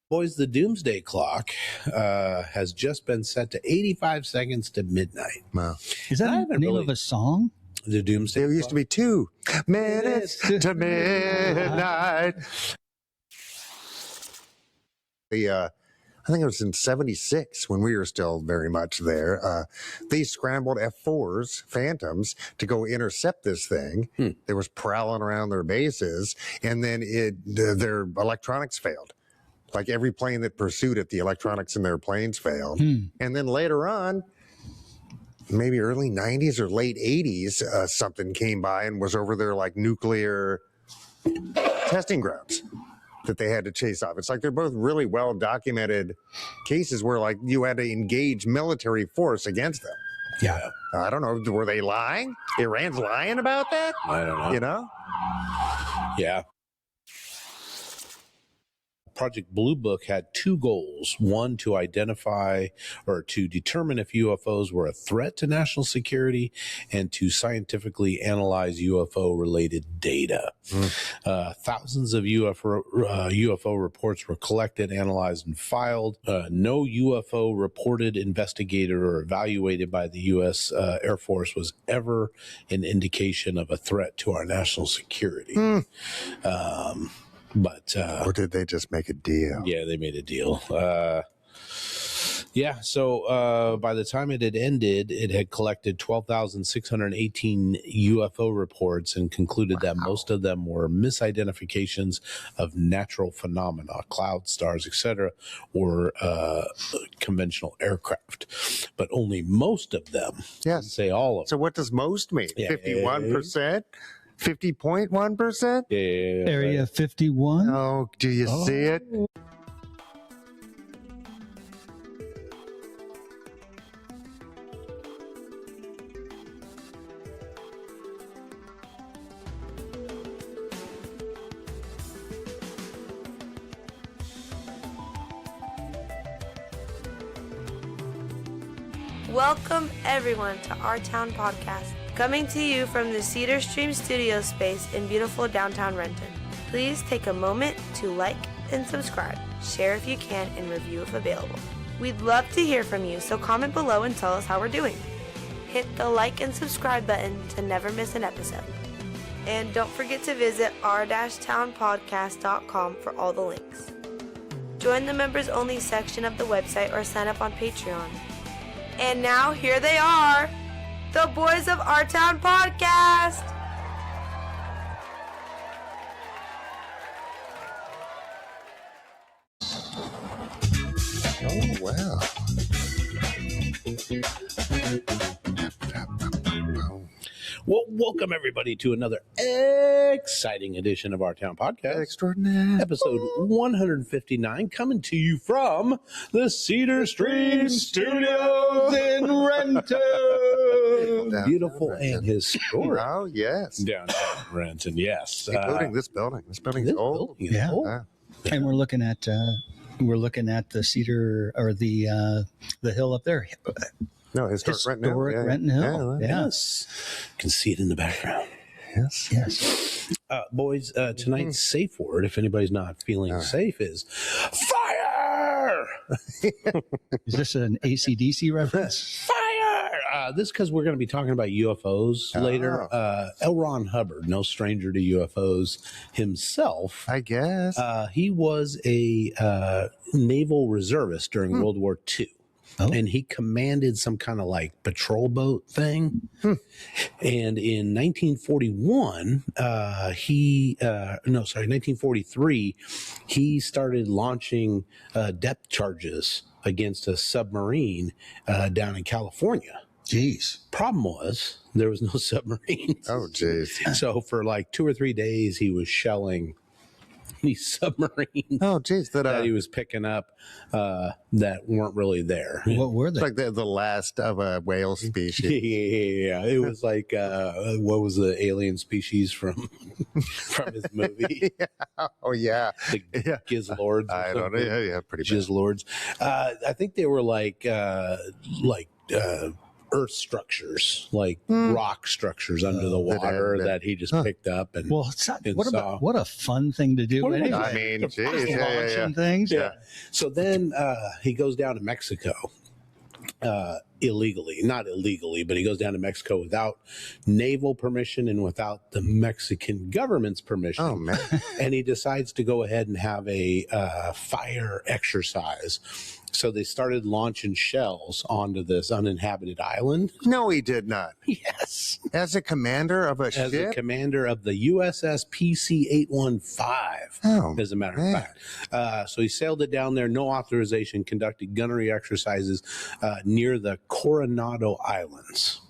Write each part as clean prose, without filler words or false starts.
Boys, the doomsday clock has just been set to 85 seconds to midnight. Wow. Is that the name of a song? The doomsday There used to be 2 minutes to midnight. I think it was in 76 when we were still very much there. They scrambled F-4s, Phantoms, to go intercept this thing. They was prowling around their bases, and then their electronics failed. Like every plane that pursued it, the electronics in their planes failed. And then later on, maybe early 90s or late 80s, something came by and was over their like nuclear testing grounds that they had to chase off. It's like they're both really well documented cases where like you had to engage military force against them. Yeah. I don't know. Were they lying? Iran's lying about that? I don't know. You know? Yeah. Project Blue Book had 2 goals. One, to identify or to determine if UFOs were a threat to national security, and to scientifically analyze UFO-related data. Thousands of UFO reports were collected, analyzed, and filed. No UFO reported, investigated, or evaluated by the U.S. Air Force was ever an indication of a threat to our national security. Or did they just make a deal? Yeah, they made a deal. So by the time it had ended, it had collected 12,618 UFO reports and concluded that most of them were misidentifications of natural phenomena, cloud stars, etc., or conventional aircraft. But only most of them, yes, say all of them. So what does most mean? 51%? 50.1%? Yeah. Area 51? Oh, do you see it? Welcome everyone to Our Town Podcast, coming to you from the Cedar Stream studio space in beautiful downtown Renton. Please take a moment to like and subscribe, share if you can, and review if available. We'd love to hear from you, so comment below and tell us how we're doing. Hit the like and subscribe button to never miss an episode. And don't forget to visit our-townpodcast.com for all the links. Join the members only section of the website or sign up on Patreon. And now here they are, the boys of Our Town Podcast. Oh, wow. Well, welcome everybody to another exciting edition of Our Town Podcast. Extraordinary. Episode 159, coming to you from the Cedar Stream Studios in Renton. Beautiful and historic. Oh, yes. Downtown Renton, yes. Including this building. This building is old. Yeah. And we're looking at the cedar, or the hill up there. No, historic Renton Hill. Yeah. Yes. You can see it in the background. Yes. Boys, tonight's safe word, if anybody's not feeling safe, is fire! Is this an AC/DC reference? Fire! This because we're going to be talking about UFOs later. L. Ron Hubbard, no stranger to UFOs himself. I guess. He was a naval reservist during World War II. Oh. And he commanded some kind of like patrol boat thing. And in 1943, he started launching depth charges against a submarine down in California. Jeez. Problem was there was no submarines. Oh, jeez. So for like 2 or 3 days, he was shelling these submarines. Oh, geez, that he was picking up that weren't really there. What were they? Like the last of a whale species. Yeah. It was like what was the alien species from his movie? Oh yeah, the Gizzlords. I don't know. Yeah, pretty bad. Gizzlords. I think they were like earth structures, like rock structures under the water that he just picked up. And Well, it's not, what a fun thing to do. What Anyway. I mean, geez, Launching things. Yeah. So then he goes down to Mexico illegally, not illegally, but he goes down to Mexico without naval permission and without the Mexican government's permission. Oh, man. And he decides to go ahead and have a fire exercise. So they started launching shells onto this uninhabited island. No, he did not. Yes. As a commander of a As ship? the commander of the USS PC-815, as a matter of fact. So he sailed it down there, no authorization, conducted gunnery exercises near the Coronado Islands.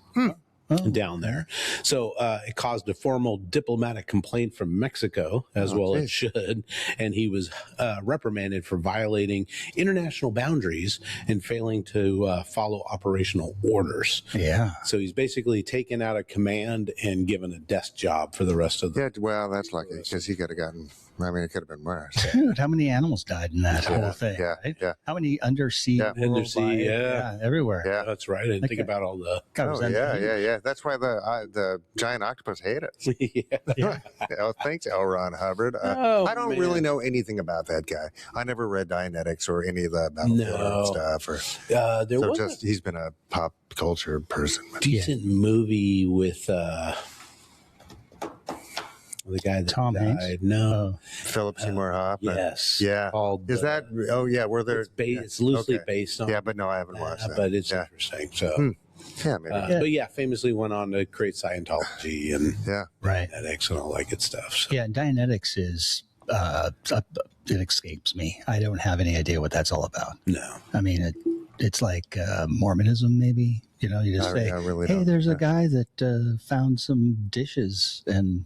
Down there. So it caused a formal diplomatic complaint from Mexico, as well it should, and he was reprimanded for violating international boundaries and failing to follow operational orders. Yeah. So he's basically taken out of command and given a desk job for the rest of the... Yeah, well, that's lucky, because he could have gotten, I mean, it could have been worse. Dude, how many animals died in that whole thing? Yeah, right? yeah. How many undersea? Yeah. Undersea, everywhere. Yeah. That's right. I didn't think about all the... Oh, yeah. That's why the giant octopus hate us. Yeah. Oh, thanks, L. Ron Hubbard. I don't really know anything about that guy. I never read Dianetics or any of the Battlefield stuff. Or, there was he's been a pop culture person. a decent movie with the guy that Tom died. Hanks? No. Philip Seymour Hoffman. Yes. Yeah. Called, Is that? Oh, yeah. Were there? it's loosely based on... Yeah, but no, I haven't watched that. But it's yeah. interesting. So... Yeah, maybe. But yeah, famously went on to create Scientology and Right. Dianetics and all that good stuff. So. Yeah, Dianetics is, it escapes me. I don't have any idea what that's all about. No. I mean, it's like Mormonism, maybe. You know, you just say, I really hey, don't. there's a guy that found some dishes and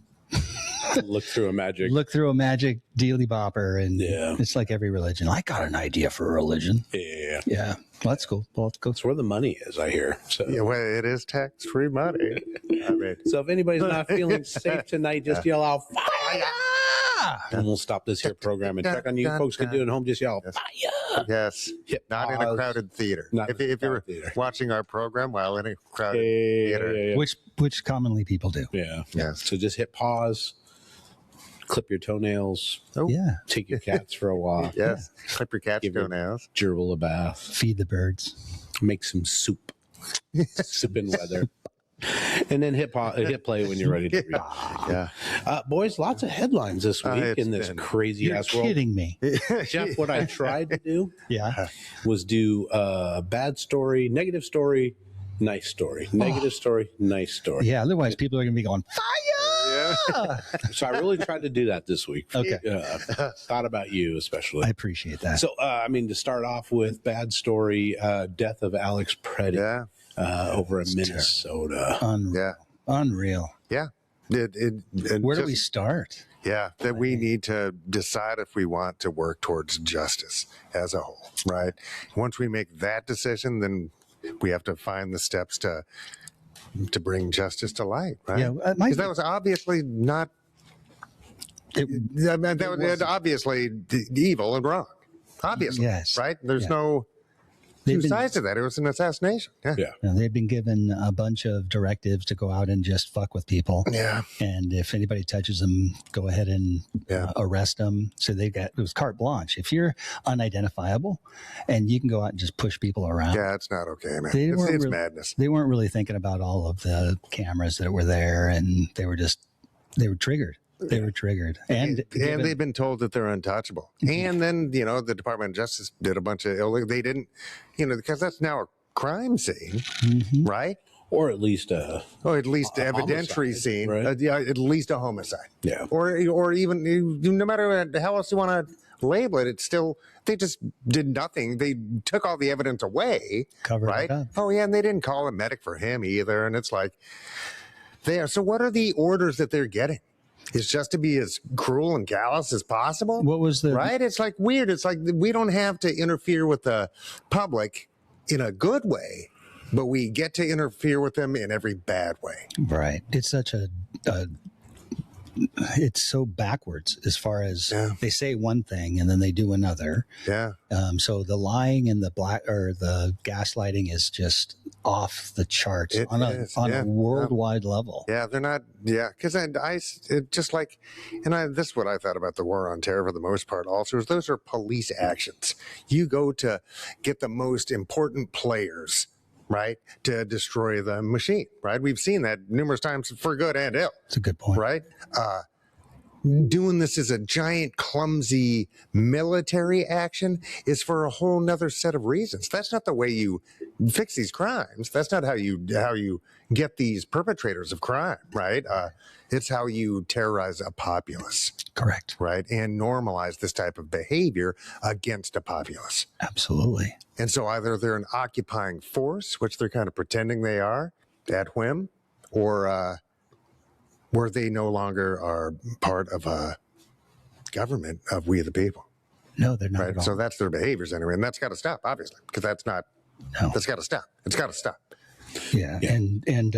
Look through a magic. look through a magic dealy bopper. And Yeah. it's like every religion. I got an idea for a religion. Yeah. Yeah. Well, that's cool. Well, let's go. That's where the money is, I hear. So. Yeah, well, it is tax-free money. I mean, So if anybody's not feeling safe tonight, just yell out fire, and we'll stop this here program and check on you folks can do it at home. Just yell fire. yes, Hit not in a pause. crowded theater. Not If in a you're crowded theater. watching our program while in a crowded theater, Yeah. Which commonly people do. Yeah. yes. So just hit pause, clip your toenails, Oh, Yeah. take your cats for a walk, yes. Clip your cat's Give your- toenails. gerbil a bath, Feed the birds. make some soup, soup and weather. And then hit play when you're ready to read. Yeah. Boys, lots of headlines this week It's in this been- crazy You're ass world. kidding me. Jeff, what I tried to do Yeah. was do bad story, negative story, nice story, negative story, nice story. Yeah. Otherwise, people are going to be going, fire! So I really tried to do that this week. Okay. Thought about you especially. I appreciate that. So, I mean, to start off with bad story, death of Alex Preddy Yeah. over in Minnesota. Unreal. Yeah. Unreal. Yeah. Where do we start? Yeah, that we need to decide if we want to work towards justice as a whole, right? Once we make that decision, then we have to find the steps to bring justice to light, right? Yeah, Because that was obviously not. That was obviously evil and wrong. Obviously, Yes. right? There's Yeah. no They've two been- sides to that. It was an assassination. Yeah. Yeah. You know, they've been given a bunch of directives to go out and just fuck with people. Yeah. And if anybody touches them, go ahead and arrest them. So it was carte blanche. If you're unidentifiable and you can go out and just push people around. Yeah, it's not okay, man. They It's weren't really- madness. They weren't really thinking about all of the cameras that were there, and they were triggered. They were triggered. And they've been told that they're untouchable. And then, the Department of Justice did a bunch of illegal. They didn't, because that's now a crime scene, right? Or at least Or at least A evidentiary homicide, scene. right? Yeah, at least a homicide. Yeah. Or even, no matter how else you want to label it, it's still, they just did nothing. They took all the evidence away. Covered right? it up. Oh, yeah, and they didn't call a medic for him either. And it's like, so what are the orders that they're getting? Is just to be as cruel and callous as possible? what was the Right? It's like weird. It's like we don't have to interfere with the public in a good way, but we get to interfere with them in every bad way. right? It's such a it's so backwards as far as they say one thing and then they do another. Yeah. So the lying and the the gaslighting is just off the charts on a worldwide level. Yeah, they're not. Yeah, because this is what I thought about the war on terror for the most part. Also, is those are police actions. You go to get the most important players, right, to destroy the machine, right? We've seen that numerous times for good and ill. That's a good point, right? Doing this as a giant, clumsy military action is for a whole nother set of reasons. That's not the way you fix these crimes. That's not how you get these perpetrators of crime, right? It's how you terrorize a populace. Correct. Right? And normalize this type of behavior against a populace. Absolutely. And so either they're an occupying force, which they're kind of pretending they are at whim, or where they no longer are part of a government of we the people. No, they're not right? at all. So that's their behaviors anyway. And that's got to stop, obviously, because that's got to stop. It's got to stop. Yeah. And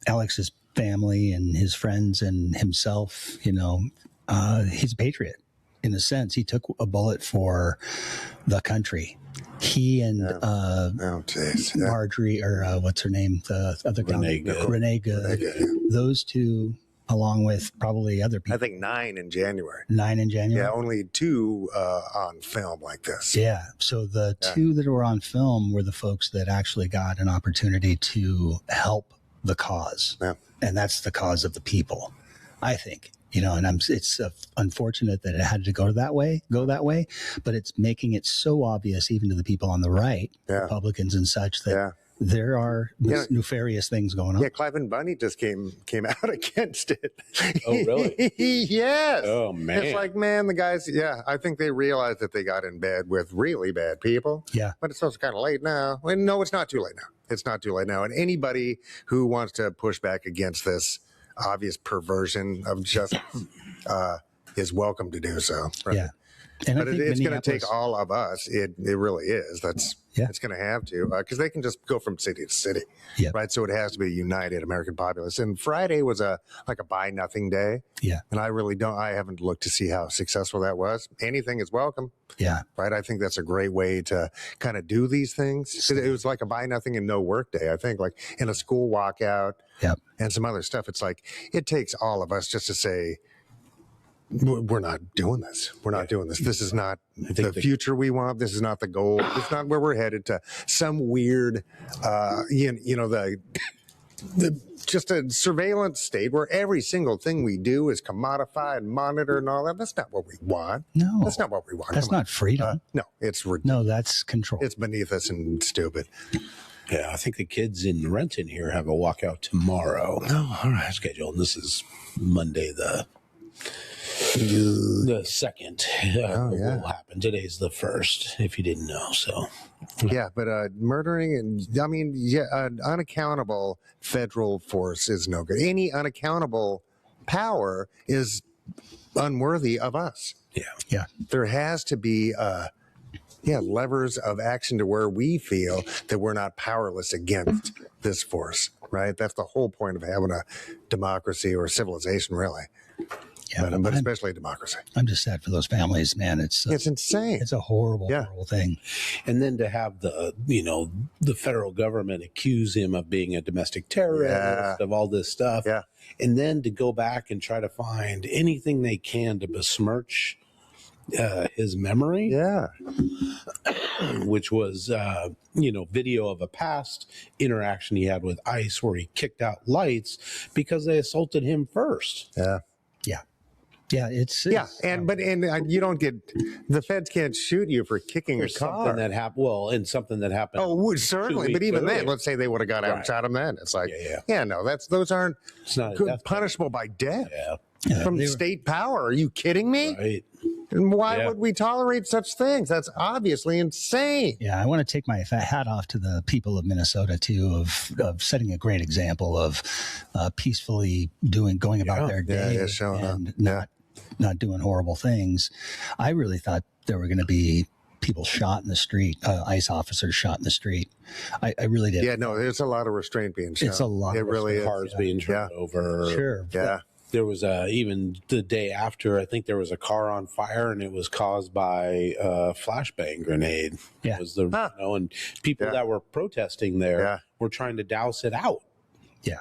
Alex's family and his friends and himself, he's a patriot in a sense. He took a bullet for the country. He and Marjorie, or what's her name, the other girl, Renee Good. Those two, along with probably other people. I think 9 in January. Yeah, only 2 on film like this. Yeah, so the 2 that were on film were the folks that actually got an opportunity to help the cause, and that's the cause of the people, I think. And it's unfortunate that it had to go that way, but it's making it so obvious even to the people on the right, Republicans and such, that there are nefarious things going on. Yeah, Cliven Bundy just came out against it. Oh, really? Yes. Oh, man. It's like, man, the guys, I think they realized that they got in bed with really bad people. Yeah. But it's also kind of late now. Well, no, it's not too late now. It's not too late now. And anybody who wants to push back against this obvious perversion of justice is welcome to do so. Right? Yeah. And but it's going to take all of us. It really is. It's going to have to, because they can just go from city to city, right? So it has to be a united American populace. And Friday was a buy nothing day. Yeah. And I haven't looked to see how successful that was. Anything is welcome. Yeah. Right. I think that's a great way to kind of do these things. It was like a buy nothing and no work day. I think, like in a school walkout and some other stuff. It's like, it takes all of us just to say, we're not doing this. We're not doing this. This is not the future we want. This is not the goal. It's not where we're headed to. Some weird, just a surveillance state where every single thing we do is commodified, monitored, and all that. That's not what we want. No, that's not what we want. That's not freedom. No, it's no, that's control. It's beneath us and stupid. Yeah, I think the kids in Renton here have a walkout tomorrow. Oh, all right. Scheduled. And this is Monday the 2nd will happen. Today's the 1st, if you didn't know. So but murdering an unaccountable federal force is no good. Any unaccountable power is unworthy of us. Yeah. There has to be levers of action to where we feel that we're not powerless against this force, right? That's the whole point of having a democracy or civilization, really. Yeah, but especially democracy. I'm just sad for those families, man. It's insane. It's a horrible thing. And then to have the federal government accuse him of being a domestic terrorist, of all this stuff, and then to go back and try to find anything they can to besmirch his memory, which was video of a past interaction he had with ICE where he kicked out lights because they assaulted him first. Yeah, and you don't get, the feds can't shoot you for kicking a car. Something that happened. Well, and something that happened. Oh, certainly. But even then, let's say they would have got out and shot him then. It's like, those aren't punishable by death from state power. Are you kidding me? Right. And why would we tolerate such things? That's obviously insane. Yeah, I want to take my hat off to the people of Minnesota too, of setting a great example of peacefully going about their day and not doing horrible things. I really thought there were going to be people shot in the street, ICE officers shot in the street. I really did. Yeah, no, there's a lot of restraint being shown. It's a lot. It really is. Cars being turned over. Sure. Yeah. There was even the day after, I think there was a car on fire, and it was caused by a flashbang grenade. Yeah. It was the and people that were protesting there were trying to douse it out. Yeah.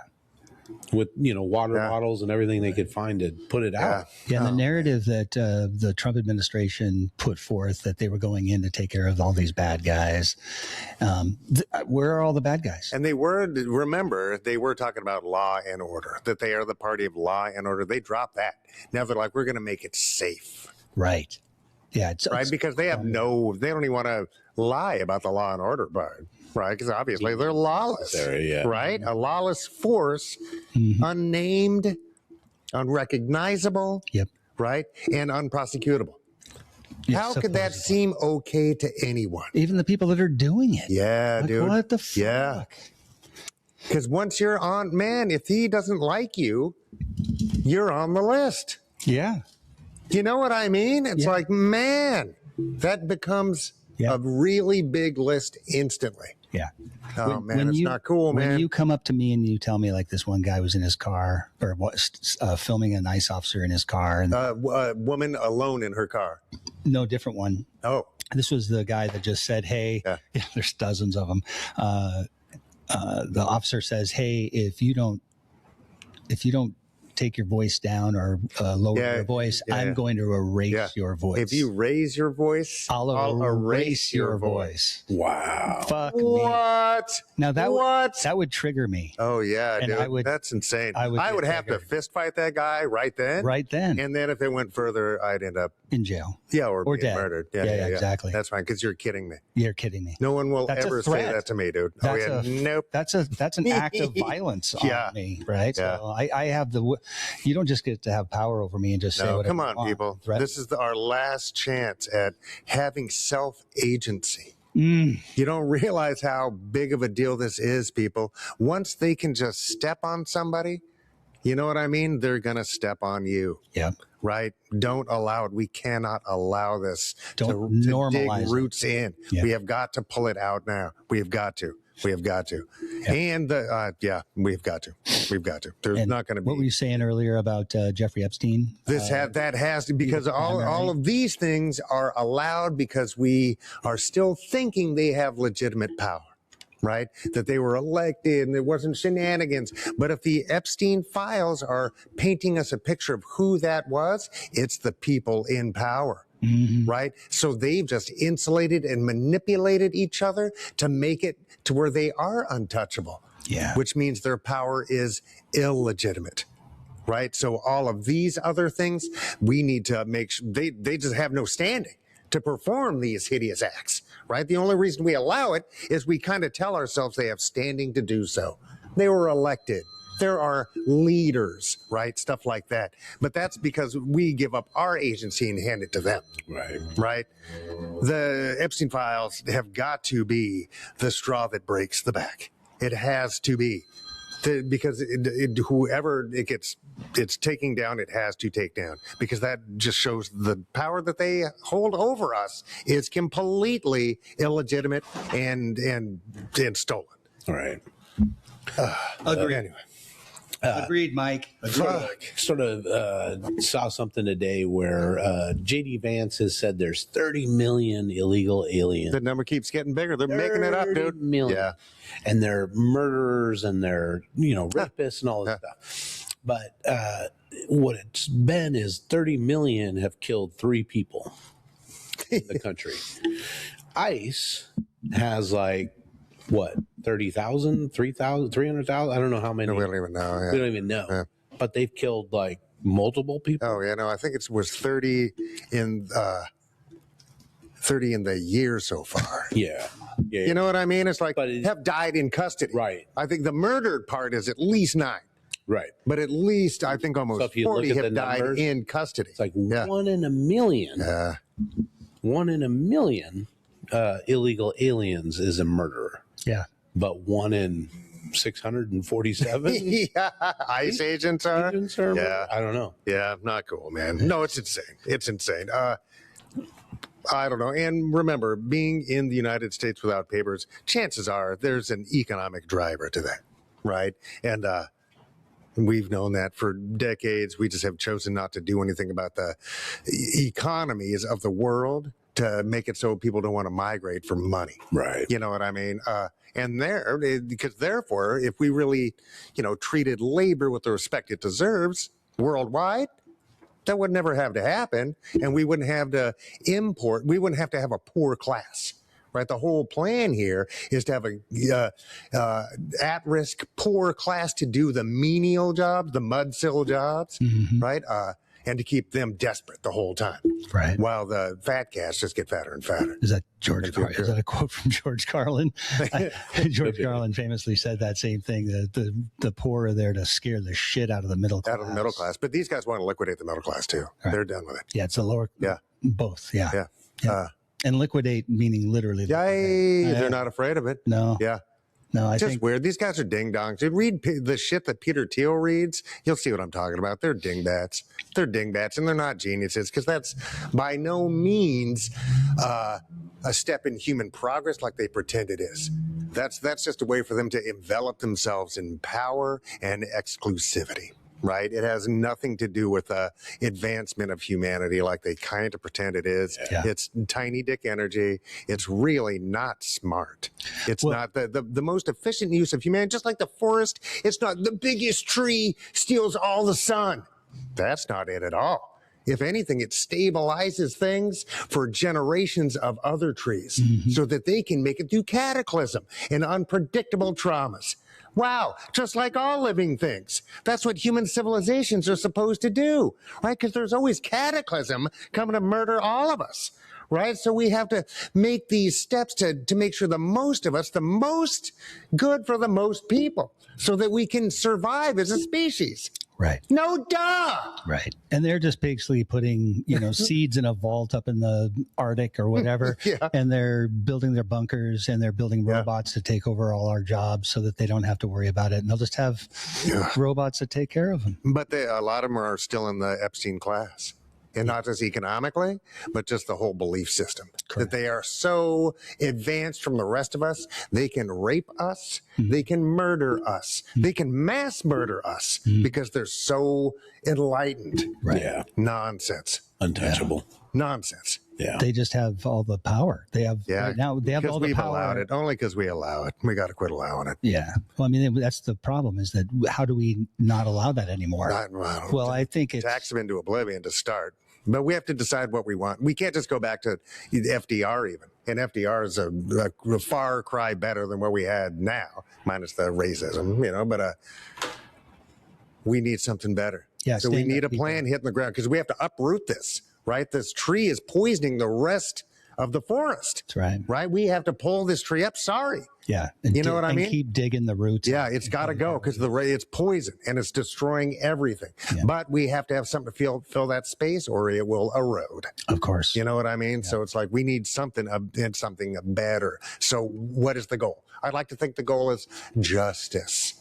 With water bottles and everything they could find to put it out. Yeah, and the narrative that the Trump administration put forth that they were going in to take care of all these bad guys. Where are all the bad guys? And they were talking about law and order, that they are the party of law and order. They dropped that. Now they're like, we're going to make it safe. Right. Yeah. Right. Because they have they don't even want to lie about the law and order part. Right, because obviously they're lawless, right? A lawless force, unnamed, unrecognizable, right, and unprosecutable. How could that seem okay to anyone? Even the people that are doing it. Yeah, like, dude. What the fuck? Yeah. Because once you're on, man, if he doesn't like you, you're on the list. Yeah. You know what I mean? It's like, man, that becomes a really big list instantly. Yeah. Oh, man, it's not cool, man. When you come up to me and you tell me, like, this one guy was in his car or was filming an ICE officer in his car. And a woman alone in her car. No, different one. Oh. This was the guy that just said, hey, there's dozens of them. The officer says, hey, if you don't take your voice down or lower your voice, I'm going to erase your voice. If you raise your voice, I'll erase your voice. Wow. Fuck me. What? Now that would trigger me. Oh yeah, and dude. That's insane. I would have to fist fight that guy right then. Right then. And then if it went further, I'd end up in jail. Yeah, or being dead. Murdered. Yeah, exactly. That's fine, because you're kidding me. You're kidding me. No one will ever say that to me, dude. Nope. That's an act of violence on me, right? Yeah. So I have you don't just get to have power over me and just say whatever come on, you want, people. right? This is our last chance at having self-agency. Mm. You don't realize how big of a deal this is, people. Once they can just step on somebody, you know what I mean? They're going to step on you. Yeah. Right? Don't allow it. We cannot allow this to normalize dig roots in. Yeah. We have got to pull it out now. We have got to. We have got to. Yeah. And we've got to. We've got to. There's not going to be. What were you saying earlier about Jeffrey Epstein? That has to, because all of these things are allowed because we are still thinking they have legitimate power. Right? That they were elected and it wasn't shenanigans. But if the Epstein files are painting us a picture of who that was, it's the people in power. Mm-hmm. Right? So they've just insulated and manipulated each other to make it to where they are untouchable. Yeah. Which means their power is illegitimate. Right? So all of these other things, we need to make sure they just have no standing to perform these hideous acts, right? The only reason we allow it is we kind of tell ourselves they have standing to do so. They were elected. There are leaders, right? Stuff like that. But that's because we give up our agency and hand it to them. Right. Right? The Epstein files have got to be the straw that breaks the back. It has to be. Because whoever it's taking down, it has to take down, because that just shows the power that they hold over us is completely illegitimate and stolen. All right. Agreed. Anyway. Agreed, Mike. Sort of saw something today where J.D. Vance has said there's 30 million illegal aliens. The number keeps getting bigger. They're making it up, dude. Million. Yeah. And they're murderers and they're, rapists and all this stuff. But what it's been is 30 million have killed 3 people in the country. ICE has 30,000, 3,000, 300,000? I don't know how many. No, we don't even know. Yeah. We don't even know. Yeah. But they've killed multiple people. Oh, yeah, no, I think it was 30 in 30 in the year so far. Yeah. You know what I mean? It's have died in custody. Right. I think the murdered part is at least 9. Right. But at least I think almost 40 have died in custody. It's 1 in a million. 1 in a million illegal aliens is a murderer. Yeah. But 1 in 647? Yeah. ICE agents are? Yeah. I don't know. Yeah, not cool, man. No, it's insane. It's insane. I don't know. And remember, being in the United States without papers, chances are there's an economic driver to that, right? And we've known that for decades. We just have chosen not to do anything about the economies of the world to make it so people don't want to migrate for money. Right. You know what I mean? Because therefore, if we really, treated labor with the respect it deserves worldwide, that would never have to happen. And we wouldn't have to we wouldn't have to have a poor class. Right, the whole plan here is to have a at-risk poor class to do the menial jobs, the mudsill jobs, right, and to keep them desperate the whole time, right, while the fat cats just get fatter and fatter. Is that Is that a quote from George Carlin? George Carlin famously said that same thing. That the poor are there to scare the shit out of the middle class. Out of the middle class, but these guys want to liquidate the middle class too. Right. They're done with it. Yeah, it's a lower. Yeah, both. Yeah. Yeah. And liquidate meaning literally. They're not afraid of it. No. Yeah. No, I just think weird. These guys are ding dongs. You read the shit that Peter Thiel reads, you'll see what I'm talking about. They're dingbats. They're dingbats, and they're not geniuses, because that's by no means a step in human progress like they pretend it is. That's just a way for them to envelop themselves in power and exclusivity. Right? It has nothing to do with advancement of humanity like they kind of pretend it is. Yeah. It's tiny dick energy. It's really not smart. It's not the most efficient use of humanity. Just like the forest, it's not the biggest tree steals all the sun. That's not it at all. If anything, it stabilizes things for generations of other trees so that they can make it through cataclysm and unpredictable traumas. Wow, just like all living things. That's what human civilizations are supposed to do, right? Because there's always cataclysm coming to murder all of us, right? So we have to make these steps to make sure the most of us, the most good for the most people, so that we can survive as a species. Right. No duh. Right. And they're just basically putting, seeds in a vault up in the Arctic or whatever. Yeah. And they're building their bunkers and they're building robots to take over all our jobs so that they don't have to worry about it. And they'll just have robots that take care of them. But a lot of them are still in the Epstein class. And not just economically, but just the whole belief system. Correct. That they are so advanced from the rest of us, they can rape us, they can murder us, they can mass murder us because they're so enlightened. Right. Yeah. Nonsense. Untouchable. Yeah. Nonsense. Yeah. They just have all the power. They have right now. They have all the we've power. Allowed it. Only because we allow it. We got to quit allowing it. Yeah. Well, I mean, that's the problem. Is that how do we not allow that anymore? I think it's tax them into oblivion to start. But we have to decide what we want. We can't just go back to FDR even. And FDR is a far cry better than what we had now, minus the racism, But we need something better. Yeah, so we need a plan hitting the ground, because we have to uproot this, right? This tree is poisoning the rest of the forest. That's right. Right? We have to pull this tree up. Sorry. Yeah. You know what I mean? Keep digging the roots. Yeah, it's got to go, because it's poison and it's destroying everything. Yeah. But we have to have something to fill that space, or it will erode. Of course. You know what I mean? Yeah. So it's like we need something better. So what is the goal? I'd like to think the goal is justice.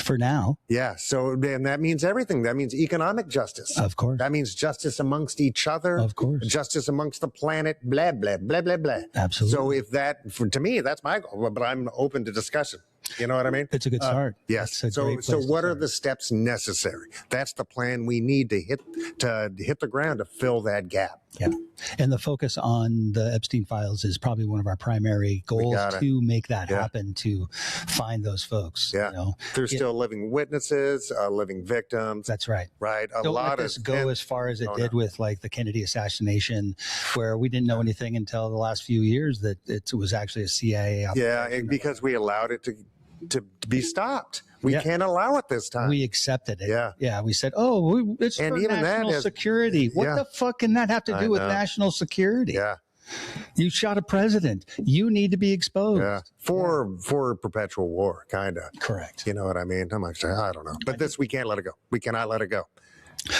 For now. Yeah. So, and that means everything. That means economic justice. Of course. That means justice amongst each other. Of course. Justice amongst the planet, blah, blah, blah, blah, blah. Absolutely. So to me, that's my goal, but I'm open to discussion. You know what I mean? It's a good start. Yes. So what are the steps necessary? That's the plan we need to hit the ground to fill that gap. Yeah. And the focus on the Epstein files is probably one of our primary goals to make that happen, to find those folks. Yeah. There's still living witnesses, living victims. That's right. Right. Don't let this go as far as it did with like the Kennedy assassination, where we didn't know anything until the last few years that it was actually a CIA operation. Yeah. And because we allowed it to be stopped. We can't allow it this time. We accepted it. Yeah. Yeah. We said, it's for national security. What the fuck can that have to do with national security? Yeah. You shot a president. You need to be exposed. Yeah. For perpetual war, kind of. Correct. You know what I mean? I don't know. But we can't let it go. We cannot let it go.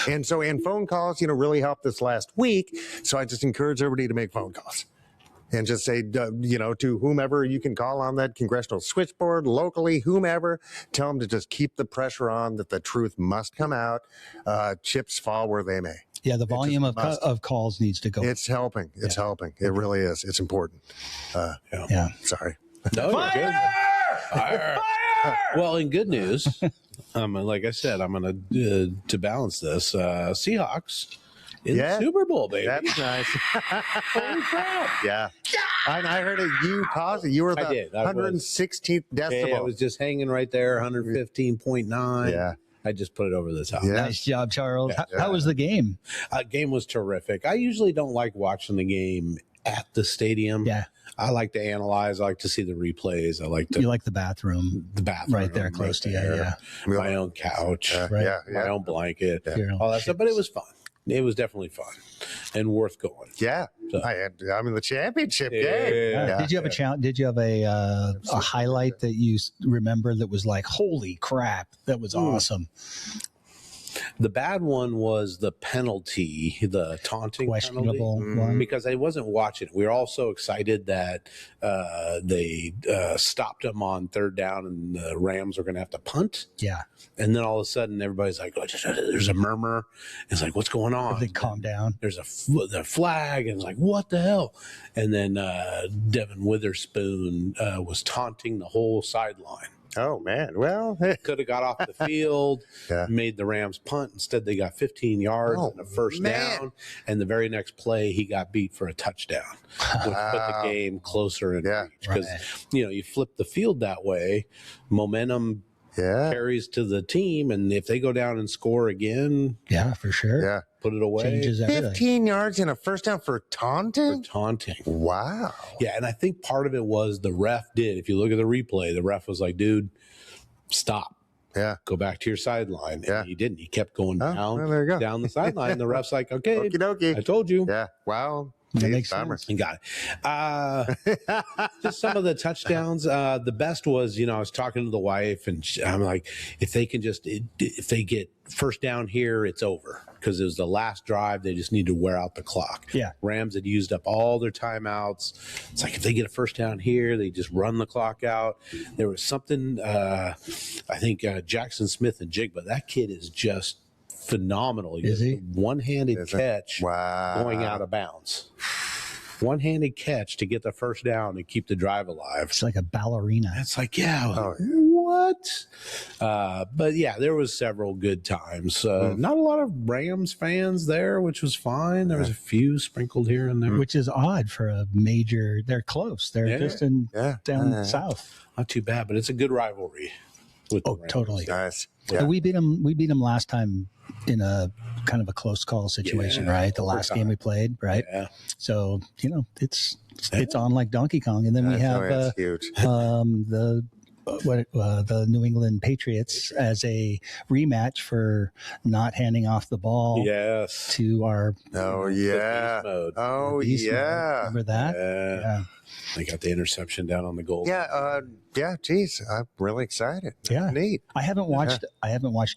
And phone calls, really helped this last week. So I just encourage everybody to make phone calls. And just say, to whomever you can call on that congressional switchboard, locally, whomever, tell them to just keep the pressure on, that the truth must come out. Chips fall where they may. Yeah, the volume of calls needs to go. It's helping. It's helping. It really is. It's important. Yeah. Sorry. No, you're good. Fire! Well, in good news, like I said, I'm going to balance this. Seahawks in the Super Bowl, baby. That's nice. Holy crap! Yeah. And I heard you pause it. You were the 116th decibel. Yeah, it was just hanging right there, 115.9. Yeah. I just put it over the top. Yeah. Nice job, Charles. How was the game? Game was terrific. I usually don't like watching the game at the stadium. Yeah. I like to analyze. I like to see the replays. You like the bathroom right there close to you. Yeah. My own couch. My own blanket. All that stuff. But it was fun. It was definitely fun and worth going. Yeah. So. I'm in the championship game. Yeah. Did you have a challenge? Did you have a highlight that you remember that was like, holy crap, that was awesome? The bad one was the penalty, the taunting questionable penalty, one, because I wasn't watching. We were all so excited that they stopped them on third down, and the Rams were going to have to punt. Yeah, and then all of a sudden, everybody's like, oh, "There's a murmur." It's like, "What's going on?" They calm down. There's the flag, and it's like, "What the hell?" And then Devin Witherspoon was taunting the whole sideline. Oh, man. Well, could have got off the field, made the Rams punt. Instead, they got 15 yards and a first down. And the very next play, he got beat for a touchdown, which put the game closer in reach. Because, you flip the field that way, momentum carries to the team. And if they go down and score again, for sure. Put it away. Changes everything. 15 yards and a first down for taunting? Wow. Yeah, and I think part of it was the ref did. If you look at the replay, the ref was like, dude, stop. Yeah. Go back to your sideline. And he didn't. He kept going down the sideline. The ref's like, okay, okie dokie. I told you. Yeah. Wow. That makes sense. You got it. Just some of the touchdowns. The best was, I was talking to the wife, and I'm like, if they get first down here, it's over, because it was the last drive. They just need to wear out the clock. Yeah. Rams had used up all their timeouts. It's like, if they get a first down here, they just run the clock out. There was something, I think Jackson Smith and Jigba, that kid is just phenomenal. Is he? One-handed catch going out of bounds. One-handed catch to get the first down and keep the drive alive. It's like a ballerina. It's like, what? But yeah, there was several good times. Not a lot of Rams fans there, which was fine. There was a few sprinkled here and there. Which is odd for a major. They're close. They're just down south. Not too bad, but it's a good rivalry. With the Rams. Totally. Nice. Yeah. We beat them last time in a kind of a a close situation, right? The last game we played, right? Yeah. So, it's on like Donkey Kong. And then we have the New England Patriots as a rematch for not handing off the ball to our beast mode. Remember that? Yeah. They got the interception down on the goal. Geez, I'm really excited. Neat. I haven't watched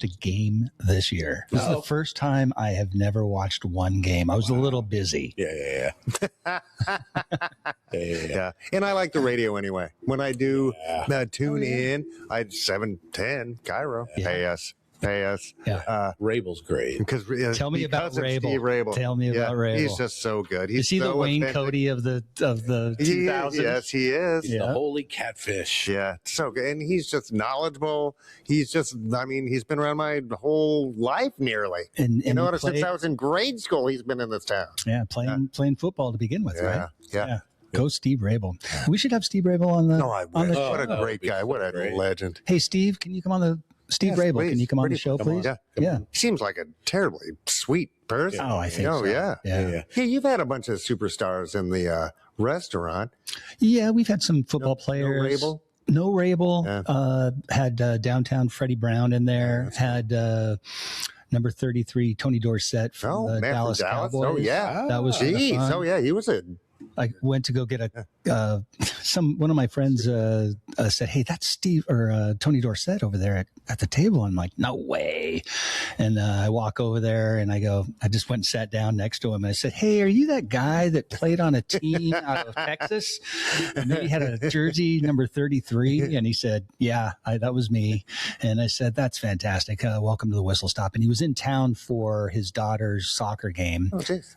a game this year. This is the first time I have never watched one game. I was a little busy. Yeah. And I like the radio anyway. When I do tune in, I 710 Cairo. Pay us. Rabel's great. Tell me about Rabel. Steve Rabel. Tell me about Rabel. He's just so good. Is he the Wayne Cody of the 2000s? Yes, he is. The holy catfish. Yeah, so good. And he's just knowledgeable. He's been around my whole life nearly. And since I was in grade school, he's been in this town. Yeah, playing football to begin with, right? Yeah. Go Steve Rabel. We should have Steve Rabel on the. No, I wish. What a great guy. What a legend. Hey, Steve, can you come on the Steve Rabel? Please. Can you come on the show, please? Yeah. He seems like a terribly sweet person. Oh, I think so. Yeah. Yeah, you've had a bunch of superstars in the restaurant. Yeah, we've had some football players. No Rabel? No Rabel. Had downtown Freddie Brown in there. Had number 33 Tony Dorsett from the Dallas Cowboys. Oh, yeah. That was fun. Oh, yeah. He was I went to go get a one of my friends said, "Hey, that's Steve or Tony Dorsett over there at the table." I'm like, "No way!" And I walk over there and I just went and sat down next to him and I said, "Hey, are you that guy that played on a team out of Texas? And then he had a jersey number 33." And he said, "Yeah, that was me." And I said, "That's fantastic. Welcome to the Whistle Stop." And he was in town for his daughter's soccer game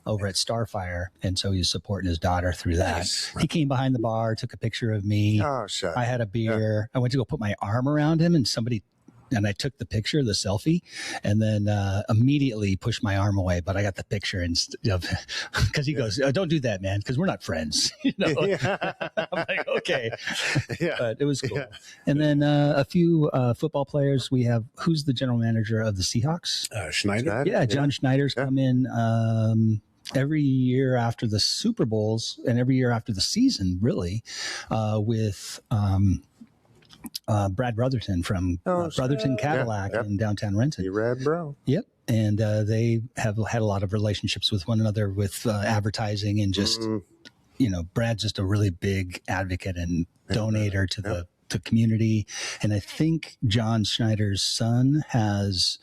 over at Starfire, and so he was supporting his daughter through that. Nice. He came behind the bar, took a picture of me. Oh, shut. I had a beer. I went to go put my arm around him, and I took the picture, the selfie, and then immediately pushed my arm away. But I got the picture because he goes, "Don't do that, man, because we're not friends." I'm like, okay, but it was cool. And then a few football players. We have who's the general manager of the Seahawks? Schneider. Yeah, John Schneider's come in. Every year after the Super Bowls and every year after the season, really, with Brad Brotherton from Brotherton Cadillac in downtown Renton. You read, bro? Yep. And they have had a lot of relationships with one another with advertising and just, Brad's just a really big advocate and donator to the community. And I think John Schneider's son has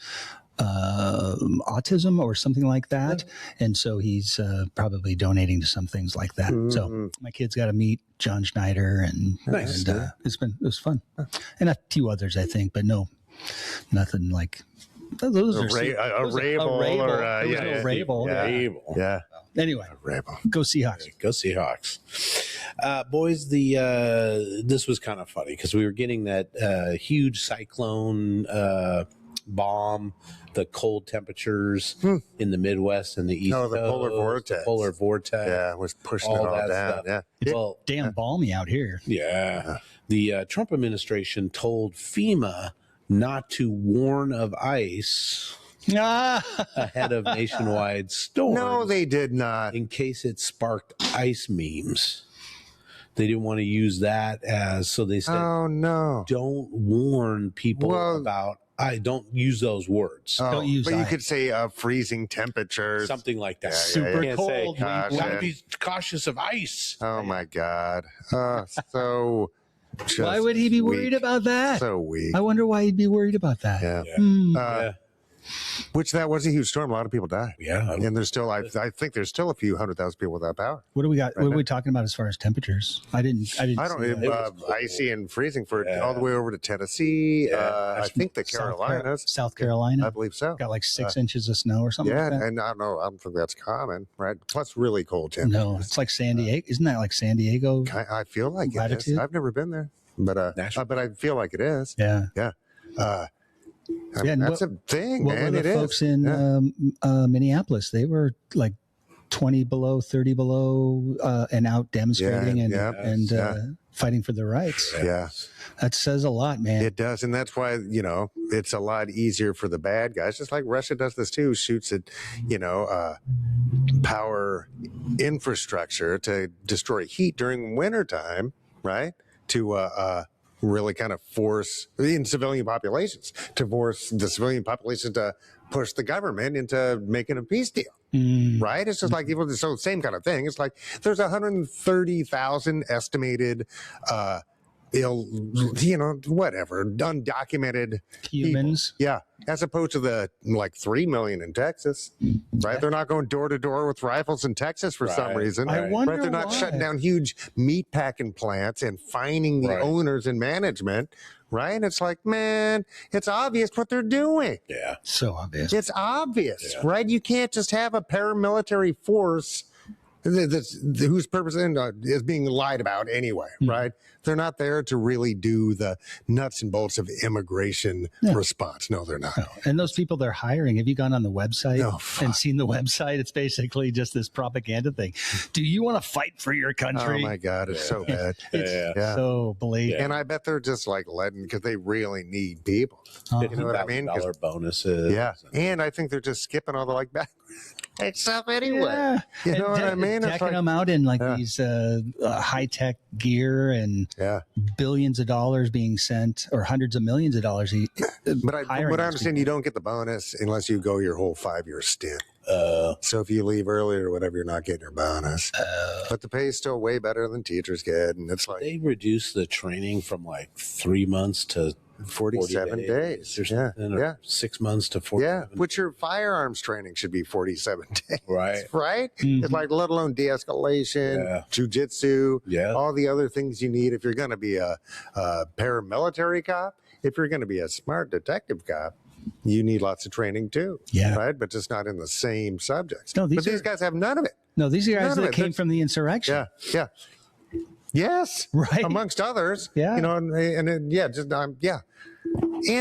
autism or something like that, and so he's probably donating to some things like that. So my kids got to meet John Schneider, and it was fun, and a few others I think, but nothing like those are Rabel. Anyway, go Seahawks. Go Seahawks. Boys, this was kind of funny because we were getting that huge cyclone bomb, the cold temperatures in the Midwest and the East Coast. The polar vortex. Yeah, it was pushing it all down. Stuff. Yeah. Well, damn balmy out here. Yeah. The Trump administration told FEMA not to warn of ice ahead of nationwide storms. No, they did not. In case it sparked ice memes. They didn't want to use that so they said, "Oh no, don't warn people about." I don't use those words. Don't use. But you could say freezing temperatures, something like that. Super cold. Gotta be cautious of ice. Oh my God! So. Why would he be worried about that? So weak. I wonder why he'd be worried about that. Yeah. Which that was a huge storm. A lot of people died. Yeah. And there's still, I think there's still a few 100,000 people without power. What do we got? What are we talking about as far as temperatures? I didn't. Icy and freezing for all the way over to Tennessee. I think the Carolinas. South Carolina. I believe so. Got like 6 inches of snow or something. Yeah. Like that. And I don't think that's common, right? Plus really cold temperatures. No, it's like San Diego. Isn't that like San Diego? I feel like latitude? It is. I've never been there, but I feel like it is. Yeah. Yeah. That's a thing, what man. Were the folks in Minneapolis? They were like 20 below, 30 below, and out demonstrating and fighting for their rights. Yeah. That says a lot, man. It does. And that's why, it's a lot easier for the bad guys, just like Russia does this too, shoots at, power infrastructure to destroy heat during wintertime, right? To really kind of force in civilian populations, to force the civilian population to push the government into making a peace deal. Right? It's just like, so same kind of thing. It's like there's 130,000 estimated, whatever, undocumented humans. People. Yeah. As opposed to the 3 million in Texas, right? They're not going door to door with rifles in Texas for some reason. I wonder They're not shutting down huge meat packing plants and fining the owners and management. Right? It's like, man, it's obvious what they're doing. Yeah. So obvious. It's obvious, right? You can't just have a paramilitary force whose purpose is being lied about anyway, right? They're not there to really do the nuts and bolts of immigration response. No, they're not. No. And those people they're hiring, have you gone on the website and seen the website? It's basically just this propaganda thing. Do you want to fight for your country? Oh my God, it's so bad. It's so blatant. And I bet they're just letting, because they really need people. You know what I mean? $50,000 bonuses. Yeah. And I think they're just skipping all the background stuff anyway. Yeah. You know what I mean? Decking them out in these high-tech gear and billions of dollars being sent, or hundreds of millions of dollars. But I understand you don't get the bonus unless you go your whole 5-year stint. So if you leave early or whatever, you're not getting your bonus. But the pay is still way better than teachers get. And it's like they reduced the training from like 3 months to 47 days. or something, or 6 months to 47. Yeah, which your firearms training should be 47 days. Right. Right? Mm-hmm. It's like, let alone de-escalation, jujitsu, all the other things you need if you're going to be a paramilitary cop. If you're going to be a smart detective cop, you need lots of training too. Yeah. Right? But just not in the same subjects. No, these guys have none of it. No, these are guys None of that it. came from the insurrection. Yeah. Yeah. Yes. Right. Amongst others. Yeah. You know, and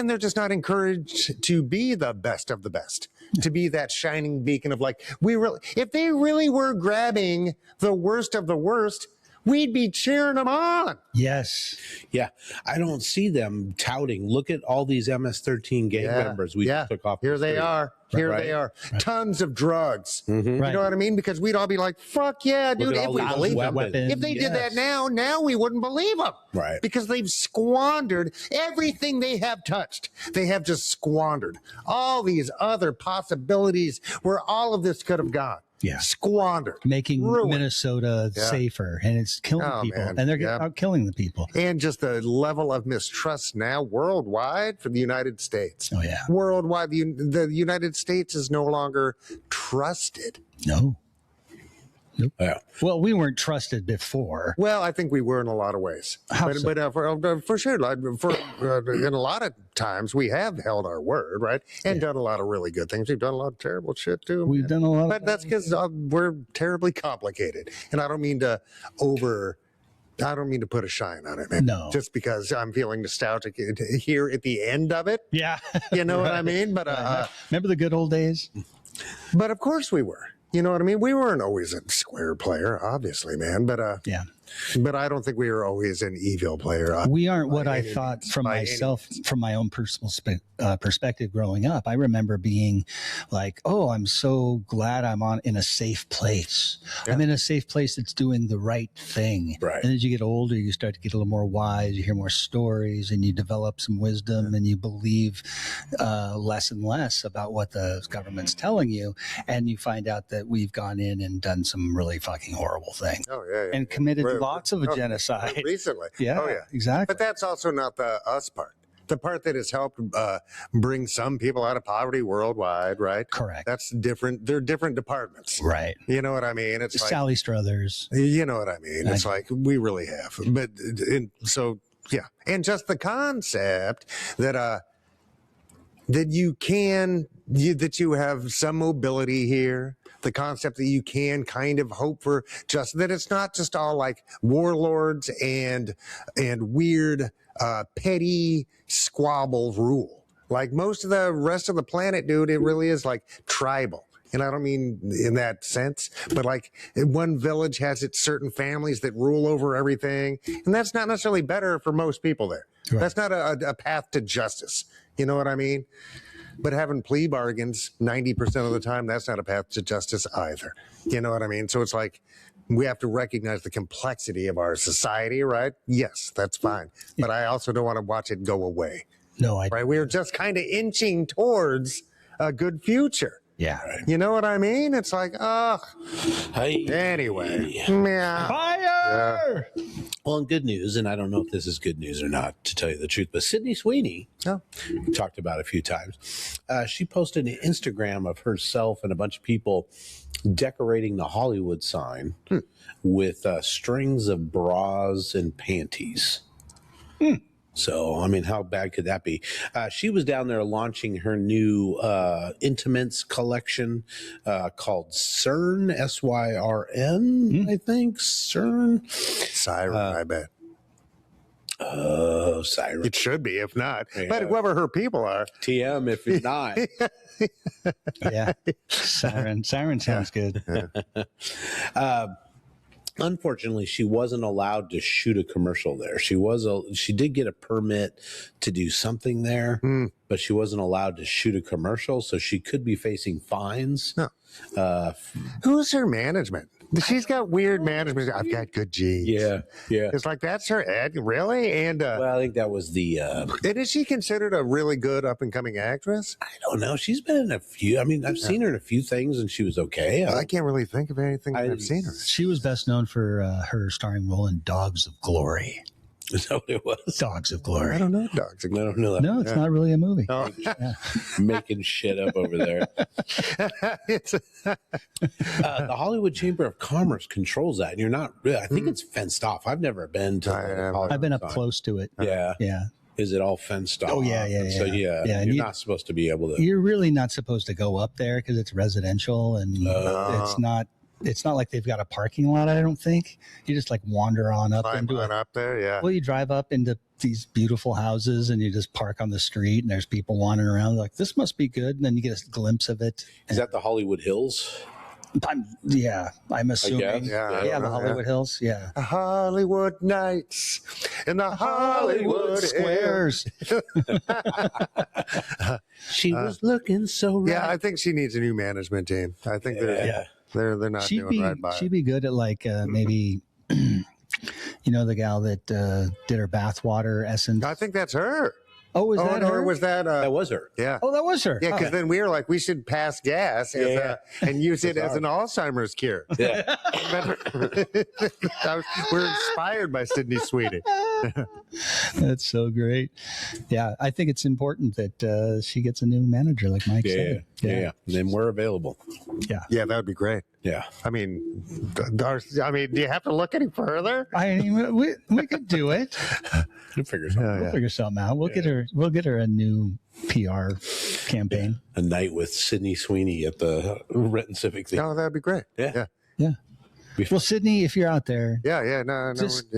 they're just not encouraged to be the best of the best, to be that shining beacon of like, if they really were grabbing the worst of the worst, we'd be cheering them on. Yes. Yeah. I don't see them touting. Look at all these MS-13 gang members we took off. Here they are. Here Right. they are. Right. Tons of drugs. Mm-hmm. You know what I mean? Because we'd all be like, fuck yeah, dude. If we believe them. If they did that now we wouldn't believe them. Right. Because they've squandered everything they have touched. They have just squandered all these other possibilities where all of this could have gone. Yeah. Squandered. Making ruined. Minnesota safer, and it's killing people. Man. And they're out killing the people. And just the level of mistrust now worldwide for the United States. Oh, yeah. Worldwide, the United States is no longer trusted. No. Nope. Yeah. Well, we weren't trusted before. Well, I think we were in a lot of ways. How so? But for sure, in a lot of times, we have held our word, right? And done a lot of really good things. We've done a lot of terrible shit, too. We've done a lot But that's because we're terribly complicated. And I don't mean to put a shine on it, man. No. Just because I'm feeling nostalgic here at the end of it. Yeah. You know what I mean? But remember the good old days? But of course we were. You know what I mean? We weren't always a square player, obviously, man. But but I don't think we were always an evil player. We aren't what I thought from myself, from my own personal perspective growing up. I remember being like, oh, I'm so glad I'm in a safe place. Yeah. I'm in a safe place that's doing the right thing. Right. And as you get older, you start to get a little more wise. You hear more stories and you develop some wisdom and you believe less and less about what the government's telling you. And you find out that we've gone in and done some really fucking horrible things. Oh, yeah. And committed lots of genocide. Recently. Yeah. Oh, yeah. Exactly. But that's also not the us part. The part that has helped bring some people out of poverty worldwide, right? Correct. That's different. They're different departments. Right. You know what I mean? It's like Sally Struthers. You know what I mean? It's like we really have. But so, yeah. And just the concept that that you have some mobility here. The concept that you can kind of hope for just that it's not just all like warlords and weird petty squabble rule. Like most of the rest of the planet, dude, it really is like tribal. And I don't mean in that sense, but like one village has its certain families that rule over everything. And that's not necessarily better for most people there. Right. That's not a path to justice. You know what I mean? But having plea bargains 90% of the time, that's not a path to justice either. You know what I mean? So it's like we have to recognize the complexity of our society, right? Yes, that's fine. But I also don't want to watch it go away. No, right? We're just kind of inching towards a good future. Yeah. You know what I mean? It's like, anyway. Yeah. Fire! Yeah. Well, and good news, and I don't know if this is good news or not, to tell you the truth, but Sydney Sweeney, we talked about a few times, she posted an Instagram of herself and a bunch of people decorating the Hollywood sign with strings of bras and panties. So, I mean, how bad could that be? She was down there launching her new intimates collection called CERN, S-Y-R-N, I think. CERN. Siren, I bet. Oh, Siren. It should be, if not. Yeah. But whoever her people are. TM, if it's not. Yeah. Siren sounds good. Unfortunately, she wasn't allowed to shoot a commercial there. She did get a permit to do something there, but she wasn't allowed to shoot a commercial, so she could be facing fines. No. Who's her management? She's got weird management. I've got good genes. Yeah. It's like, that's her ad, really? And Well, I think that was the. and is she considered a really good up and coming actress? I don't know. She's been in a few. I mean, I've seen her in a few things, and she was okay. I can't really think of anything I've seen her. She was best known for her starring role in Dogs of Glory. Is that what it was? Dogs of Glory. I don't know dogs. I don't know that. No, it's not really a movie. Oh. Yeah. Making shit up over there. The Hollywood Chamber of Commerce controls that, and you're not really. I think it's fenced off. I've never been to. I've been up close to it. Yeah. Yeah. Is it all fenced off? Oh, yeah. So Yeah, you're and not supposed to be able to. You're really not supposed to go up there because it's residential and it's not. It's not like they've got a parking lot. I don't think you just like wander on up Climb on up there. Yeah. Well, you drive up into these beautiful houses and you just park on the street and there's people wandering around like, this must be good. And then you get a glimpse of it. Is that the Hollywood Hills? I'm assuming. Yeah, The Hollywood Hills. Yeah. The Hollywood Nights in the Hollywood Squares. She was looking so right. Yeah, I think she needs a new management team. I think they're not doing right by her. She'd be good at like maybe, the gal that did her bathwater essence. I think that's her. Oh, was that her? Or was that? That was her. Yeah. Oh, that was her. Yeah, because then we were like, we should pass gas and use it as an Alzheimer's cure. Yeah. We're inspired by Sydney Sweeney. That's so great. Yeah, I think it's important that she gets a new manager, like Mike said. Yeah. And then we're available. Yeah. Yeah, that would be great. Yeah. I mean, do you have to look any further? I mean, we could do it. We'll figure something out. We'll figure something out. We'll get her a new PR campaign. A night with Sydney Sweeney at the Renton Civic Theater. Oh, that'd be great. Yeah. Well, Sydney, if you're out there,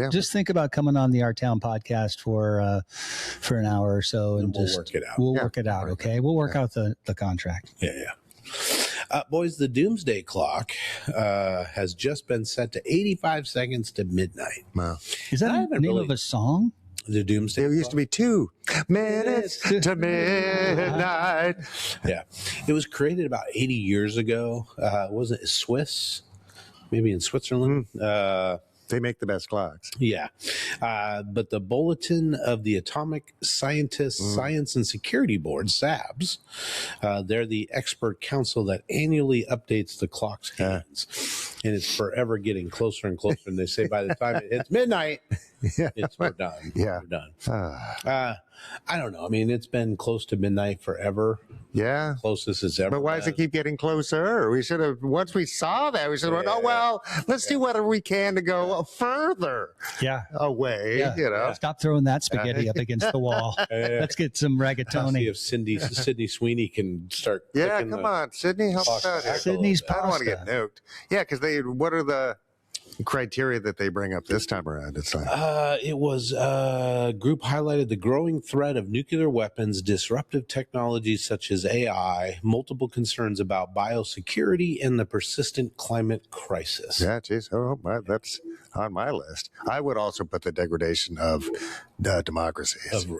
just think about coming on the Our Town podcast for an hour or so, and we'll work it out. We'll work it out. Okay, we'll work out the contract. Yeah. Boys, the doomsday clock has just been set to 85 seconds to midnight. Wow. Is that the name of a song? The doomsday There used to be 2 minutes to midnight. Yeah. It was created about 80 years ago. Wasn't it Swiss? Maybe in Switzerland. They make the best clocks. Yeah. But the Bulletin of the Atomic Scientists Science and Security Board, SABS, they're the expert council that annually updates the clock's hands. And it's forever getting closer and closer. And they say by the time it hits midnight, we're done. Yeah. We're done. I don't know. I mean, it's been close to midnight forever. Yeah. Closest as ever. But why does it keep getting closer? We should have, once we saw that, we should have went, let's do whatever we can to go further away. Yeah. Stop throwing that spaghetti up against the wall. Let's get some rigatoni. See if Sydney Sweeney can start. Yeah, come on, Sydney, help us out here. Sydney's I don't want to pasta. get nuked. Yeah, because what are the criteria that they bring up this time around? It's like it was group highlighted the growing threat of nuclear weapons, disruptive technologies such as AI, multiple concerns about biosecurity, and the persistent climate crisis. Yeah, geez. Oh, that's on my list. I would also put the degradation of democracies. Or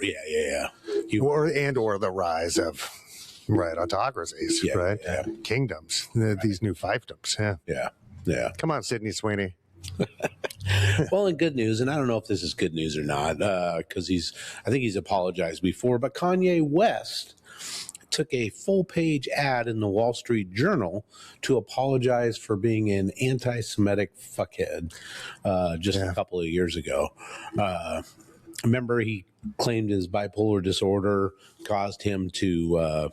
the rise of autocracies, kingdoms, these new fiefdoms. Yeah. Come on, Sydney Sweeney. Well, in good news, and I don't know if this is good news or not, because I think he's apologized before, but Kanye West took a full-page ad in the Wall Street Journal to apologize for being an anti-Semitic fuckhead just a couple of years ago. Remember, he claimed his bipolar disorder caused him to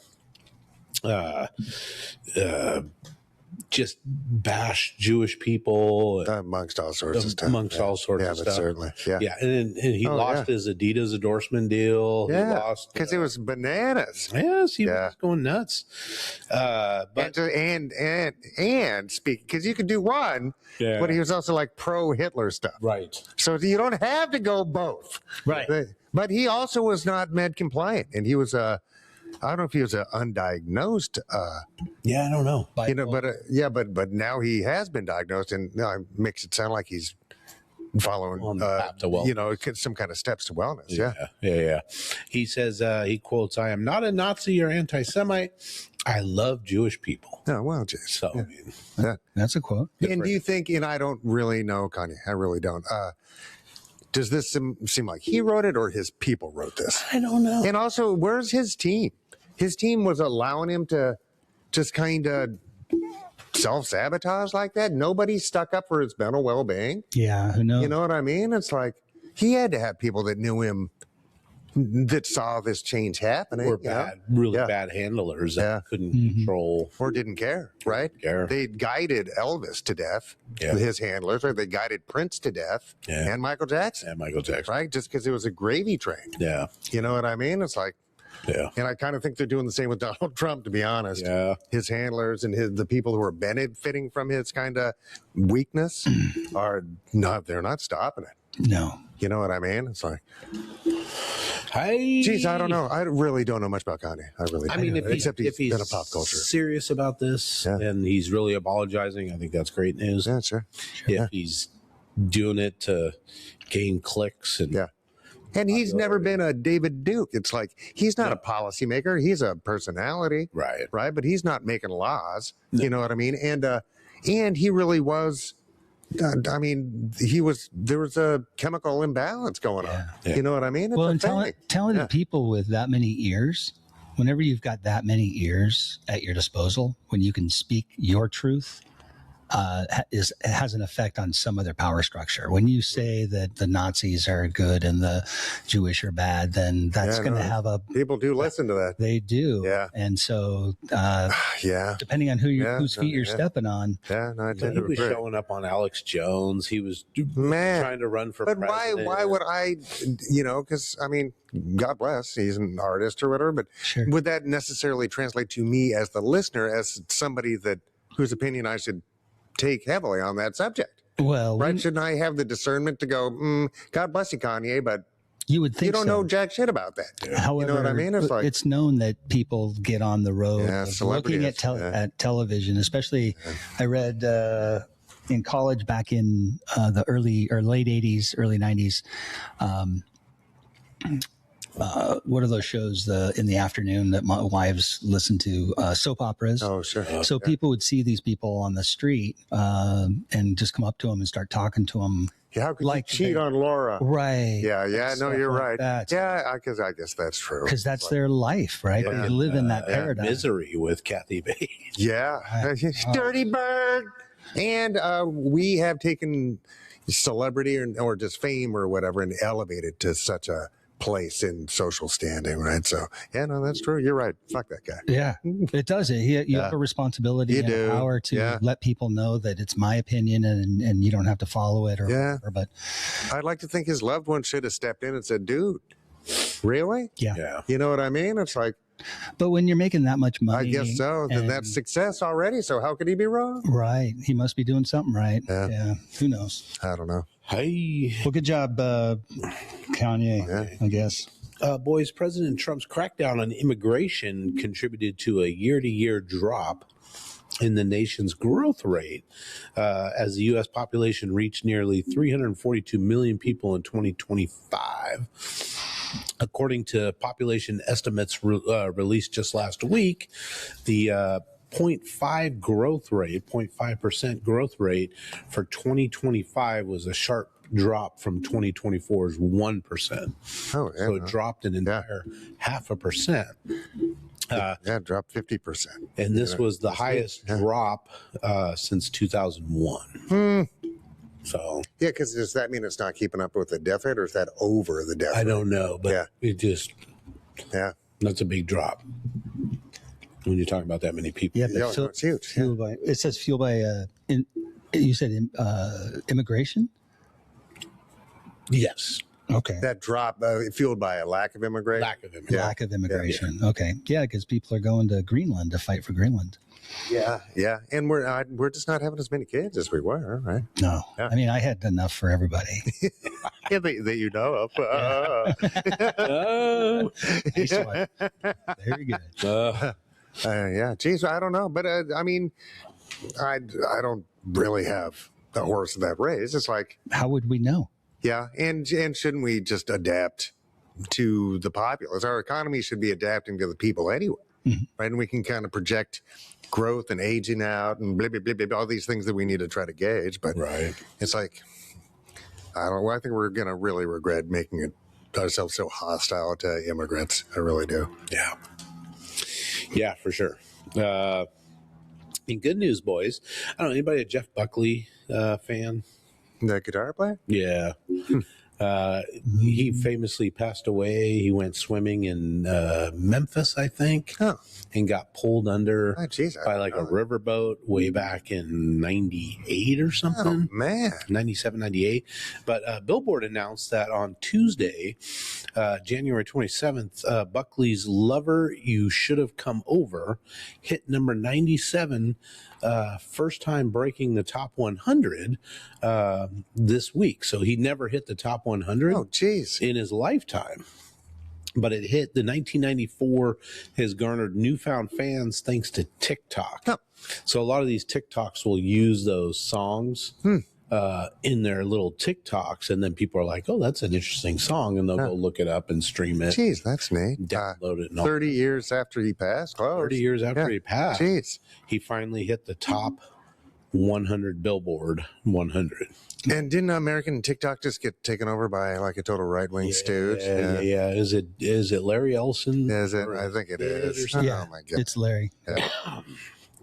just bash Jewish people amongst all sorts of stuff. All sorts of stuff. Certainly. Yeah. And he lost his Adidas endorsement deal. Yeah. He lost because it was bananas. Yes, he was going nuts. But and speak because you could do one, but he was also like pro Hitler stuff. Right. So you don't have to go both. Right. But he also was not med compliant, and he was I don't know if he was an undiagnosed. I don't know. But now he has been diagnosed, and it makes it sound like he's following, On the path to wellness. some kind of steps to wellness. Yeah. He says, he quotes, "I am not a Nazi or anti-Semite. I love Jewish people." Oh, well, geez. So, yeah. I mean, Yeah. That's a quote. And do you think, and I don't really know, Kanye, I really don't. Does this seem like he wrote it or his people wrote this? I don't know. And also, where's his team? His team was allowing him to just kind of self-sabotage like that. Nobody stuck up for his mental well-being. Yeah, who knows? You know what I mean? It's like he had to have people that knew him that saw this change happening. Or bad handlers that couldn't control. Or didn't care, right? They guided Elvis to death, his handlers, or they guided Prince to death, and Michael Jackson. Right? Just because it was a gravy train. Yeah. You know what I mean? It's like, and I kind of think they're doing the same with Donald Trump, to be honest. Yeah. His handlers and the people who are benefiting from his kind of weakness they're not stopping it. No. You know what I mean? It's like, Hey. geez, I don't know. I really don't know much about Kanye. I really don't. I mean, Except if he's been a pop culture. serious about this and he's really apologizing, I think that's great news. Yeah, sure. If he's doing it to gain clicks and And he's never been a David Duke. It's like he's not a policymaker. He's a personality, right? But he's not making laws. You know what I mean? And he really was. I mean, there was a chemical imbalance going on. You know what I mean? It's talented people with that many ears. Whenever you've got that many ears at your disposal, when you can speak your truth, has an effect on some of their power structure. When you say that the Nazis are good and the Jewish are bad, then that's going to have people do listen to that. They do. Yeah. And so, depending on whose feet you're stepping on. Yeah. No, I tend he to was agree. showing up on Alex Jones. He was trying to run for president. But why would I, because I mean, God bless, he's an artist or whatever, but would that necessarily translate to me as the listener, as somebody whose opinion I should take heavily on that subject? Well, right? Shouldn't I have the discernment to go, God bless you, Kanye, but you would think you don't know jack shit about that. However, you know what I mean? It's known that people get on the road looking at television, especially I read in college back in the early or late 80s, early 90s. What are those shows in the afternoon that my wives listen to? Soap operas. Oh, sure. So people would see these people on the street and just come up to them and start talking to them. Yeah, how could you cheat on Laura? Right. Yeah. No, you're right. That. Yeah, because I guess that's true. Because that's their life, right? They live in that paradigm. Misery with Kathy Bates. Yeah. Dirty bird. And we have taken celebrity or just fame or whatever and elevated to such a place in social standing, right? So, that's true. You're right. Fuck that guy. Yeah, it does. You have a responsibility and a power to let people know that it's my opinion and you don't have to follow it or whatever. But I'd like to think his loved one should have stepped in and said, dude, really? Yeah. You know what I mean? It's like, but when you're making that much money, I guess so. Then that's success already. So how could he be wrong? Right. He must be doing something right. Yeah. Who knows? I don't know. Hey. Well, good job, Kanye, I guess. Boys, President Trump's crackdown on immigration contributed to a year-to-year drop in the nation's growth rate as the U.S. population reached nearly 342 million people in 2025. According to population estimates released just last week, the 0.5% growth rate for 2025 was a sharp drop from 2024's 1%. So it dropped an entire 0.5%. Dropped 50%. And this was the highest drop since 2001. So because does that mean it's not keeping up with the death rate, or is that over the death rate? I don't know, but it just that's a big drop when you're talking about that many people. Yeah, but it's huge. It says fueled by you said immigration. Yes. Okay. That drop fueled by a lack of immigration. Lack of immigration. Okay. Yeah, because people are going to Greenland to fight for Greenland. Yeah, and we're just not having as many kids as we were, right? No, I mean I had enough for everybody. that you know of. Nice one. Very good. Geez, I don't know, but I mean, I don't really have the horse of that race. It's like, How would we know? yeah, and shouldn't we just adapt to the populace? Our economy should be adapting to the people anyway, right? And we can kind of project growth and aging out and blah, blah, blah, blah, all these things that we need to try to gauge. But it's like, I don't know. I think we're going to really regret making ourselves so hostile to immigrants. I really do. Yeah. Yeah, for sure. In good news, boys, I don't know, anybody a Jeff Buckley fan? The guitar player? Yeah. He famously passed away. He went swimming in Memphis, I think, and got pulled under by like a riverboat way back in 98 or something. Oh, man. 97, 98. But Billboard announced that on Tuesday, January 27th, Buckley's Lover, You Should Have Come Over hit number 97, first time breaking the top 100 this week. So he never hit the top 100 in his lifetime. But it hit. The 1994 has garnered newfound fans thanks to TikTok. So a lot of these TikToks will use those songs in their little TikToks, and then people are like, "Oh, that's an interesting song," and they'll go look it up and stream it. Jeez, that's neat. Download it. And all 30 years after he passed. Close. 30 years after he passed. Jeez. He finally hit the top 100 Billboard 100. And didn't American TikTok just get taken over by like a total right-wing stooge? Yeah. Is it Larry Ellison? Is it? I think it is. Oh, my God. It's Larry. Yeah.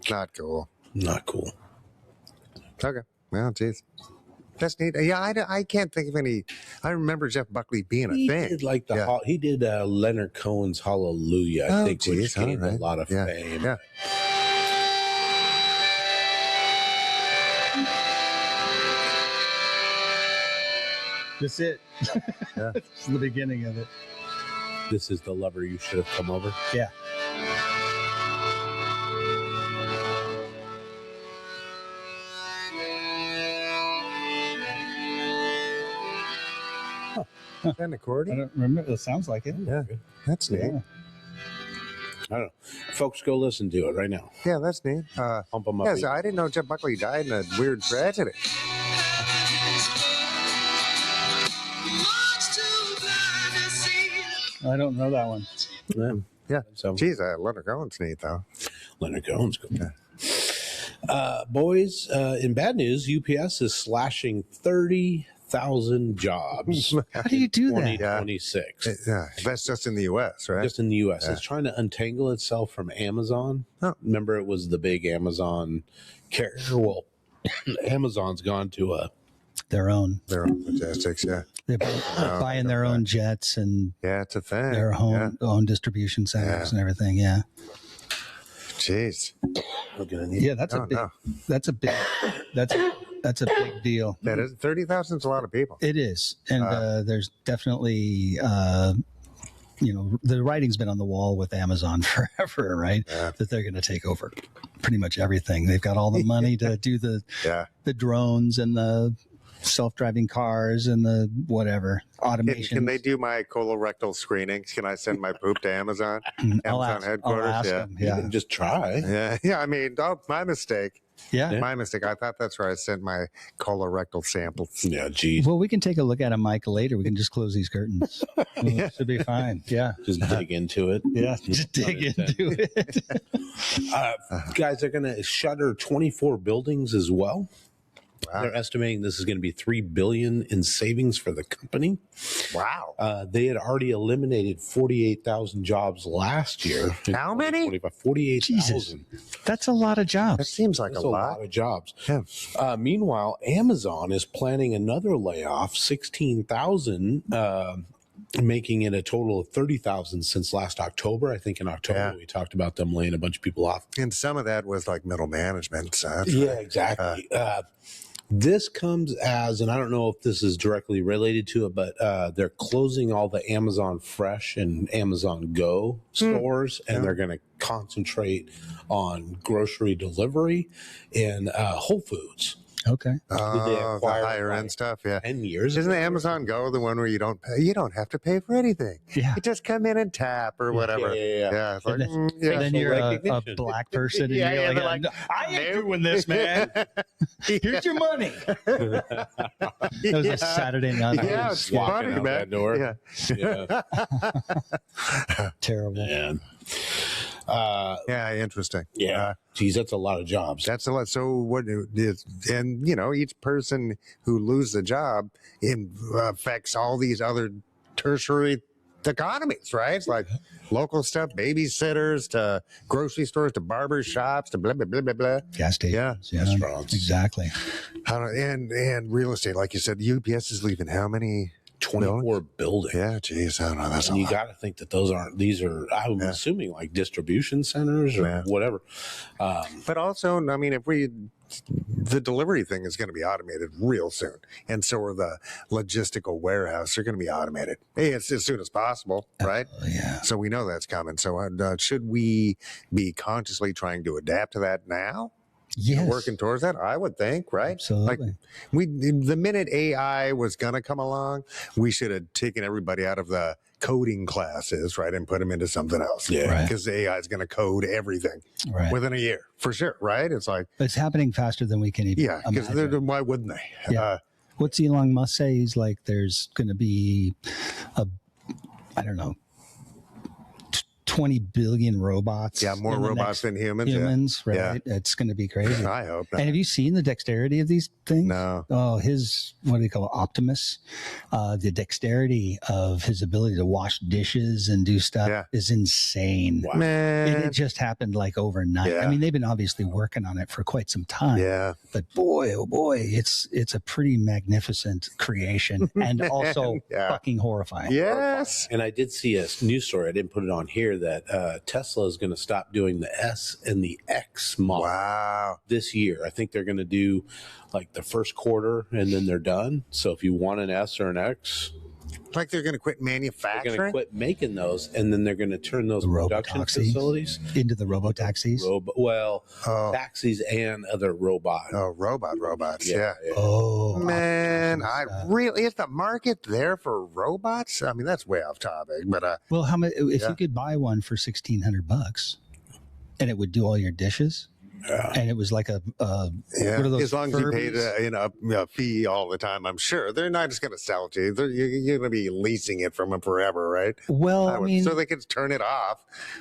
Not cool. Not cool. Okay. Well, geez. That's neat. Yeah, I can't think of any. I remember Jeff Buckley being a thing. Did like he did Leonard Cohen's Hallelujah, I think, which gained a lot of fame. Yeah. That's it. It's the beginning of it. This is The Lover You Should Have Come Over. Yeah. Is that an accordion? I don't remember. It sounds like it. Yeah. That's neat. Yeah. I don't know. Folks, go listen to it right now. Yeah, that's neat. Pump them up. Yeah, so I didn't know Jeff Buckley died in a weird tragedy. I don't know that one. Yeah. So, Geez, Leonard Cohen's neat, though. Leonard Cohen's good. Boys, in bad news, UPS is slashing 30,000 jobs. How do you do that? 2026. Yeah, that's just in the U.S., right? Just in the U.S. It's trying to untangle itself from Amazon. Remember, it was the big Amazon carrier. Well, Amazon's gone to their own logistics, yeah. They're buying their own jets and it's a thing. Their own distribution centers and everything. Yeah. Jeez. Yeah, that's a big deal. That is 30,000 is a lot of people. It is, and there's definitely the writing's been on the wall with Amazon forever, right? Yeah. That they're going to take over pretty much everything. They've got all the money to do the drones and the self-driving cars and the whatever automation. Can they do my colorectal screenings? Can I send my poop to Amazon? Amazon headquarters. I'll ask them. Yeah, you can just try. Yeah. I mean, my mistake. Yeah, my mistake. I thought that's where I sent my colorectal samples. Yeah, geez. Well, we can take a look at them, Mike, later. We can just close these curtains. It should be fine. Yeah, just dig into it. Yeah, just dig into it. Guys, they're going to shutter 24 buildings as well. Wow. They're estimating this is going to be $3 billion in savings for the company. Wow! They had already eliminated 48,000 jobs last year. How many? 48,000. That's a lot of jobs. That seems like a lot of jobs. Yeah. Meanwhile, Amazon is planning another layoff, 16,000. Making it a total of 30,000 since last October. I think in October we talked about them laying a bunch of people off. And some of that was like middle management. So exactly. This comes as, and I don't know if this is directly related to it, but they're closing all the Amazon Fresh and Amazon Go stores, and they're going to concentrate on grocery delivery and Whole Foods. Okay. The higher end stuff. Yeah. 10 years Isn't ago the or Amazon Go the one where you don't pay? You don't have to pay for anything. Yeah. You just come in and tap or whatever. Yeah. It's like, And yeah. then you're a recognition. black person and Yeah, you're they're like, like, I ain't doing this, man. Here's your money. That was a Saturday night. Yeah, it's Walking funny, out man. that door. Yeah. Yeah. Terrible. Man. Yeah, interesting. Yeah. Geez, that's a lot of jobs. That's a lot. So what is, and each person who loses a job affects all these other tertiary economies, right? It's like local stuff, babysitters to grocery stores to barber shops to blah, blah, blah, blah, blah. Gas stations. Yeah. Restaurants. Exactly. And real estate, like you said, UPS is leaving how many? 24 buildings. Yeah, geez, I don't know. That's And a you lot. got to think that these are, I'm assuming, like distribution centers or whatever. But also, I mean, the delivery thing is going to be automated real soon. And so are the logistical warehouse. They're going to be automated. Hey, it's as soon as possible, right? Yeah. So we know that's coming. So should we be consciously trying to adapt to that now? Yes. Working towards that, I would think, right? Absolutely. Like the minute AI was going to come along, we should have taken everybody out of the coding classes, right, and put them into something else. Yeah. Right. Because AI is going to code everything Right. within a year, for sure, right? It's like, It's happening faster than we can even because imagine. why wouldn't they? Yeah. What's Elon Musk say? He's like, there's going to be I don't know, 20 billion robots. More in the robots next than humans. Humans, right? Yeah. It's going to be crazy. I hope not. And have you seen the dexterity of these things? No. Oh, his, what do they call it? Optimus. The dexterity of his ability to wash dishes and do stuff is insane. Wow. Man. And it just happened like overnight. Yeah. I mean, they've been obviously working on it for quite some time. Yeah. But boy, oh boy, it's a pretty magnificent creation and also fucking horrifying. Yes. And I did see a news story. I didn't put it on here that Tesla is going to stop doing the S and the X model this year. I think they're going to do like the first quarter and then they're done. So if you want an S or an X, Like they're going to quit they're manufacturing? going to quit making those and then they're going to turn those production Robotaxis. facilities Into the robotaxis. taxis and other robots. Oh, robots. Yeah. Oh, Man, is the market there for robots? I mean, that's way off topic, but well, how much if you could buy one for $1,600 and it would do all your dishes? And it was like a what are those as long as you paid Furbies? a fee all the time, I'm sure they're not just going to sell it to you. You're going to be leasing it from them forever, right? Well, I mean, so they could turn it off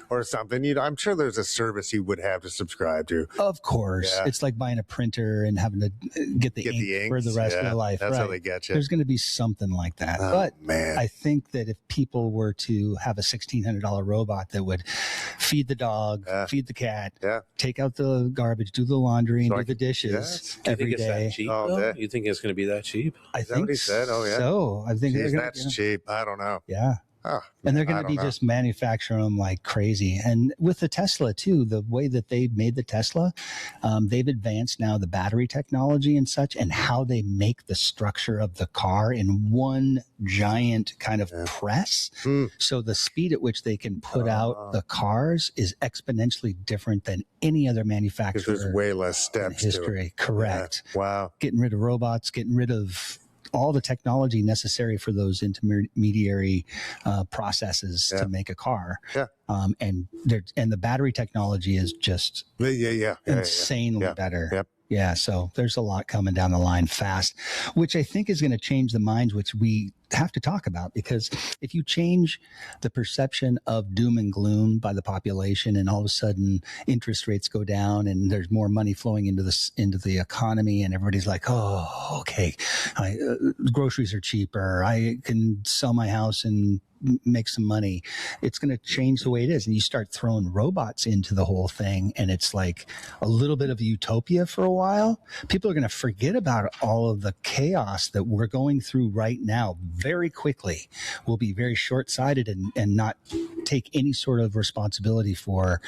or something. I'm sure there's a service you would have to subscribe to. of course, it's like buying a printer and having to get the ink for the rest of your life. That's right. how they get you. There's going to be something like that. Oh, but man. I think that if people were to have a $1,600 robot that would feed the dog, feed the cat, take out the garbage, do the laundry, and do the dishes every day. Cheap, you think it's going to be that cheap? I Is that think what he said? Oh, yeah. so. I think they're gonna, that's cheep. I don't know. Yeah. Oh, And they're going I to don't be know. just manufacturing them like crazy. And with the Tesla, too, the way that they made the Tesla, they've advanced now the battery technology and such, and how they make the structure of the car in one giant kind of press. So the speed at which they can put out the cars is exponentially different than any other manufacturer. Because there's way less in steps history. to it. Correct. Yeah. Wow. Getting rid of robots, getting rid of all the technology necessary for those intermediary processes to make a car. Yeah. And the battery technology is just insanely better. Yep. Yeah, so there's a lot coming down the line fast, which I think is going to change the minds, which we have to talk about, because if you change the perception of doom and gloom by the population, and all of a sudden interest rates go down and there's more money flowing into the economy, and everybody's like, oh, okay, groceries are cheaper, I can sell my house and make some money, it's going to change the way it is. And you start throwing robots into the whole thing, and it's like a little bit of utopia for a while. People are going to forget about all of the chaos that we're going through right now very quickly. We'll be very short-sighted and not take any sort of responsibility for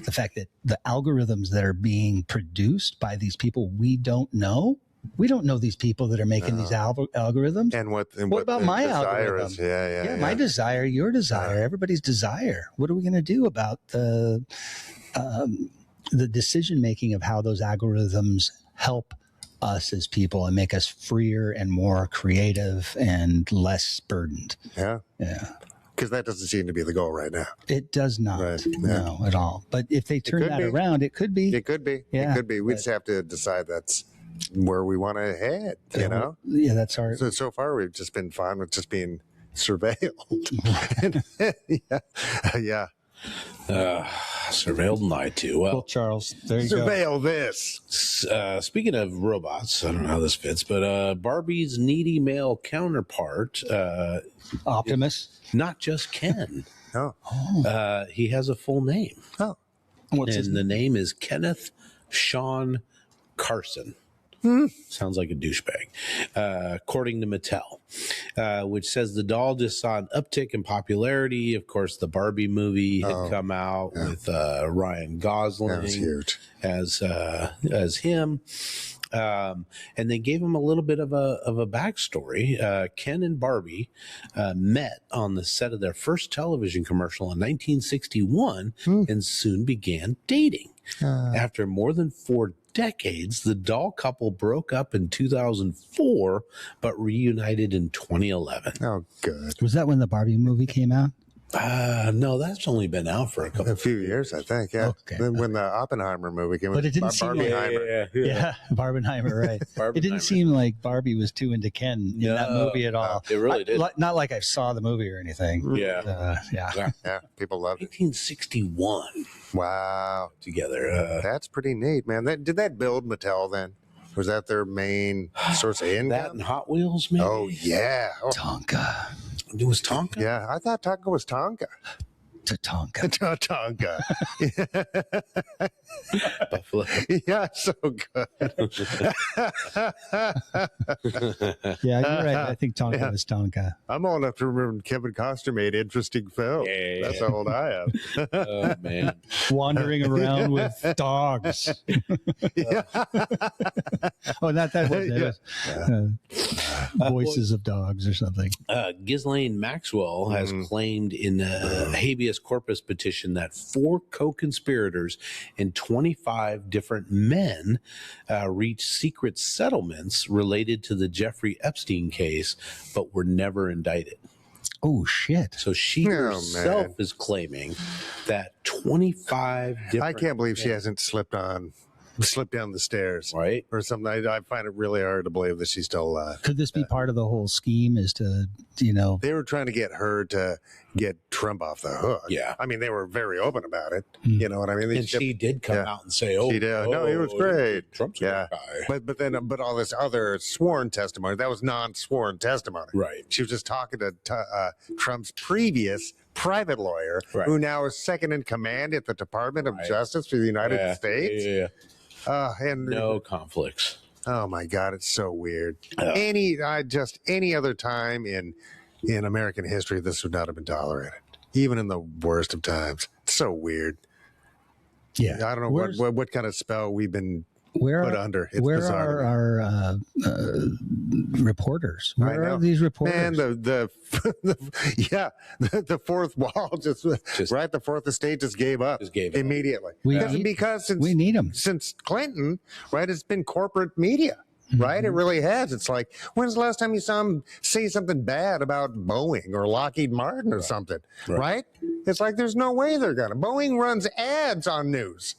the fact that the algorithms that are being produced by these people we don't know. We don't know these people that are making these algorithms. And what about my algorithm? Is. Yeah. My desire, your desire, everybody's desire. What are we going to do about the decision making of how those algorithms help us as people and make us freer and more creative and less burdened. Yeah. Yeah. Because that doesn't seem to be the goal right now. It does not. Right. No, at all. But if they turn that be. around, it could be. It could be. Yeah, it could be. We just have to decide that's where we want to head, you know? Yeah, that's our. So far, we've just been fine with just being surveilled. Yeah. Surveilled and lied to. Well, Well, Charles, there you go. Surveil this. speaking of robots, I don't know how this fits, but Barbie's needy male counterpart, Optimus. not just Ken. Oh. He has a full name. Oh. What's his And the name is Kenneth Sean Carson. Sounds like a douchebag, according to Mattel, which says the doll just saw an uptick in popularity. Of course, the Barbie movie had come out with Ryan Gosling That was huge. as him. And they gave him a little bit of a backstory. Ken and Barbie met on the set of their first television commercial in 1961 and soon began dating. After more than 4 decades, the doll couple broke up in 2004, but reunited in 2011. Oh, good. Was that when the Barbie movie came out? No, that's only been out for a couple A few years, I think. Yeah. Okay. Then when the Oppenheimer movie came, But it didn't seem like- Barbieheimer. Yeah, Barbenheimer, right. It didn't seem like Barbie was too into Ken in that movie at all. It really did. Not like I saw the movie or anything. Yeah. Yeah. Yeah, people loved it. 1961 Wow, together. that's pretty neat, man. Did that build Mattel then? Was that their main source of That income? and Hot Wheels, maybe? Oh yeah, Tonka. It was Tonka? yeah. I thought Tonka was Tonka. To Tonka. Tonka. Buffalo. Yeah, so good. Yeah, you're right. I think Tonka was Tonka. I'm old enough to remember when Kevin Costner made interesting films. Yeah. That's how old I am. Oh, man. Wandering around with dogs. Yeah. Oh, not that was it. Was, voices of dogs or something. Ghislaine Maxwell has claimed in a habeas corpus petition that 4 co-conspirators and 25 different men reached secret settlements related to the Jeffrey Epstein case, but were never indicted. Oh, shit. So she herself man. is claiming that 25 different I can't believe she men- hasn't slipped down the stairs right? or something. I find it really hard to believe that she's still alive. Could this be part of the whole scheme is to, They were trying to get her to get Trump off the hook. Yeah. I mean, they were very open about it. You know what I mean? And she did come Yeah. out and say, "Oh, She did. No, it was great. Trump's a Yeah. guy." But all this other sworn testimony, that was non-sworn testimony. Right. She was just talking to Trump's previous private lawyer, Right. who now is second in command at the Department of Right. Justice for the United Yeah. States. Yeah. And No conflicts. oh my God, it's so weird. Yeah. Any other time in American history, this would not have been tolerated, even in the worst of times. It's so weird. yeah. I don't know what kind of spell we've been Where put are, under. It's where bizarre. are our reporters? I Where know. are these reporters? Man, the fourth wall just right. The fourth estate just gave up. Just gave up. Immediately. We because since we need them. since Clinton, right? It's been corporate media. Right? It really has. It's like, when's the last time you saw him say something bad about Boeing or Lockheed Martin or something? Right? It's like, there's no way they're going to. Boeing runs ads on news.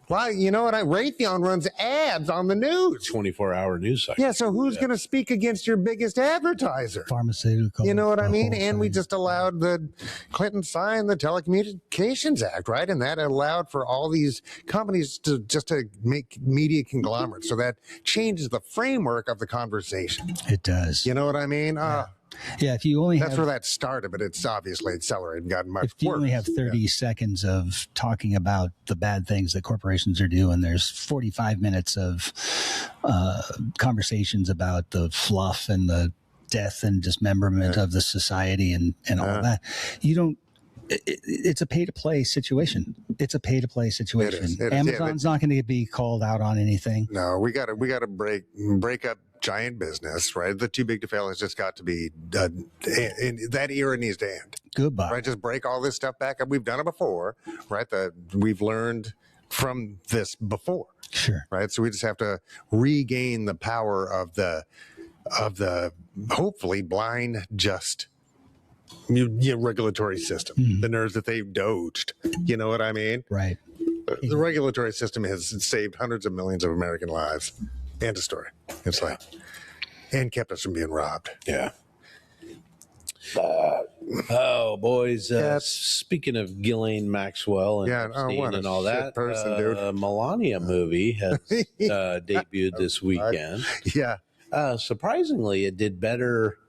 Well, you know what? Raytheon runs ads on the news. 24-hour news cycle. Yeah, so who's going to speak against your biggest advertiser? Pharmaceutical. You know what I the mean? whole And we thing. just allowed the Clinton signed the Telecommunications Act, right? And that allowed for all these companies to make media conglomerates. So that changes the framework of the conversation. It does. You know what I mean? Yeah, if you only That's have where that started, but it's obviously accelerated and gotten much if you worse. only have 30 seconds of talking about the bad things that corporations are doing, there's 45 minutes of conversations about the fluff and the death and dismemberment of the society and all of that. You don't. It's a pay-to-play situation. It's a pay-to-play situation. It is. Yeah, Amazon's not going to be called out on anything. No, we got to break up giant business, right? The too big to fail has just got to be that era needs to end. Goodbye. Right, just break all this stuff back up. We've done it before, right? We've learned from this before. Sure. Right. So we just have to regain the power of the hopefully blind, just regulatory system, the nerves that they've doged. You know what I mean? Right. The regulatory system has saved hundreds of millions of American lives. End of story. It's like, and kept us from being robbed. Yeah. Oh, boys. Speaking of Ghislaine Maxwell and Epstein and all that, person, dude. Melania movie has debuted this weekend. Yeah. Surprisingly, it did better.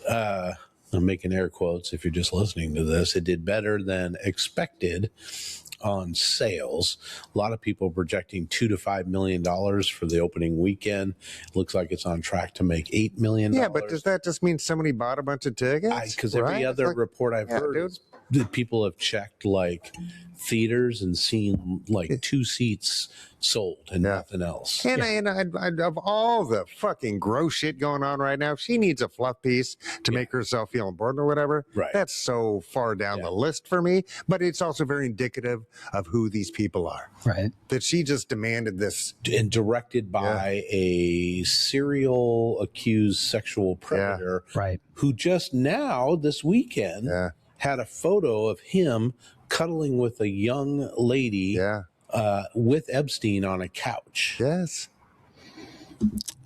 I'm making air quotes if you're just listening to this. It did better than expected on sales. A lot of people projecting $2 to $5 million for the opening weekend. Looks like it's on track to make $8 million. Yeah, but does that just mean somebody bought a bunch of tickets? Because every other report I've heard is that people have checked like theaters and seen like 2 seats sold and nothing else. And I'd, of all the fucking gross shit going on right now, if she needs a fluff piece to make herself feel important or whatever, that's so far down the list for me. But it's also very indicative of who these people are. Right. That she just demanded this. And directed by a serial accused sexual predator who just now, this weekend, had a photo of him cuddling with a young lady with Epstein on a couch. Yes.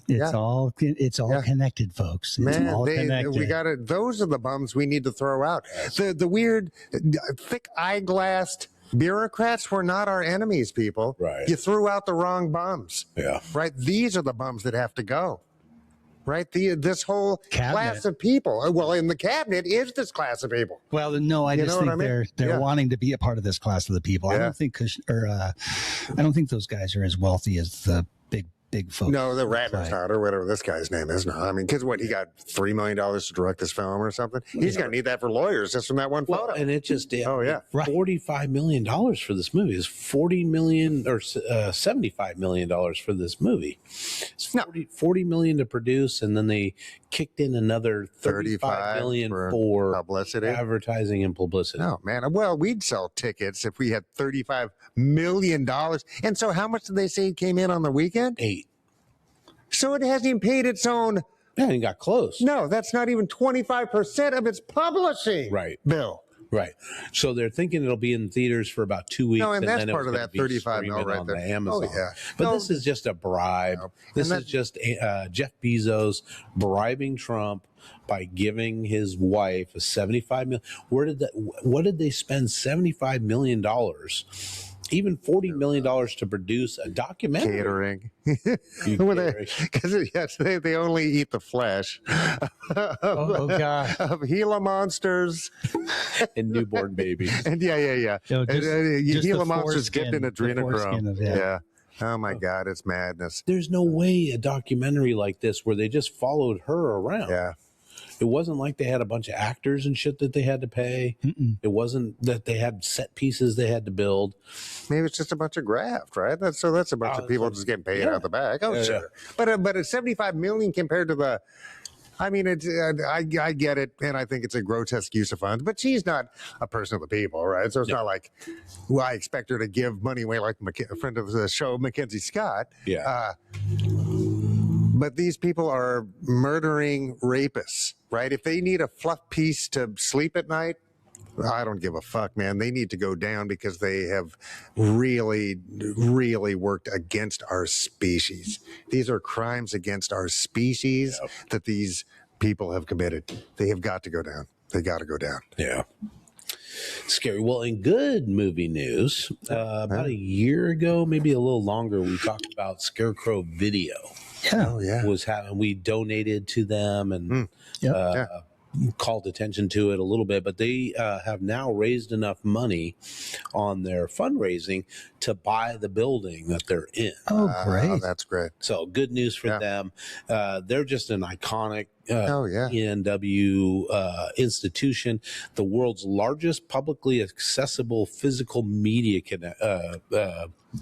It's all connected, folks. It's all connected. We got it. Those are the bums we need to throw out. The weird, thick eyeglassed bureaucrats were not our enemies, people. Right. You threw out the wrong bums. Yeah. Right. These are the bums that have to go. Right. This whole class of people. Well, in the cabinet is this class of people. Well, no, I just think they're wanting to be a part of this class of the people. I don't think I don't think those guys are as wealthy as the big folks. No, the Ratner's not, or whatever this guy's name is. No, I mean, because he got $3 million to direct this film or something. He's going to need that for lawyers just from that one photo. And it just did. $45 million for this movie. Is $40 million or $75 million for this movie. It's $40 million to produce, and then they kicked in another $35 million for publicity, advertising, and publicity. Oh man, well, we'd sell tickets if we had $35 million. And so, how much did they say came in on the weekend? 8. So it hasn't even paid its own. Yeah, it got close. No, that's not even 25% of its publishing bill. Right. So they're thinking it'll be in theaters for about 2 weeks. No, and that's then part of that 35 mil right there. The Amazon. Oh, yeah. But this is just a bribe. This is just Jeff Bezos bribing Trump by giving his wife a $75 million. What did they spend $75 million? Even $40 million to produce a documentary. Catering. Because they only eat the flesh of Gila monsters and newborn babies. And Gila monsters dipped in adrenochrome. Oh my God, it's madness. There's no way a documentary like this where they just followed her around. Yeah. It wasn't like they had a bunch of actors and shit that they had to pay. It wasn't that they had set pieces they had to build. Maybe it's just a bunch of graft, right? That's a bunch of people just getting paid out the back. Oh, sure. But it's $75 million compared to the. I mean, it's I get it, and I think it's a grotesque use of funds. But she's not a person of the people, right? So it's not like, well, I expect her to give money away like a friend of the show, Mackenzie Scott. Yeah. But these people are murdering rapists, right? If they need a fluff piece to sleep at night, I don't give a fuck, man. They need to go down because they have really, really worked against our species. These are crimes against our species that these people have committed. They have got to go down. They got to go down. Yeah. Scary. Well, in good movie news, about a year ago, maybe a little longer, we talked about Scarecrow Video. We donated to them and called attention to it a little bit, but they have now raised enough money on their fundraising to buy the building that they're in. Oh, great. That's great. So good news for them. They're just an iconic ENW institution, the world's largest publicly accessible physical media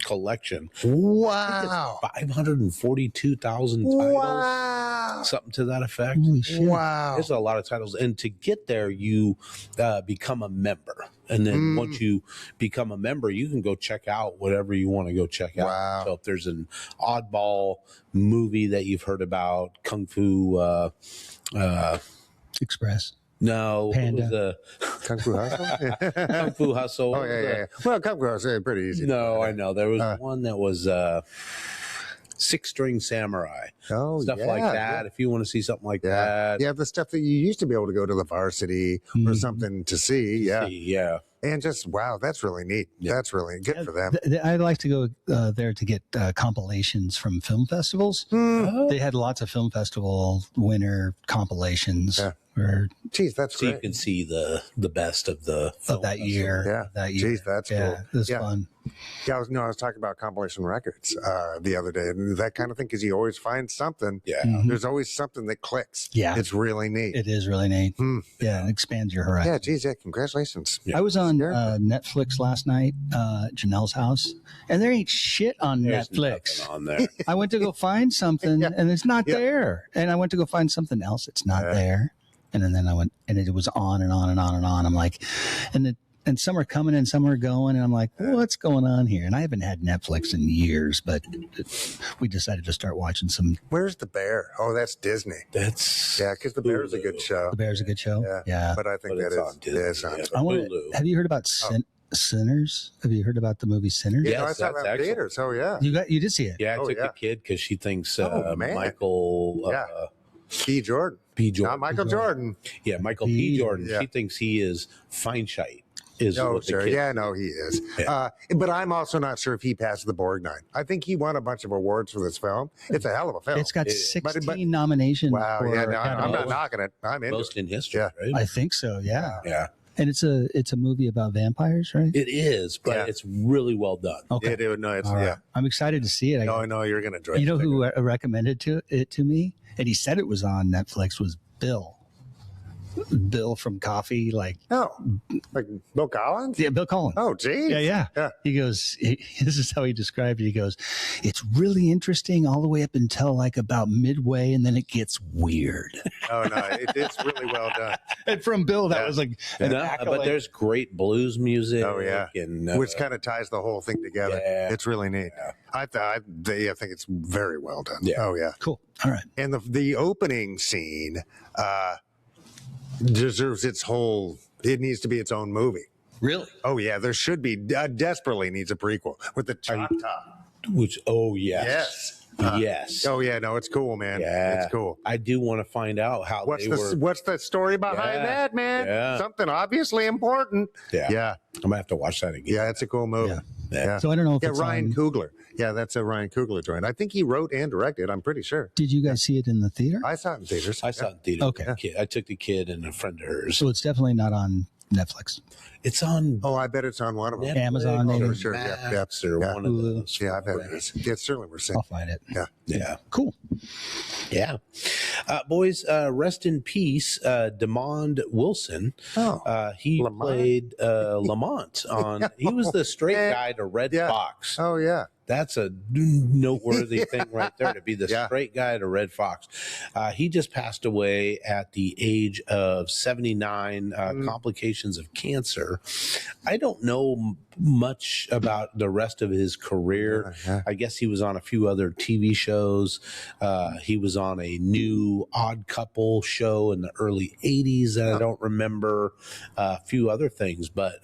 collection. Wow. 542,000 titles. Wow. Something to that effect. Holy shit. Wow. There's a lot of titles. And to get there, you become a member. And then once you become a member, you can go check out whatever you want to go check out. Wow. So if there's an oddball movie that you've heard about, Kung Fu, Express. no, Panda. it was Kung Fu Hustle? Kung Fu Hustle. Oh, yeah. Well, Kung Fu Hustle is pretty easy. No, I know. There was one that was Six String Samurai. Stuff like that. If you want to see something like that. Yeah, the stuff that you used to be able to go to the varsity or something to see. Yeah. And just, wow, that's really neat. Yeah. That's really good for them. I'd like to go there to get compilations from film festivals. They had lots of film festival winner compilations. Yeah. Geez, that's So great. you can see the best of the film Of that year. Yeah. That year. Geez, that's yeah, cool. It was Yeah. fun. Yeah, I was talking about compilation records the other day, and that kind of thing, because you always find something. Yeah. There's always something that clicks. Yeah. It's really neat. It is really neat. Yeah, it expands your horizon. Yeah, geez, congratulations. Yeah. I was on Sure. Netflix last night, Janelle's house, and there ain't shit on There's Netflix. nothing on there. I went to go find something, and it's not there. And I went to go find something else, it's not there. And then I went, and it was on and on and on and on. I'm like, and some are coming and some are going, and I'm like, what's going on here? And I haven't had Netflix in years, but we decided to start watching some. Where's the bear? Oh, that's Disney. That's Yeah, because the bear's a good show. The Bear's a good show. Yeah. But I think But that it's is on Disney. it's on. Yeah. Have you heard about Sinners? Have you heard about the movie Sinners? Yeah. Yeah, I Yes, saw that's that in excellent. theaters. Oh, yeah. You did see it. Yeah, I Oh, took yeah. the kid because she thinks Oh, man. Michael B. Jordan. P. Jordan. Not Michael Jordan. Yeah, Michael P. Jordan. Yeah. She thinks he is Feinscheit. Is Oh, what the sure. kid. Yeah, no, he is. Yeah. But I'm also not sure if he passed the Borgnine. I think he won a bunch of awards for this film. It's a hell of a film. It's got It- 16 but- nominations. Wow. for Yeah, no, I'm Academy not Awards. knocking it. I'm into Most it. in history, Yeah. right? I think so. Yeah. Yeah, And it's a movie about vampires, right? it is, but Yeah. it's really well done. Okay. No, it's, All right. yeah. I'm excited to see it. No, you're going to enjoy it. You know who recommended it to me, and he said it was on Netflix, was Bill. Bill from Coffee, like Oh, like Bill Collins? yeah, Bill Collins. Oh, geez. Yeah. Yeah. He goes, this is how he described it. He goes, it's really interesting all the way up until like about midway, and then it gets weird. Oh, no, it's really well done. And from Bill, that Yeah. was like, an No, but accolade. there's great blues music. Oh, yeah. and Which kind of ties the whole thing together. Yeah. It's really neat. I think it's very well done. Yeah. Oh, yeah. Cool. All right. And the opening scene deserves its whole, it needs to be its own movie. Really? Oh, yeah. There should be, desperately needs a prequel with the chop top. which yes. Oh, yeah. No, it's cool, man. Yeah. It's cool. I do want to find out how What's they were. what's the story behind Yeah. that, man? Yeah. Something obviously important. Yeah. Yeah. I'm gonna have to watch that again. Yeah, it's a cool movie. Yeah. Yeah. So I don't know if Yeah, it's Ryan on, Coogler. Yeah, that's a Ryan Coogler joint. I think he wrote and directed. I'm pretty sure. did you guys see it in the theater? I saw it in theaters. I saw it in theater. Okay. with a kid. I took the kid and a friend of hers. So it's definitely not on Netflix. It's on Oh, I bet it's on one of them. Netflix Amazon, or maybe. Sure, yeah, Max or yeah. one of Hulu. those. Yeah, I bet it is. Yeah, it's certainly we're seeing. I'll find it. Yeah. Yeah. Cool. Yeah. Boys, rest in peace, Demond Wilson. Oh. He Lamont? played Lamont on, he was the straight guy to Red Yeah. Fox. Oh, yeah. That's a noteworthy thing right there, to be the Yeah. straight guy to Red Fox. He just passed away at the age of 79, complications of cancer. I don't know much about the rest of his career. Yeah. I guess he was on a few other TV shows. He was on a new Odd Couple show in the early 80s that I don't remember. A few other things, but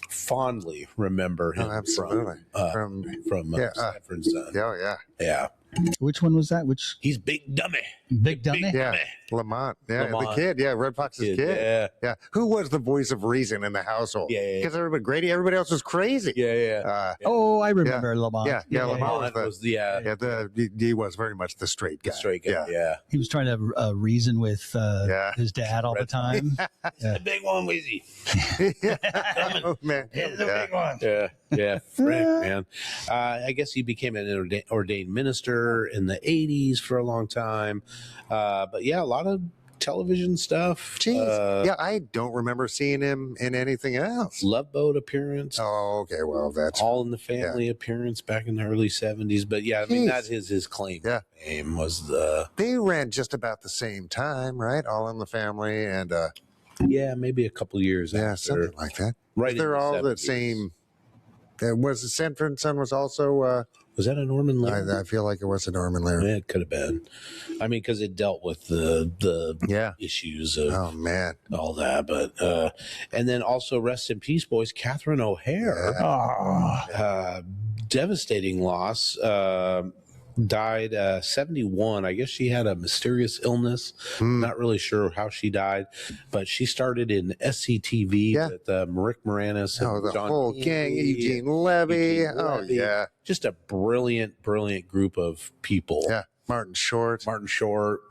fondly remember him absolutely. from Yeah, Sanford Son. Oh, yeah. Yeah. Which one was that? Which He's Big Dummy. Big Dummy? Yeah. Lamont. Yeah, Lamont. the kid. Yeah, Red Fox's Kid, kid. yeah. Yeah. Who was the voice of reason in the household? Yeah. Because everybody else was crazy. Yeah. Oh, I remember Lamont. Yeah, Lamont Lamont was he was very much the straight guy. the straight guy. Yeah. He was trying to reason with Yeah. his dad all the time. The big one, Wheezy. Oh, man. Yeah. one. Yeah. Frick, man. I guess he became an ordained minister in the 80s for a long time. But yeah, a lot of television stuff. Jeez. Yeah, I don't remember seeing him in anything else. Love Boat appearance. Oh, okay. Well, that's All in the Family appearance back in the early 70s. But yeah, I mean, Jeez. that is his claim Yeah. to fame was the. they ran just about the same time, right? All in the Family and Yeah, maybe a couple years Yeah, after. something like that. Right. They're in all the 70s. same. Was the Sanford and Son was also? Was that a Norman Lear? I feel like it was a Norman Lear. Yeah, it could have been. I mean, because it dealt with the issues of all that. But and then also rest in peace, boys. Catherine O'Hare, devastating loss. Died 71. I guess she had a mysterious illness. Not really sure how she died, but she started in SCTV with Rick Moranis and the John whole Kennedy, gang, Eugene Levy. Oh yeah, just a brilliant group of people. Yeah, Martin Short.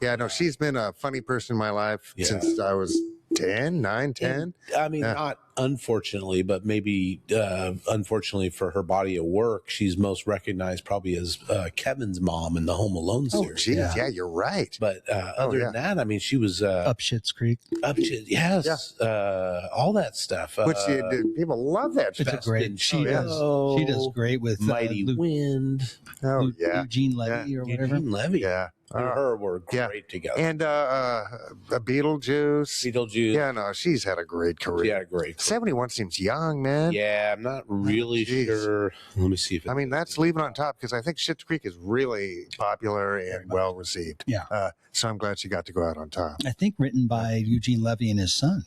Yeah, no, she's been a funny person in my life since I was 9, 10. I mean, not unfortunately, but maybe unfortunately for her body of work, she's most recognized probably as Kevin's mom in the Home Alone series. Oh, geez, yeah, you're right. But other than that, I mean, she was Up Schitt's Creek. Yes, all that stuff. Which people love that. It's a great. She does great with Mighty Wind. Oh yeah, Eugene Levy or whatever. Eugene Levy. Yeah. And her were great together. And Beetlejuice. Yeah, no, she's had a great career. Yeah, great. 71 seems young, man. Yeah, I'm not really sure. Let me see if I mean, that's leaving on top because I think Schitt's Creek is really popular and well received. Yeah. So I'm glad she got to go out on top. I think written by Eugene Levy and his son.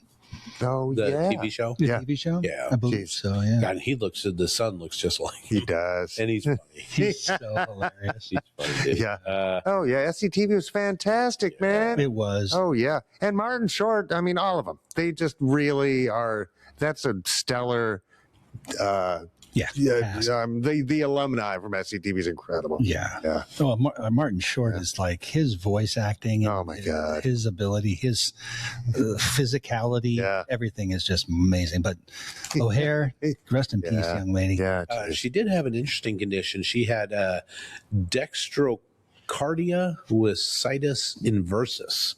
Oh, the TV show? The TV show? Yeah. I believe so, yeah. God, the son looks just like him. He does. And he's funny. He's so hilarious. He's funny, dude. Yeah. SCTV was fantastic, man. It was. Oh, yeah. And Martin Short, I mean, all of them. They just really are. That's a stellar. The alumni from SCTV is incredible. Yeah. Oh, Martin Short is like his voice acting. Oh my God. His ability, his physicality, everything is just amazing. But O'Hare, rest in peace, young lady. Yeah. She did have an interesting condition. She had dextrocardia with situs inversus.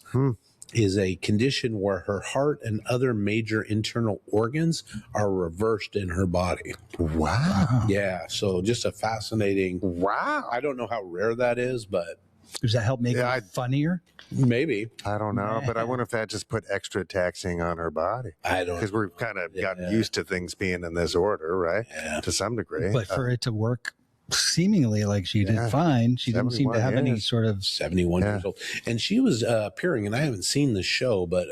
Is a condition where her heart and other major internal organs are reversed in her body. Wow. Yeah. So just a fascinating. Wow. I don't know how rare that is, but. Does that help make it funnier? Maybe. I don't know, but I wonder if that just put extra taxing on her body. I don't. Because we've kind of gotten used to things being in this order, right? Yeah. To some degree. But for it to work seemingly like she did fine, she didn't seem to have any sort of 71 years old, and she was appearing, and I haven't seen the show, but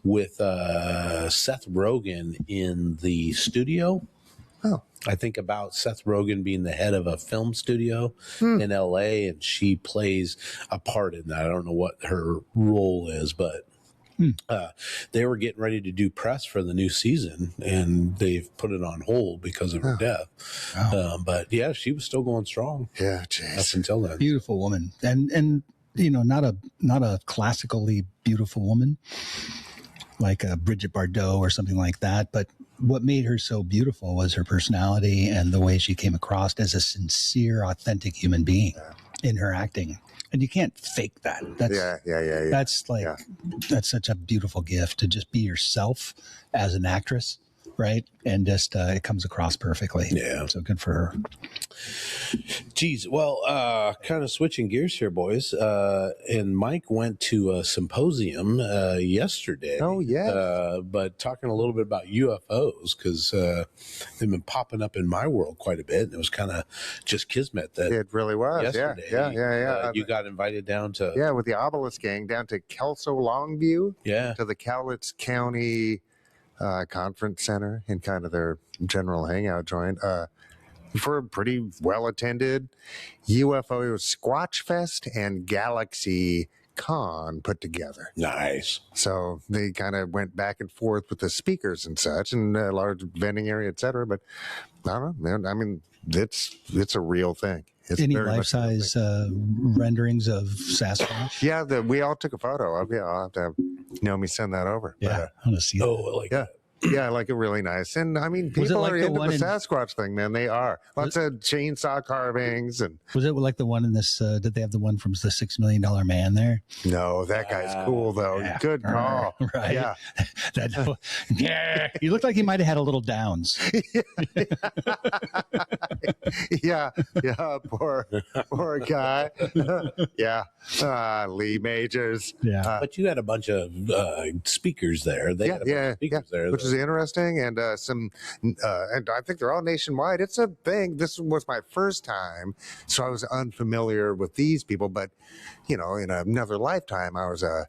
with Seth Rogen in the studio. I think about Seth Rogen being the head of a film studio in LA, and she plays a part in that. I don't know what her role is, but they were getting ready to do press for the new season, and they've put it on hold because of her death. But yeah, she was still going strong. Yeah, geez. Up until then. Beautiful woman, and not a classically beautiful woman like a Bridget Bardot or something like that. But what made her so beautiful was her personality and the way she came across as a sincere, authentic human being in her acting. And you can't fake that. That's, That's like, that's such a beautiful gift to just be yourself as an actress, right? And just, it comes across perfectly. Yeah. So good for her. Geez. Well, kind of switching gears here, boys. And Mike went to a symposium yesterday. Oh, yeah. But talking a little bit about UFOs, because they've been popping up in my world quite a bit. And it was kind of just kismet that it really was. Yesterday, Yeah. You got invited down to with the Obelisk gang down to Kelso Longview. Yeah. To the Cowlitz County Conference Center in kind of their general hangout joint for a pretty well attended UFO. It was Squatch Fest and Galaxy Con put together. Nice. So they kind of went back and forth with the speakers and such, and a large vending area, etc. But I don't know, man. I mean, it's a real thing. It's any very life size renderings of Sasquatch? Yeah, we all took a photo of. Yeah, I'll have to have Naomi send that over. Yeah, I want to see that. Oh, like Yeah, I like it really nice. And I mean, people like are the into one the in- Sasquatch thing, man. They are. Lots of chainsaw carvings. And Was it like the one in this? Did they have the one from the $6 Million Man there? no, that guy's cool, though. Yeah. Good call. Right. Yeah. Yeah. He looked like he might have had a little downs. Yeah. Yeah. Poor guy. Yeah. Lee Majors. Yeah. But you had a bunch of speakers there. They had a bunch of speakers there. Which is interesting, and and I think they're all nationwide. It's a thing. This was my first time, so I was unfamiliar with these people. But in another lifetime, I was a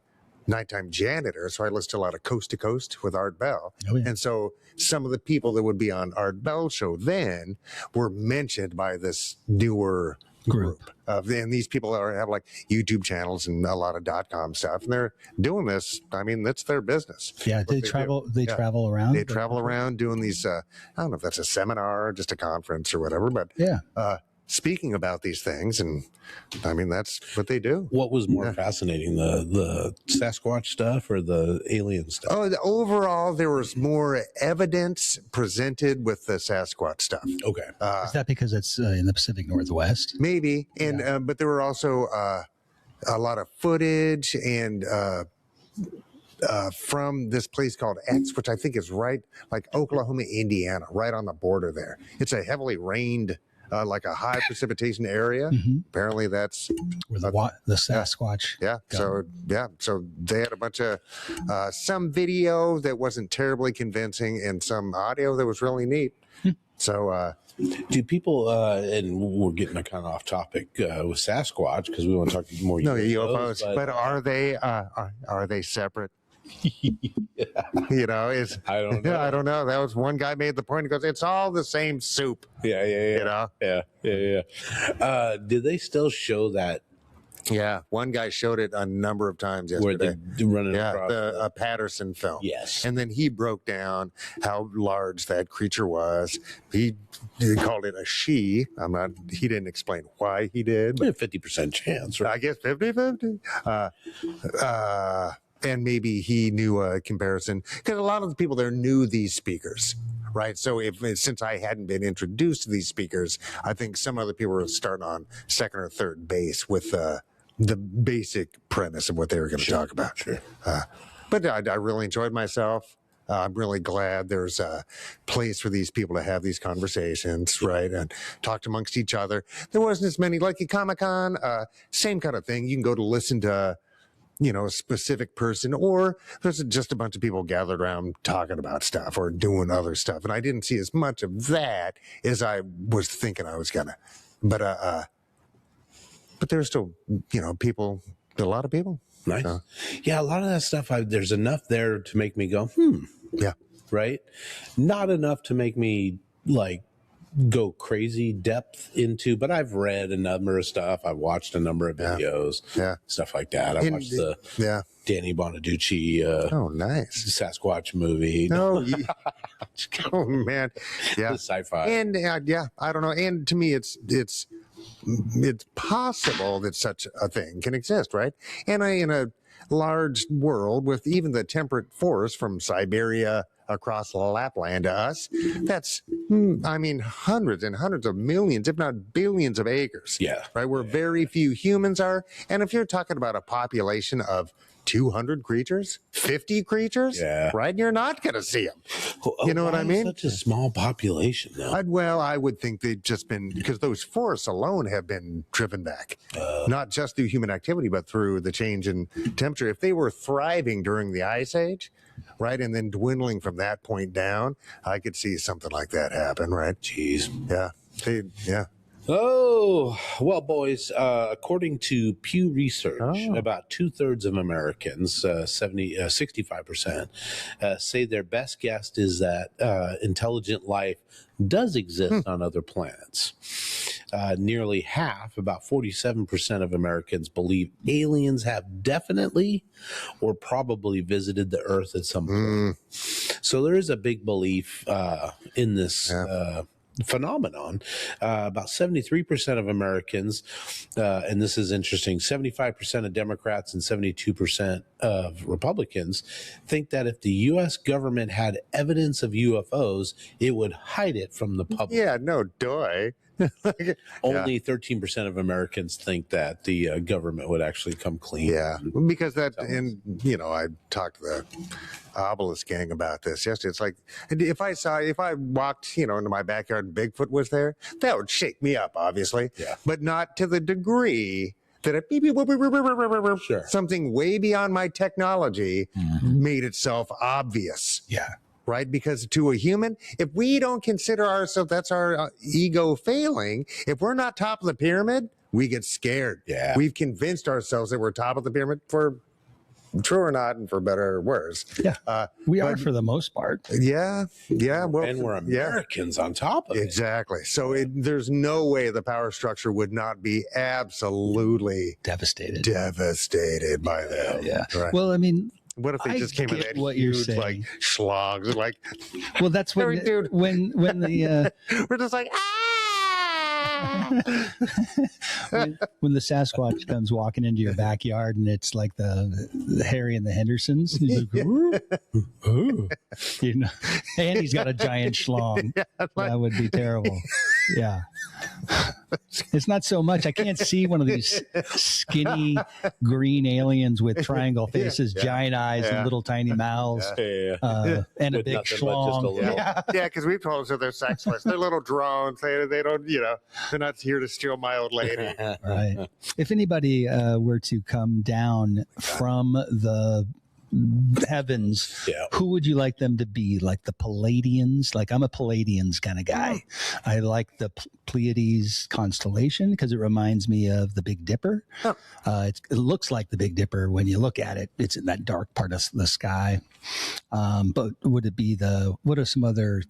nighttime janitor, so I listened to a lot of Coast to Coast with Art Bell. Oh, yeah. And so some of the people that would be on Art Bell's show then were mentioned by this newer group. And these people have like YouTube channels and a lot of .com stuff, and they're doing this. I mean, that's their business. Yeah, they travel. They travel around. They travel around doing these. I don't know if that's a seminar, or just a conference, or whatever. But Yeah. Speaking about these things, and I mean that's what they do. What was more fascinating, the Sasquatch stuff or the alien stuff? Oh, overall, there was more evidence presented with the Sasquatch stuff. Okay. Is that because it's in the Pacific Northwest? Maybe, and but there were also a lot of footage and. From this place called X, which I think is right like Oklahoma, Indiana, right on the border there. It's a heavily rained, like a high precipitation area. Mm-hmm. Apparently that's Where the Sasquatch. yeah. So they had a bunch of some video that wasn't terribly convincing and some audio that was really neat. So do people and we're getting kind of off topic with Sasquatch because we want to talk more UFOs, but are they separate? I don't know. I don't know. That was one guy made the point. He goes, "It's all the same soup." Yeah. Did they still show that? Yeah, one guy showed it a number of times yesterday. Where they running across the Patterson film. Yes, and then he broke down how large that creature was. He called it a she. He didn't explain why he did. 50% chance, right? I guess 50-50. And maybe he knew a comparison because a lot of the people there knew these speakers. Right. So since I hadn't been introduced to these speakers, I think some other people were starting on second or third base with the basic premise of what they were going to talk about. Sure. But I really enjoyed myself. I'm really glad there's a place for these people to have these conversations, right, and talk amongst each other. There wasn't as many, like at Comic-Con, same kind of thing. You can go to listen to a specific person, or there's just a bunch of people gathered around talking about stuff or doing other stuff. And I didn't see as much of that as I was thinking I was gonna. But there's still, people, a lot of people. Nice. Yeah, a lot of that stuff, there's enough there to make me go, Yeah. Right? Not enough to make me go crazy depth into, but I've read a number of stuff. I've watched a number of videos, stuff like that. I watched the Danny Bonaducci nice Sasquatch movie. Oh, oh man, yeah, The sci-fi. And I don't know. And to me, it's possible that such a thing can exist, right? And in a large world with even the temperate forest from Siberia across Lapland to us, that's, hundreds and hundreds of millions, if not billions of acres. Yeah. Right. Where very few humans are. And if you're talking about a population of 200 creatures, 50 creatures, right? You're not going to see them. You know what I mean? Such a small population, though. I would think they've just been, because those forests alone have been driven back, not just through human activity, but through the change in temperature. If they were thriving during the Ice Age, right, and then dwindling from that point down, I could see something like that happen, right? Jeez. Yeah. Oh, well, boys, according to Pew Research, about 2/3 of Americans, 65%, say their best guess is that intelligent life does exist on other planets. Nearly half, about 47% of Americans believe aliens have definitely or probably visited the Earth at some point. So there is a big belief in this phenomenon. About 73% of Americans, and this is interesting, 75% of Democrats and 72% of Republicans think that if the U.S. government had evidence of UFOs, it would hide it from the public. Yeah, no, duh. Only 13% of Americans think that the government would actually come clean. Yeah, because that, and I talked to the Obelisk gang about this yesterday. It's like, if I walked, into my backyard and Bigfoot was there, that would shake me up, obviously. Yeah. But not to the degree that Sure. something way beyond my technology made itself obvious. Yeah. Right? Because to a human, if we don't consider ourselves, that's our ego failing. If we're not top of the pyramid, we get scared. Yeah. We've convinced ourselves that we're top of the pyramid, for true or not, and for better or worse. Yeah. We are for the most part. Yeah. Yeah. Well, And we're Americans on top of it. Exactly. So there's no way the power structure would not be absolutely Devastated by them. Yeah. Right. Well, I mean, What if they I just came in get that what you're huge, saying. like, schlogs, like, well, that's when, Sorry, dude. when the, we're just like, when the Sasquatch comes walking into your backyard and it's like the Harry and the Hendersons, he's like, ooh, ooh. And he's got a giant schlong. That would be terrible. Yeah. It's not so much. I can't see one of these skinny green aliens with triangle faces, giant eyes, and little tiny mouths, and a With big nothing but just a schlong. little- Yeah, because we've told them so they're sexless. They're little drones. They don't, they're not here to steal my old lady. Right. If anybody were to come down from the heavens, who would you like them to be? Like the Palladians? Like, I'm a Palladians kind of guy. I like the Pleiades constellation because it reminds me of the Big Dipper. It looks like the Big Dipper when you look at it. It's in that dark part of the sky. But would it be what are some other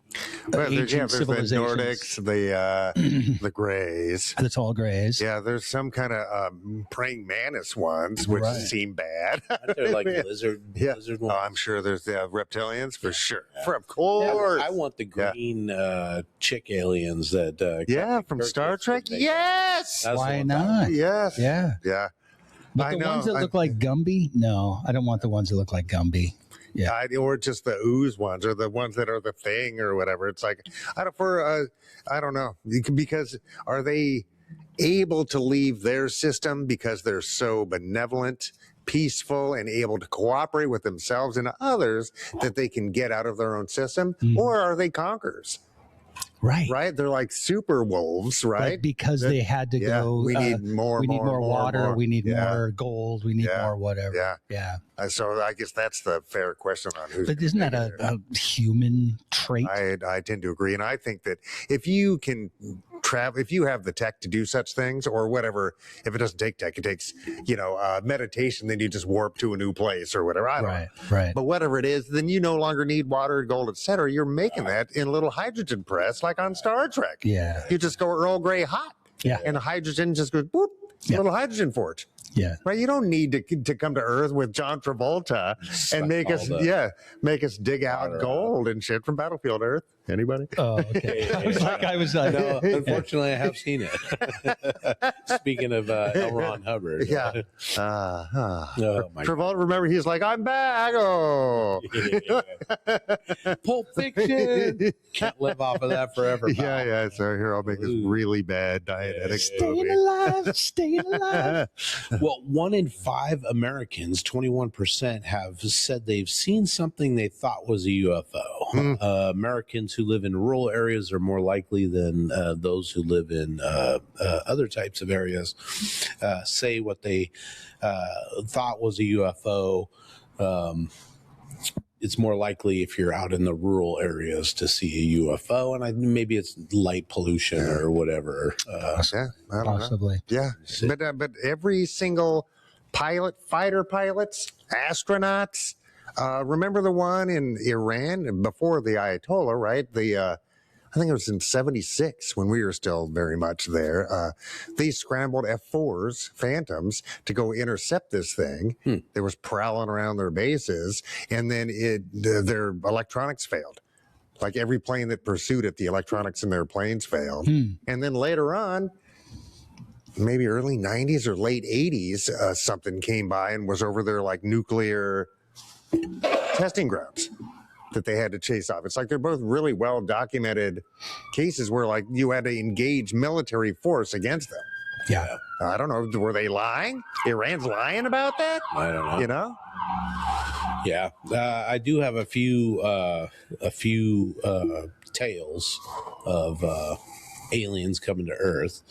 ancient there's civilizations? the Nordics, the Greys. The tall grays. Yeah, there's some kind of praying mantis ones, which seem bad. They're like lizard Oh, ones. I'm sure there's reptilians for sure. Of course. I want the green chick aliens that from Kirk Star used to Trek. make. Yes. That's Why what not? Yes. Yeah. Yeah. But I the know. ones that look like Gumby? No, I don't want the ones that look like Gumby. Yeah. Or just the ooze ones, or the ones that are the thing, or whatever. It's like, I don't know, because are they able to leave their system because they're so benevolent, peaceful, and able to cooperate with themselves and others that they can get out of their own system, or are they conquerors? Right, they're like super wolves, right? But because they had to go. We need more. We need more water. more. We need more gold. We need more whatever. Yeah. So I guess that's the fair question on who's. But isn't that a human trait? I tend to agree, and I think that if you can travel, if you have the tech to do such things, or whatever, if it doesn't take tech, it takes meditation. Then you just warp to a new place or whatever. I don't know. Right. But whatever it is, then you no longer need water, gold, etc. You're making that in a little hydrogen press, like on Star Trek. Yeah. You just go Earl Grey hot. Yeah. And the hydrogen just goes boop. A little hydrogen forge. Yeah. Right. You don't need to come to Earth with John Travolta and make us dig out gold and shit from Battlefield Earth. Anybody? Oh, okay. I was like, no, unfortunately, I have seen it. Speaking of L. Ron Hubbard. Yeah. Oh, my Travolta, remember, he's like, I'm back. Oh. Pulp Fiction. Can't live off of that forever. Yeah. So here, I'll make this really bad Dianetic staying alive. Well, 1 in 5 Americans, 21%, have said they've seen something they thought was a UFO. Americans who live in rural areas are more likely than those who live in other types of areas say what they thought was a UFO. It's more likely if you're out in the rural areas to see a UFO, and maybe it's light pollution or whatever. Possibly. Yeah, but every single pilot, fighter pilots, astronauts. Remember the one in Iran before the Ayatollah, right? I think it was in 76 when we were still very much there. They scrambled F4s, Phantoms, to go intercept this thing. There was prowling around their bases, and then their electronics failed. Like every plane that pursued it, the electronics in their planes failed. And then later on, maybe early 90s or late 80s, something came by and was over their like nuclear testing grounds that they had to chase off. It's like they're both really well documented cases where like you had to engage military force against them. Yeah. I don't know. Were they lying? Iran's lying about that? I don't know. You know? Yeah, I do have a few tales of aliens coming to Earth.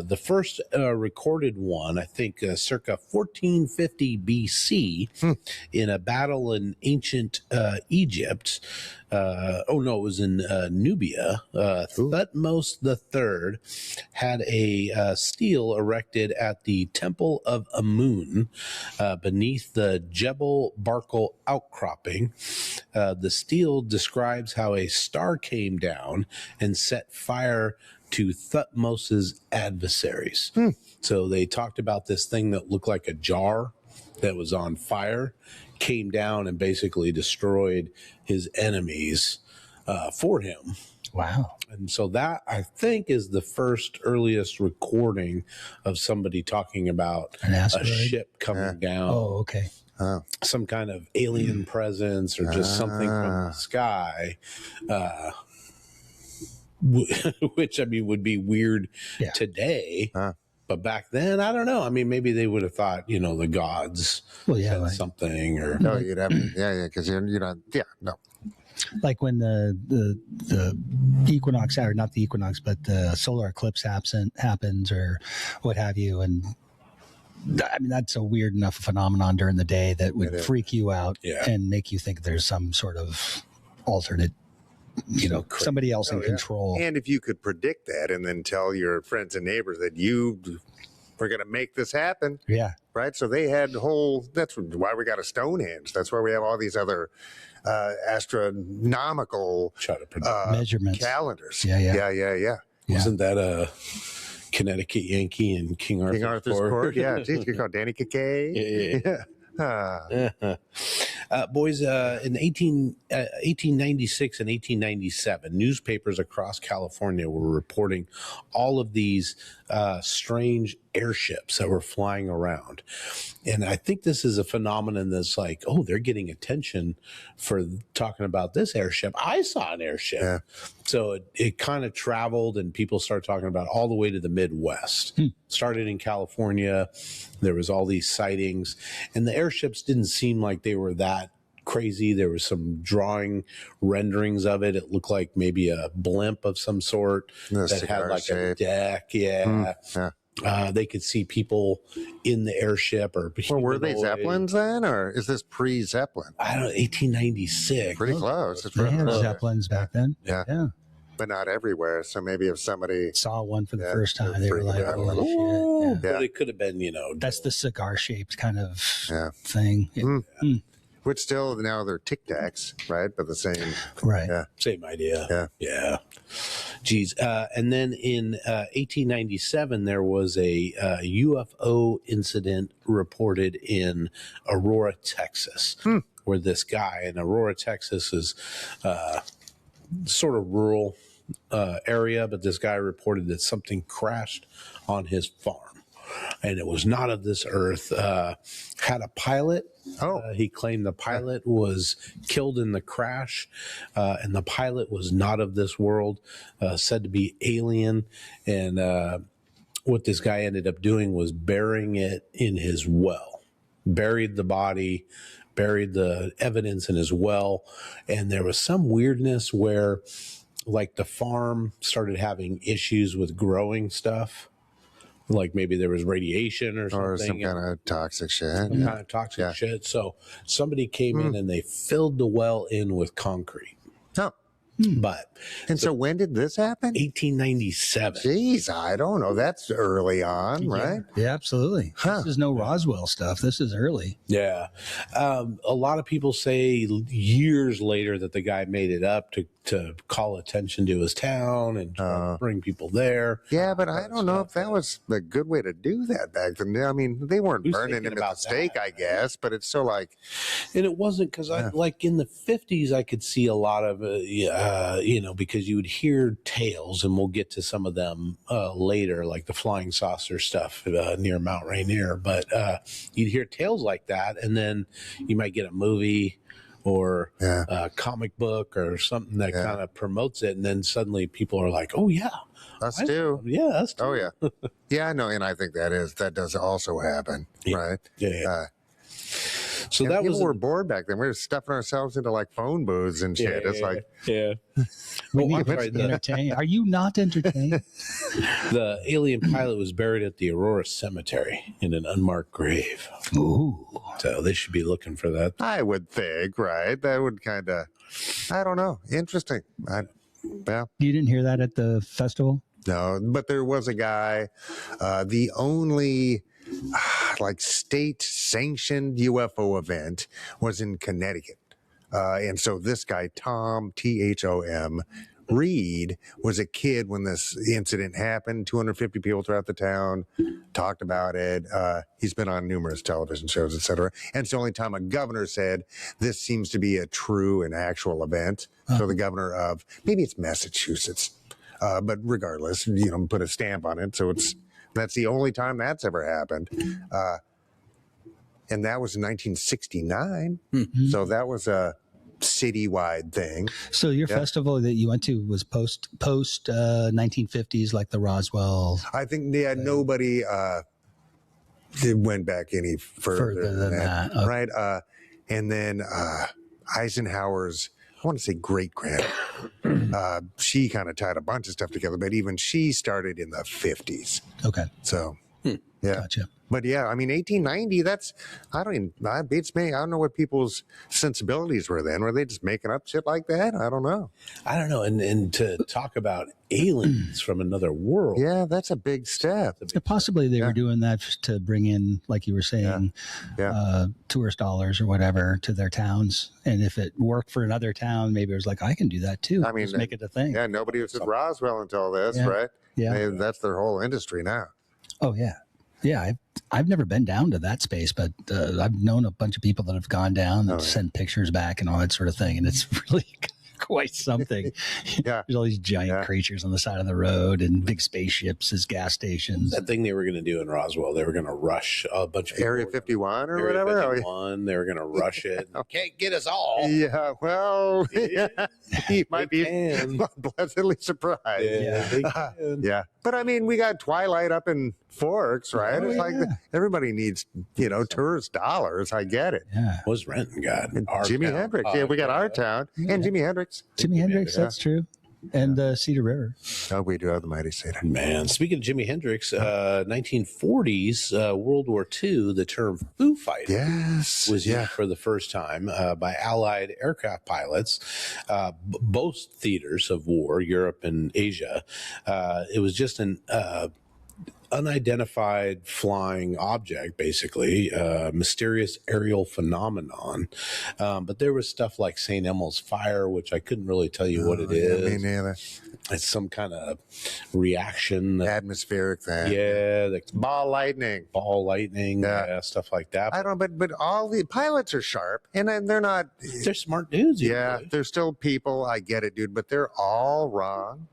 The first recorded one, I think, circa 1450 BC, in a battle in ancient Egypt. It was in Nubia. Thutmose III had a stele erected at the Temple of Amun beneath the Jebel Barkal outcropping. The stele describes how a star came down and set fire to Thutmose's adversaries. So they talked about this thing that looked like a jar that was on fire, came down and basically destroyed his enemies for him. Wow. And so that, I think, is the first earliest recording of somebody talking about a ship coming down. Oh, okay. Some kind of alien presence or just something from the sky. Which, I mean, would be weird today. But back then, I don't know. I mean, maybe they would have thought, the gods said something or. No, you'd have because you're not. Yeah, no. Like when the equinox, or not the equinox, but the solar eclipse happens or what have you, and I mean that's a weird enough phenomenon during the day that would freak you out and make you think there's some sort of alternate. Somebody else in control. And if you could predict that and then tell your friends and neighbors that you were going to make this happen. Yeah. Right. So they had that's why we got a Stonehenge. That's why we have all these other astronomical measurements, calendars. Yeah. Wasn't that a Connecticut Yankee in King Arthur's Court? Yeah. Geez, you call Danny Kakay. Yeah. Boys, in 1896 and 1897, newspapers across California were reporting all of these strange airships that were flying around. And I think this is a phenomenon that's like, they're getting attention for talking about this airship. I saw an airship. Yeah. So it kind of traveled and people started talking about all the way to the Midwest. Started in California. There was all these sightings. And the airships didn't seem like they were that crazy. There was some drawing renderings of it. It looked like maybe a blimp of some sort that had like a deck. They could see people in the airship or were they Zeppelins then, or is this pre-Zeppelin? I don't know, 1896. Pretty close. They had Zeppelins back then. Yeah. But not everywhere. So maybe if somebody saw one for the first time, they were like, "Oh shit!" But it could have been, That's the cigar-shaped kind of thing. Which still now they're Tic Tacs, right? But the same, right? Yeah, same idea. Yeah. Geez, and then in 1897 there was a UFO incident reported in Aurora, Texas, where this guy in Aurora, Texas is sort of rural area, but this guy reported that something crashed on his farm, and it was not of this earth. Had a pilot. He claimed the pilot was killed in the crash, and the pilot was not of this world, said to be alien. And what this guy ended up doing was burying it in his well, buried the body, buried the evidence in his well. And there was some weirdness where like the farm started having issues with growing stuff. Like maybe there was radiation or something. Or some kind of toxic shit. Shit. So somebody came in and they filled the well in with concrete. So when did this happen? 1897. Jeez, I don't know. That's early on, right? Yeah, absolutely. This is no Roswell stuff. This is early. Yeah. A lot of people say years later that the guy made it up to to call attention to his town and try to bring people there. Yeah, but I don't know if that was a good way to do that back then. I mean, they weren't burning him at the stake, I guess, but it's still like. And it wasn't because like in the 50s, I could see a lot of, because you would hear tales, and we'll get to some of them later, like the flying saucer stuff near Mount Rainier. But you'd hear tales like that, and then you might get a movie or a comic book or something that kind of promotes it, and then suddenly people are like, "Oh yeah, us too." Yeah, us too. Oh yeah, yeah. I know, and I think that does also happen, right? Yeah. So that people was were bored back then. We were stuffing ourselves into like phone booths and shit. It's like, entertained. Are you not entertained? The alien pilot was buried at the Aurora Cemetery in an unmarked grave. Ooh. So they should be looking for that. I would think, right? That would kind of, I don't know, interesting. Yeah. You didn't hear that at the festival? No, but there was a guy, the only like state sanctioned UFO event was in Connecticut. And so this guy, Tom, Thom, Reed, was a kid when this incident happened. 250 people throughout the town talked about it. He's been on numerous television shows, etc. And it's the only time a governor said this seems to be a true and actual event. So the governor of, maybe it's Massachusetts, but regardless, put a stamp on it. So that's the only time that's ever happened. And that was in 1969. Mm-hmm. So that was a citywide thing. So your festival that you went to was post 1950s, like the Roswell. I think nobody went back any further than that. Okay. Right? And then Eisenhower's, I want to say great grand. She kind of tied a bunch of stuff together, but even she started in the 50s. Okay. So yeah. Gotcha. But yeah, I mean, 1890, it beats me. I don't know what people's sensibilities were then. Were they just making up shit like that? I don't know. And to talk about aliens from another world. Yeah, that's a big step. Possibly they were doing that to bring in, like you were saying, tourist dollars or whatever to their towns. And if it worked for another town, maybe it was like, I can do that too. I mean, just make it a thing. Yeah, nobody was at Roswell until this, right? Yeah. That's their whole industry now. Oh, yeah. Yeah, I've never been down to that space, but I've known a bunch of people that have gone down and send pictures back and all that sort of thing, and it's really quite something. There's all these giant creatures on the side of the road and big spaceships as gas stations. That thing they were going to do in Roswell, they were going to rush a bunch of people. Area 51 or Area whatever? 51, they were going to rush it. Can't get us all. Yeah, well, he might be pleasantly surprised. Yeah, they can. Yeah. But I mean, we got Twilight up in Forks, right? It's like everybody needs, tourist dollars. I get it. Yeah. Was Renton got? Jimi Hendrix. Yeah, we got our town. And Jimi Hendrix. Jimi Hendrix, that's true. And Cedar River. Oh, we do have the mighty Cedar. Man, speaking of Jimi Hendrix, 1940s, World War II, the term Foo Fighters was used for the first time by Allied aircraft pilots, both theaters of war, Europe and Asia. It was just an unidentified flying object, basically, mysterious aerial phenomenon. But there was stuff like St. Elmo's fire, which I couldn't really tell you what it is. Me neither. It's some kind of reaction. Atmospheric thing. Yeah. Ball lightning. Stuff like that. I don't know, but all the pilots are sharp, and they're not. They're smart dudes. Yeah, they're still people. I get it, dude, but they're all wrong.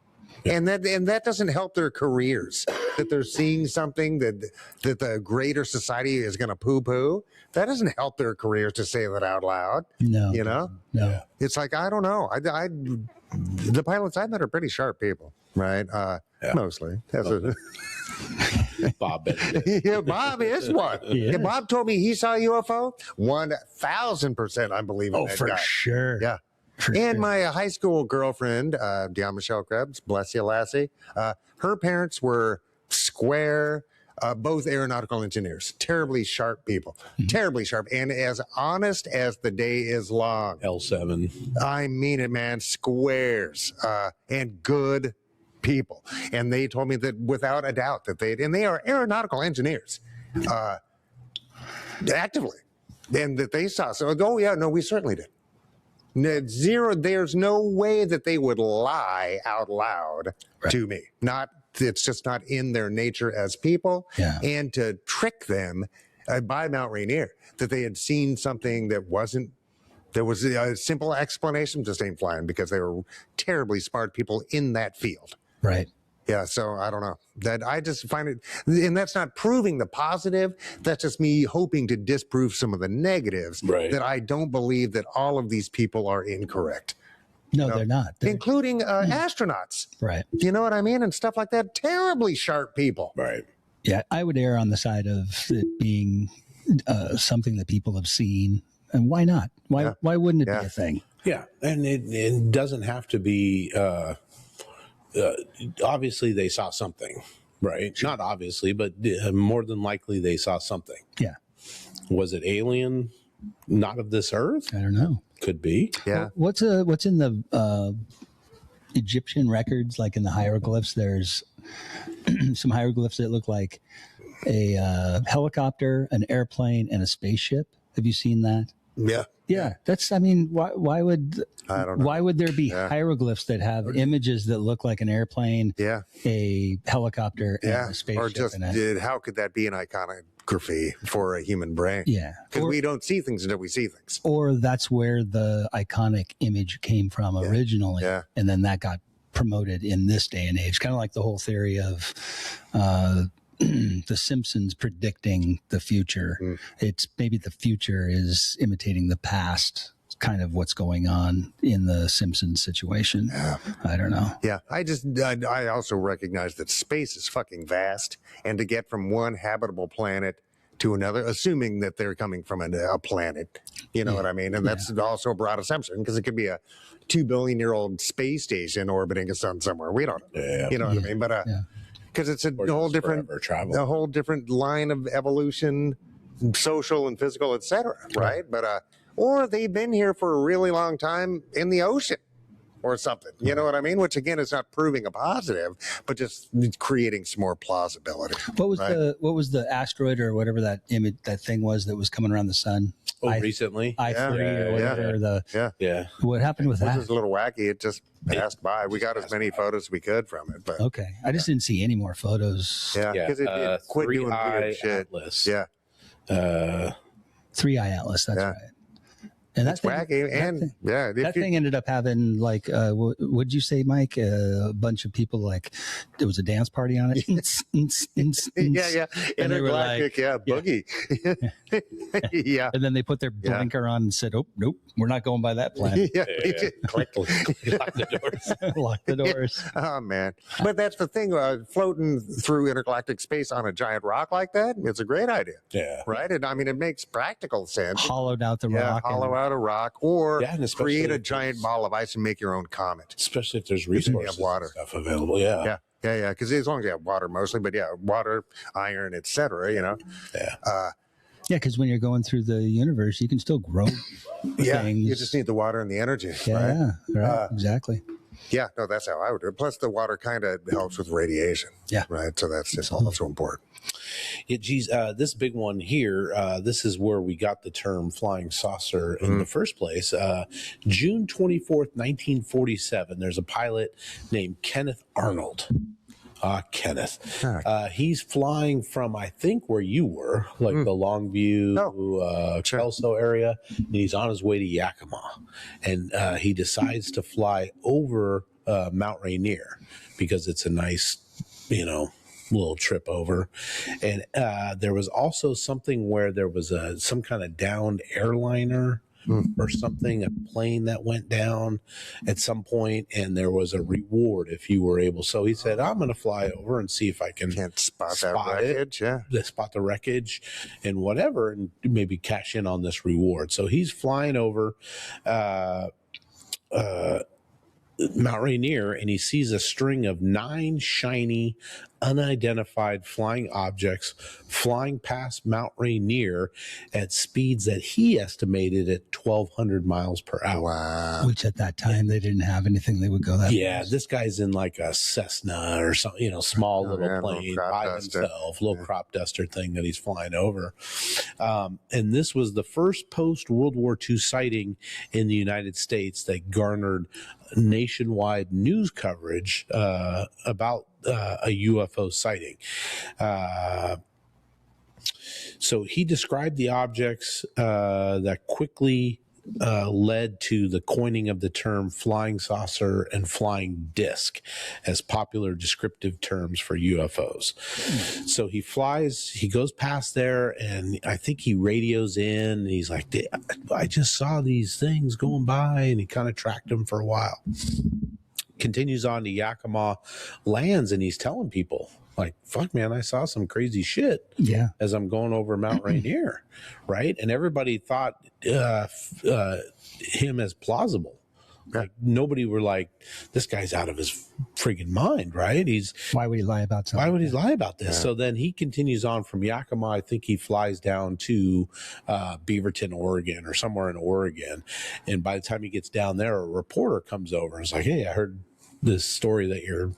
And that doesn't help their careers. That they're seeing something that the greater society is going to poo-poo. That doesn't help their careers to say that out loud. No, no. It's like, I don't know. The pilots I met are pretty sharp people, right? Mostly. Bob. Yeah, Bob is one. Yeah. Bob told me he saw a UFO. 1,000% I believe in that for guy. Sure. Yeah. And my high school girlfriend, Dion Michelle Krebs, bless you, lassie. Her parents were square, both aeronautical engineers, terribly sharp people, terribly sharp, and as honest as the day is long. L7. I mean it, man, squares, and good people. And they told me that without a doubt and they are aeronautical engineers, actively, and that they saw. So, we certainly did. Zero. There's no way that they would lie out loud to me. It's just not in their nature as people. Yeah. And to trick them by Mount Rainier that they had seen something that wasn't. There was a simple explanation, just ain't flying, because they were terribly smart people in that field. Right. Yeah, so I don't know. That I just find it, and that's not proving the positive. That's just me hoping to disprove some of the negatives. Right. That I don't believe that all of these people are incorrect. No, they're not. Including astronauts. Right. You know what I mean? And stuff like that. Terribly sharp people. Right. Yeah, I would err on the side of it being something that people have seen. And why not? Why wouldn't it be a thing? Yeah, and it doesn't have to be. Obviously, they saw something, right? Sure. Not obviously, but more than likely, they saw something. Yeah. Was it alien? Not of this earth? I don't know. Could be. Yeah. What's in the Egyptian records, like in the hieroglyphs? There's some hieroglyphs that look like a helicopter, an airplane, and a spaceship. Have you seen that? Yeah. Yeah, that's. I mean, why would I don't know. Why would there be hieroglyphs that have images that look like an airplane, a helicopter, and a spaceship? Or just how could that be an iconography for a human brain? Yeah, because we don't see things until we see things. Or that's where the iconic image came from originally, and then that got promoted in this day and age. Kind of like the whole theory of the Simpsons predicting the future. It's maybe the future is imitating the past, kind of what's going on in the Simpsons situation. I don't know. Yeah, I also recognize that space is fucking vast, and to get from one habitable planet to another, assuming that they're coming from a planet, you know what I mean? And that's also a broad assumption, because it could be a 2 billion year old space station orbiting a sun somewhere. We don't know. You know what I mean? But because it's a whole different line of evolution, social and physical, etc. Right? But or they've been here for a really long time in the ocean or something. You know what I mean? Which again is not proving a positive, but just creating some more plausibility. What was the asteroid or whatever that thing was that was coming around the sun? Recently? I-3 or whatever. What happened with that? It was a little wacky. It just passed by. We got as many photos as we could from it. But okay. I just didn't see any more photos. Yeah, because it quit doing weird shit. Atlas. Yeah. 3-eye Atlas, that's right. And that's wacky, and that thing ended up having like, what'd you say, Mike? A bunch of people, like there was a dance party on it. And intergalactic, boogie. Yeah. And then they put their blinker on and said, "Oh nope, we're not going by that plan." Lock the doors. Lock the doors. Oh man, but that's the thing. Floating through intergalactic space on a giant rock like that—it's a great idea. Yeah. Right. And I mean, it makes practical sense. Hollowed out the rock. Hollow out a rock, or create a giant ball of ice and make your own comet. Especially if there's resources, water stuff available. Yeah. Because as long as you have water, mostly, but water, iron, etc. You know. Because when you're going through the universe, you can still grow things. You just need the water and the energy. Right, exactly. Yeah, no, that's how I would do it. Plus, the water kind of helps with radiation. Yeah, right. So that's just also important. Yeah, geez, this big one here, this is where we got the term flying saucer in the first place. June 24th, 1947, there's a pilot named Kenneth Arnold. Kenneth. He's flying from, I think, where you were, like the Longview, Kelso area, and he's on his way to Yakima. And he decides to fly over Mount Rainier because it's a nice, little trip over. And there was also something where there was some kind of downed airliner or something, a plane that went down at some point, and there was a reward if you were able. So he said, I'm going to fly over and see if I can spot that wreckage, spot the wreckage and whatever, and maybe cash in on this reward. So he's flying over Mount Rainier, and he sees a string of 9 shiny unidentified flying objects flying past Mount Rainier at speeds that he estimated at 1,200 miles per hour. Wow. Which at that time, they didn't have anything they would go that Yeah, fast. this guy's in like a Cessna or something, small little plane by himself, little crop duster thing that he's flying over. And this was the first post-World War II sighting in the United States that garnered nationwide news coverage about a UFO sighting. So he described the objects that quickly led to the coining of the term flying saucer and flying disc as popular descriptive terms for UFOs. So he goes past there, and I think he radios in, and he's like, I just saw these things going by, and he kind of tracked them for a while. Continues on to Yakima, lands, and he's telling people, like, fuck, man, I saw some crazy shit as I'm going over Mount Rainier, right? And everybody thought him as plausible. Like, nobody were like, this guy's out of his friggin' mind, right? Why would he lie about something? Why would he lie about this? Yeah. So then he continues on from Yakima. I think he flies down to Beaverton, Oregon, or somewhere in Oregon. And by the time he gets down there, a reporter comes over and is like, hey, I heard this story that you're,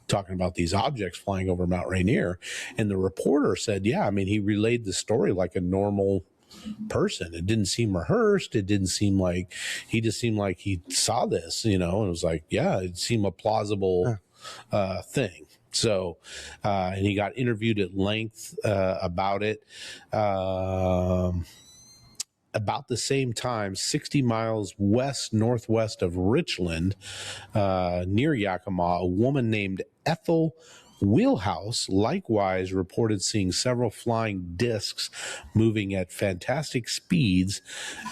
talking about these objects flying over Mount Rainier. And the reporter said, yeah, I mean, he relayed the story like a normal person. It didn't seem rehearsed. It didn't seem like, he just seemed like he saw this, and it was like, yeah, it seemed a plausible thing. So, and he got interviewed at length about it. About the same time, 60 miles northwest of Richland, near Yakima, a woman named Ethel Wheelhouse likewise reported seeing several flying discs moving at fantastic speeds,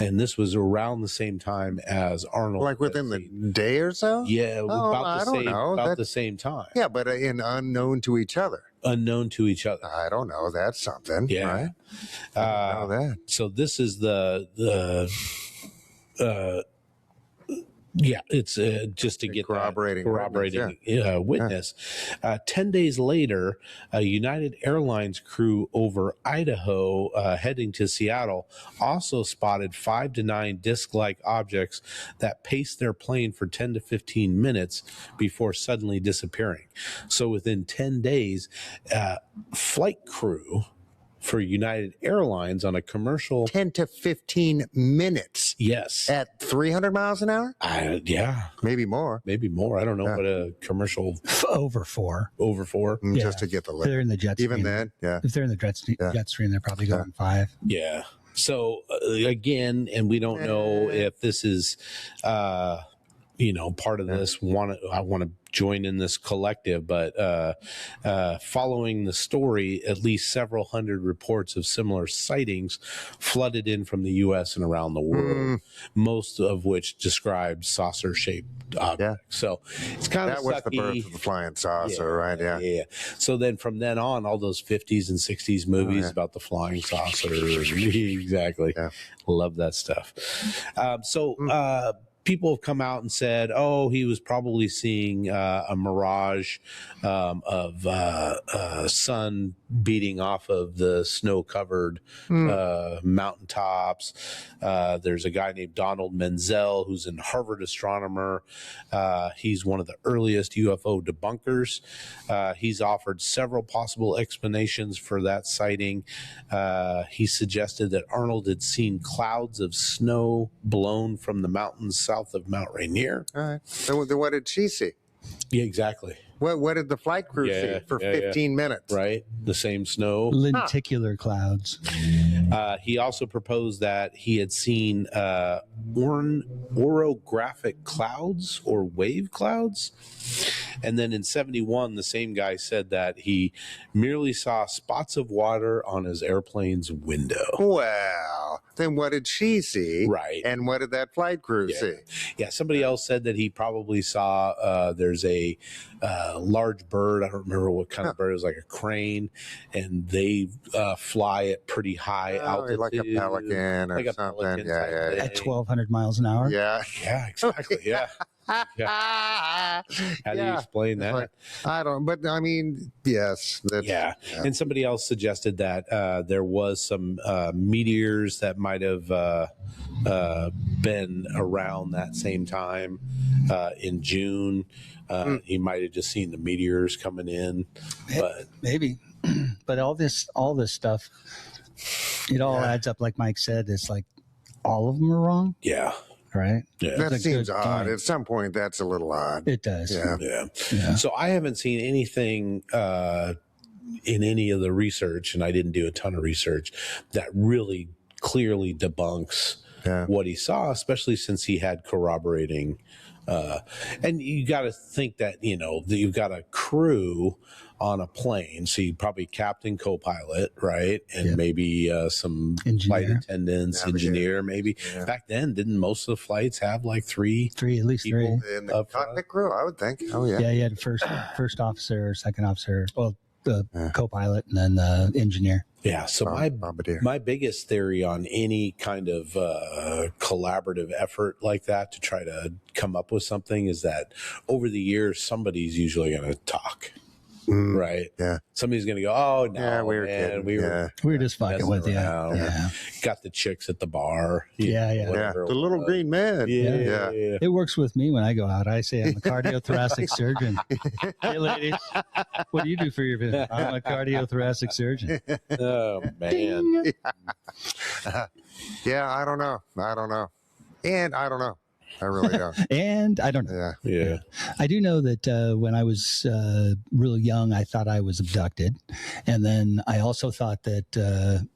and this was around the same time as Arnold. Like within the day or so? Yeah, about the same time. Yeah, but unknown to each other. Unknown to each other. I don't know. That's something. Yeah. Right? I don't know that. So this is it's just to get corroborating witness. 10 days later, a United Airlines crew over Idaho heading to Seattle also spotted 5 to 9 disc-like objects that paced their plane for 10 to 15 minutes before suddenly disappearing. So within 10 days, flight crew for United Airlines on a commercial 10 to 15 minutes. Yes. At 300 miles an hour? Yeah. Maybe more. I don't know what a commercial over 4. Just to get the lift. They're in the jet stream. Even then, yeah. If they're in the jet stream, they're probably going 5. Yeah. So again, and we don't know if this is part of this. I want to join in this collective, but following the story, at least several hundred reports of similar sightings flooded in from the U.S. and around the world, most of which described saucer-shaped objects. So it's kind of that was the birth of the flying saucer, right? Yeah. So then from then on, all those 50s and 60s movies about the flying saucer, exactly. Yeah. Love that stuff. People have come out and said, he was probably seeing a mirage of sun beating off of the snow-covered mountaintops. There's a guy named Donald Menzel, who's a Harvard astronomer. He's one of the earliest UFO debunkers. He's offered several possible explanations for that sighting. He suggested that Arnold had seen clouds of snow blown from the mountains south of Mount Rainier. All right. So then what did she see? Yeah, exactly. What did the flight crew see for 15 minutes? Right. The same snow. Lenticular clouds. He also proposed that he had seen orographic clouds or wave clouds. And then in 71, the same guy said that he merely saw spots of water on his airplane's window. Well, then what did she see? Right. And what did that flight crew see? Yeah, somebody else said that he probably saw there's a large bird. I don't remember what kind of bird. It was like a crane, and they fly at pretty high altitude. Like a pelican or something. At 1,200 miles an hour? Yeah. Yeah, exactly. Yeah. How do you explain that? Like, I don't, but I mean, yes. Yeah. And somebody else suggested that there was some meteors that might have been around that same time in June. He might have just seen the meteors coming in, but maybe. But all this stuff, it all adds up. Like Mike said, it's like all of them are wrong. Yeah. Right. Yeah. That seems odd. At some point, that's a little odd. It does. Yeah. So I haven't seen anything in any of the research, and I didn't do a ton of research, that really clearly debunks what he saw, especially since he had corroborating. And you got to think that, that you've got a crew on a plane. So you probably captain, co-pilot, right? And maybe some flight attendants, engineer, maybe. Yeah. Back then, didn't most of the flights have like at least three in the cockpit crew? I would think. Oh yeah. Yeah, you had first officer, second officer, well, the co-pilot, and then the engineer. Yeah. So my biggest theory on any kind of collaborative effort like that to try to come up with something is that over the years, somebody's usually going to talk. Right. Yeah. Somebody's gonna go, oh no, we were kidding. We were just fucking with you. Yeah. Got the chicks at the bar. The little green man. Yeah. It works with me when I go out. I say I'm a cardiothoracic surgeon. Hey ladies, what do you do for your business? I'm a cardiothoracic surgeon. Oh man. Yeah, I don't know. And I don't know. I really don't. And I don't know. Yeah. I do know that when I was really young, I thought I was abducted. And then I also thought that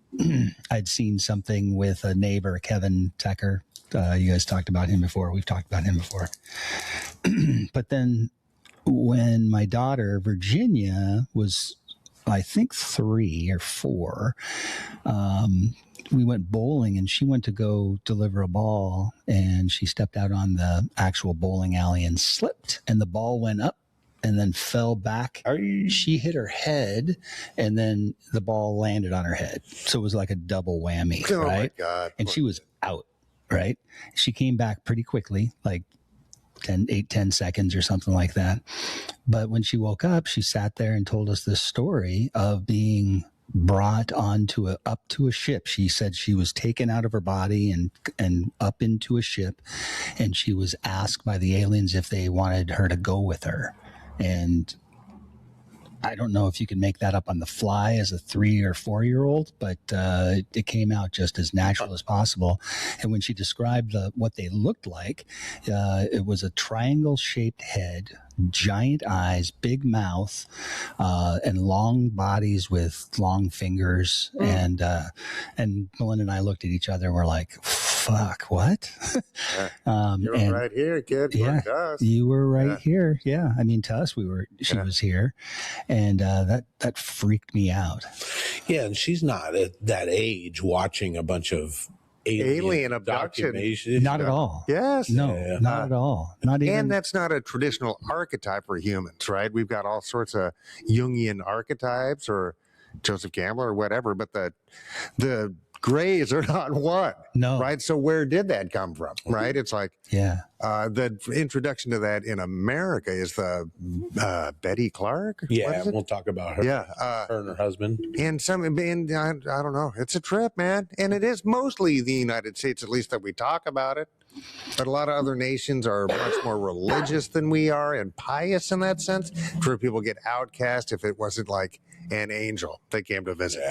I'd seen something with a neighbor, Kevin Tucker. You guys talked about him before. We've talked about him before. But then when my daughter, Virginia, was, I think, 3 or 4, we went bowling, and she went to go deliver a ball, and she stepped out on the actual bowling alley and slipped, and the ball went up and then fell back. She hit her head, and then the ball landed on her head. So it was like a double whammy, right? Oh my God. And she was out, right? She came back pretty quickly, like 10 seconds or something like that. But when she woke up, she sat there and told us this story of being brought up to a ship. She said she was taken out of her body and up into a ship, and she was asked by the aliens if they wanted her to go with her. And I don't know if you can make that up on the fly as a 3 or 4 year old, but it came out just as natural as possible. And when she described what they looked like, it was a triangle shaped head, giant eyes, big mouth, and long bodies with long fingers. And Melinda and I looked at each other and we're like, fuck, what? You're right here, kid. Yeah, you were right here. Yeah. I mean, to us, she was here. And that freaked me out. Yeah, and she's not at that age watching a bunch of alien abduction. Not at all. Yes. No, not at all. Not even. And that's not a traditional archetype for humans, right? We've got all sorts of Jungian archetypes or Joseph Campbell or whatever, but the grays are not one. No. Right? So where did that come from? Right? It's like the introduction to that in America is the Betty Clark. Yeah, we'll talk about her. Yeah, her and her husband. And I don't know. It's a trip, man. And it is mostly the United States, at least that we talk about it. But a lot of other nations are much more religious than we are and pious in that sense. Where people get outcast if it wasn't like an angel that came to visit.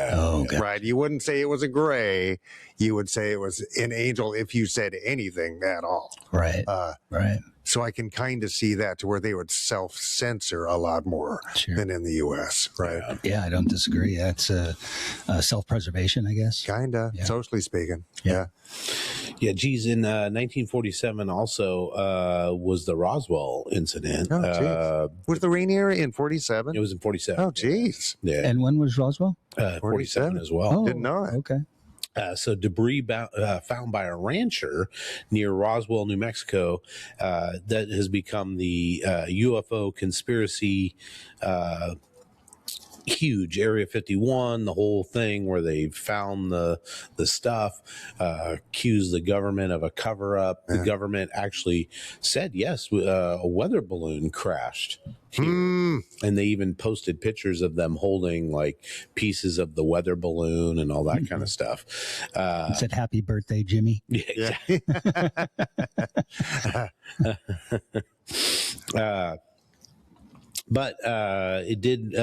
Right? You wouldn't say it was a gray. You would say it was an angel if you said anything at all. Right. Right. So I can kind of see that to where they would self-censor a lot more than in the U.S., right? Yeah, I don't disagree. That's self-preservation, I guess. Kind of, socially speaking. Yeah. Yeah, geez, in 1947 also was the Roswell incident. Oh, geez. Was the Rainier in 47? It was in 47. Oh, geez. Yeah. And when was Roswell? 47 as well. Oh, didn't know it. Okay. So debris found by a rancher near Roswell, New Mexico, that has become the UFO conspiracy huge. Area 51, the whole thing where they found the stuff, accused the government of a cover up. The government actually said yes, a weather balloon crashed here. And they even posted pictures of them holding like pieces of the weather balloon and all that kind of stuff. It said "Happy Birthday, Jimmy." Yeah. But it did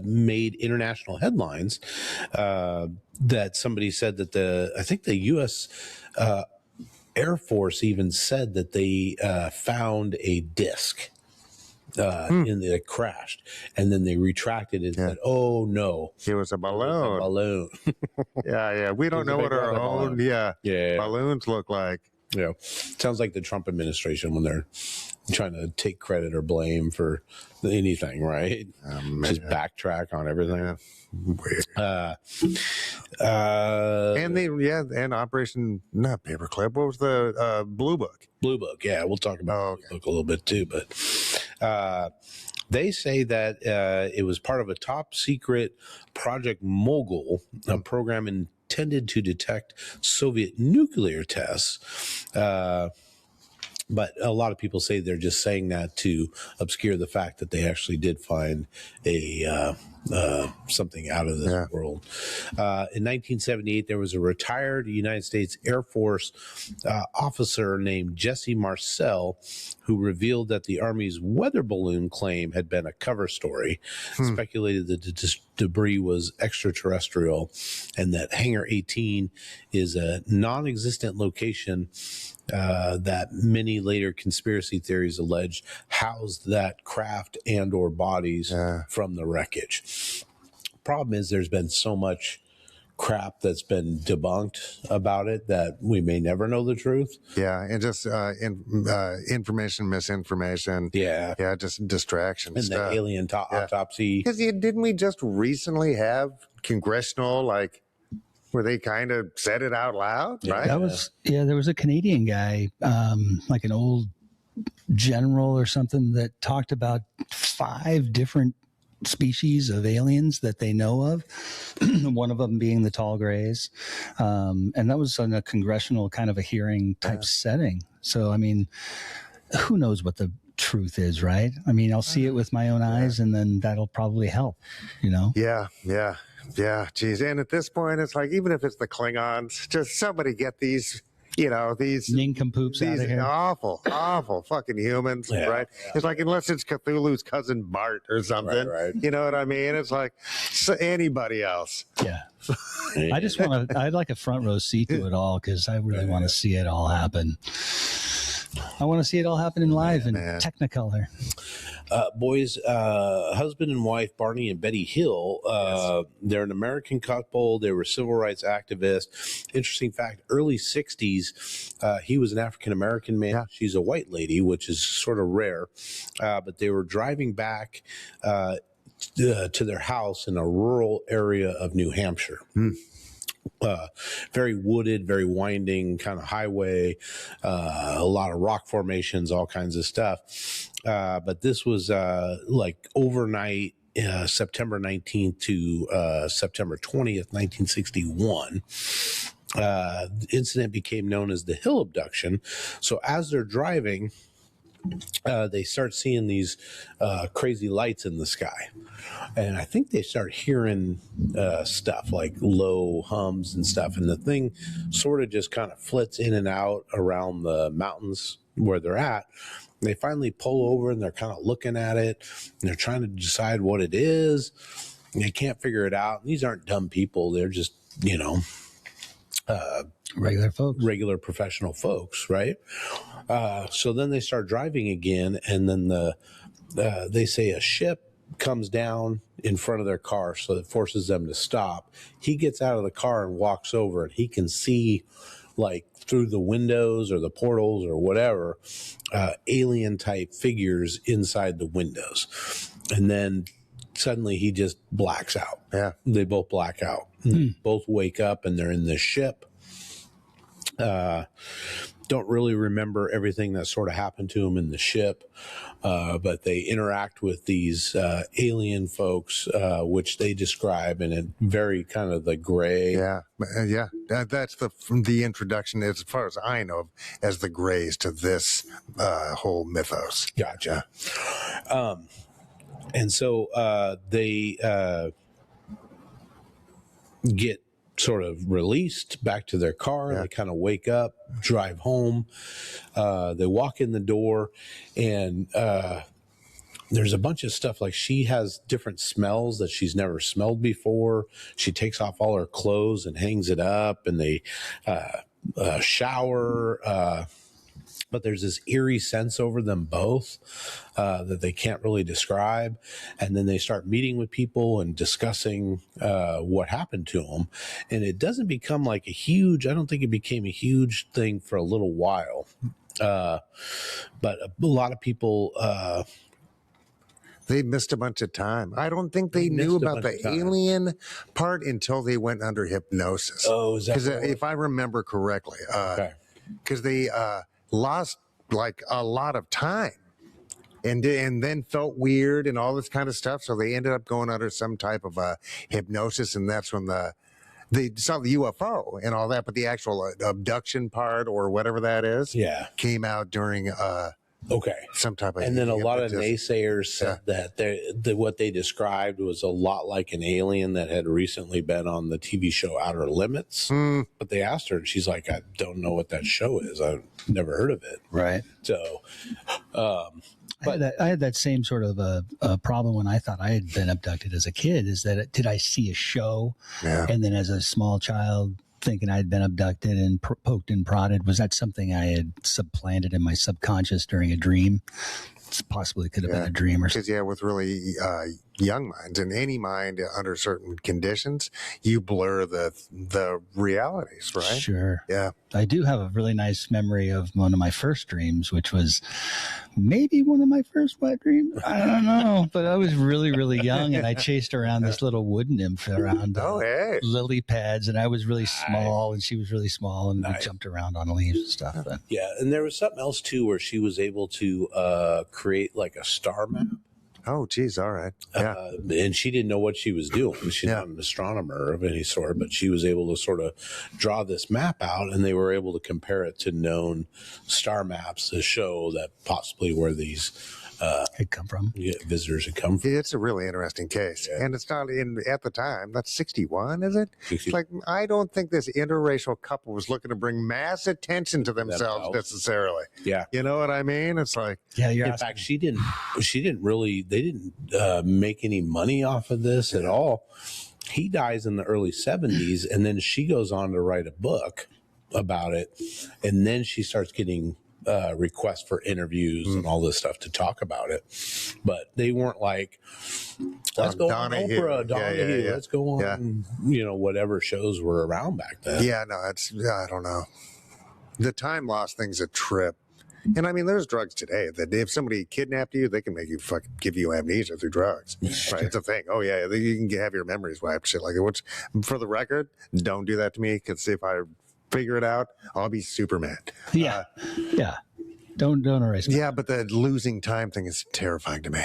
made international headlines that somebody said that I think the U.S. Air Force even said that they found a disc that crashed, and then they retracted it and said, "Oh no, it was a balloon." Balloon. Yeah. We don't know what our own balloons look like. Yeah, sounds like the Trump administration when they're trying to take credit or blame for anything, right? Just backtrack on everything. Weird. And Operation not Paperclip. What was the Blue Book? Blue Book. Yeah, we'll talk about Blue Book a little bit too, but they say that it was part of a top secret Project Mogul, a program intended to detect Soviet nuclear tests. But a lot of people say they're just saying that to obscure the fact that they actually did find a something out of this world. In 1978, there was a retired United States Air Force officer named Jesse Marcel who revealed that the Army's weather balloon claim had been a cover story, speculated that the debris was extraterrestrial, and that Hangar 18 is a non-existent location that many later conspiracy theories alleged housed that craft and or bodies from the wreckage. Problem is there's been so much crap that's been debunked about it that we may never know the truth. Yeah, and just information, misinformation. Yeah, just distraction and stuff. The alien autopsy. Because didn't we just recently have congressional where they kind of said it out loud, right? That was there was a Canadian guy, like an old general or something, that talked about 5 different species of aliens that they know of. One of them being the tall grays, and that was in a congressional kind of a hearing type setting. So I mean, who knows what the truth is, right? I mean, I'll see it with my own eyes, and then that'll probably help, Yeah, geez. And at this point, it's like, even if it's the Klingons, just somebody get these nincompoops out of here. Awful fucking humans, right? Yeah. It's like, unless it's Cthulhu's cousin Bart or something, right. You know what I mean? It's like anybody else. Yeah. I'd like a front row seat to it all, because I really want to see it all happen. I want to see it all happen in live in Technicolor. Boys, husband and wife, Barney and Betty Hill, they're an American couple. They were civil rights activists. Interesting fact, early 60s, he was an African-American man. Yeah. She's a white lady, which is sort of rare. But they were driving back to their house in a rural area of New Hampshire. Very wooded, very winding kind of highway, a lot of rock formations, all kinds of stuff. But this was like overnight, September 19th to September 20th, 1961. The incident became known as the Hill abduction. So as they're driving, they start seeing these crazy lights in the sky. And I think they start hearing stuff like low hums and stuff. And the thing sort of just kind of flits in and out around the mountains where they're at. And they finally pull over and they're kind of looking at it. And they're trying to decide what it is. And they can't figure it out. And these aren't dumb people. They're just, regular professional folks, right? So then they start driving again, and then they say a ship comes down in front of their car, so it forces them to stop. He gets out of the car and walks over, and he can see, like, through the windows or the portals or whatever, alien type figures inside the windows. And then suddenly he just blacks out. Yeah. They both black out. Both wake up and they're in this ship. don't really remember everything that sort of happened to them in the ship, but they interact with these alien folks, which they describe in a very kind of the gray. Yeah. That's the introduction, as far as I know, as the grays to this whole mythos. Gotcha. And so they get sort of released back to their car. They kind of wake up, drive home. They walk in the door, and there's a bunch of stuff. Like, she has different smells that she's never smelled before. She takes off all her clothes and hangs it up, and they shower. But there's this eerie sense over them both that they can't really describe. And then they start meeting with people and discussing what happened to them. And it doesn't become like a huge, I don't think it became a huge thing for a little while. But a lot of people... they missed a bunch of time. I don't think they knew about the alien part until they went under hypnosis. Oh, is that because if I remember correctly, because they lost like a lot of time, and then felt weird and all this kind of stuff. So they ended up going under some type of hypnosis, and that's when they saw the UFO and all that. But the actual abduction part, or whatever that is, came out during. Some type of, and then a lot of naysayers said that what they described was a lot like an alien that had recently been on the TV show Outer Limits. But they asked her, and she's like, "I don't know what that show is. I've never heard of it." Right. So, I had that same sort of a problem when I thought I had been abducted as a kid. Is that did I see a show, and then as a small child, thinking I'd been abducted and poked and prodded? Was that something I had supplanted in my subconscious during a dream? It possibly could have been a dream or something. Because, with really young minds, and any mind under certain conditions, you blur the realities, right? Sure. Yeah. I do have a really nice memory of one of my first dreams, which was maybe one of my first wet dreams. I don't know, but I was really, really young, and I chased around this little wood nymph around lily pads, and I was really small, and she was really small, and we jumped around on leaves and stuff. But. Yeah, and there was something else too where she was able to create like a star map. Oh, geez. All right. Yeah. And she didn't know what she was doing. She's not an astronomer of any sort, but she was able to sort of draw this map out, and they were able to compare it to known star maps to show that possibly where these had come from. Visitors had come from. It's a really interesting case. Yeah. And it's not at the time, that's 61, is it? It's like, I don't think this interracial couple was looking to bring mass attention to themselves necessarily. Yeah. You know what I mean? It's like, in fact, they didn't make any money off of this at all. He dies in the early 70s, and then she goes on to write a book about it. And then she starts getting requests for interviews and all this stuff to talk about it, but they weren't like, let's go on Oprah, Donahue, let's go on, whatever shows were around back then. Yeah, no, I don't know. The time loss thing's a trip. And I mean, there's drugs today that if somebody kidnapped you, they can make you give you amnesia through drugs. Right? It's a thing. Oh yeah, you can have your memories wiped, shit like that. Which, for the record, don't do that to me, because if I figure it out, I'll be super mad. Yeah. Don't erase me. Yeah, but the losing time thing is terrifying to me.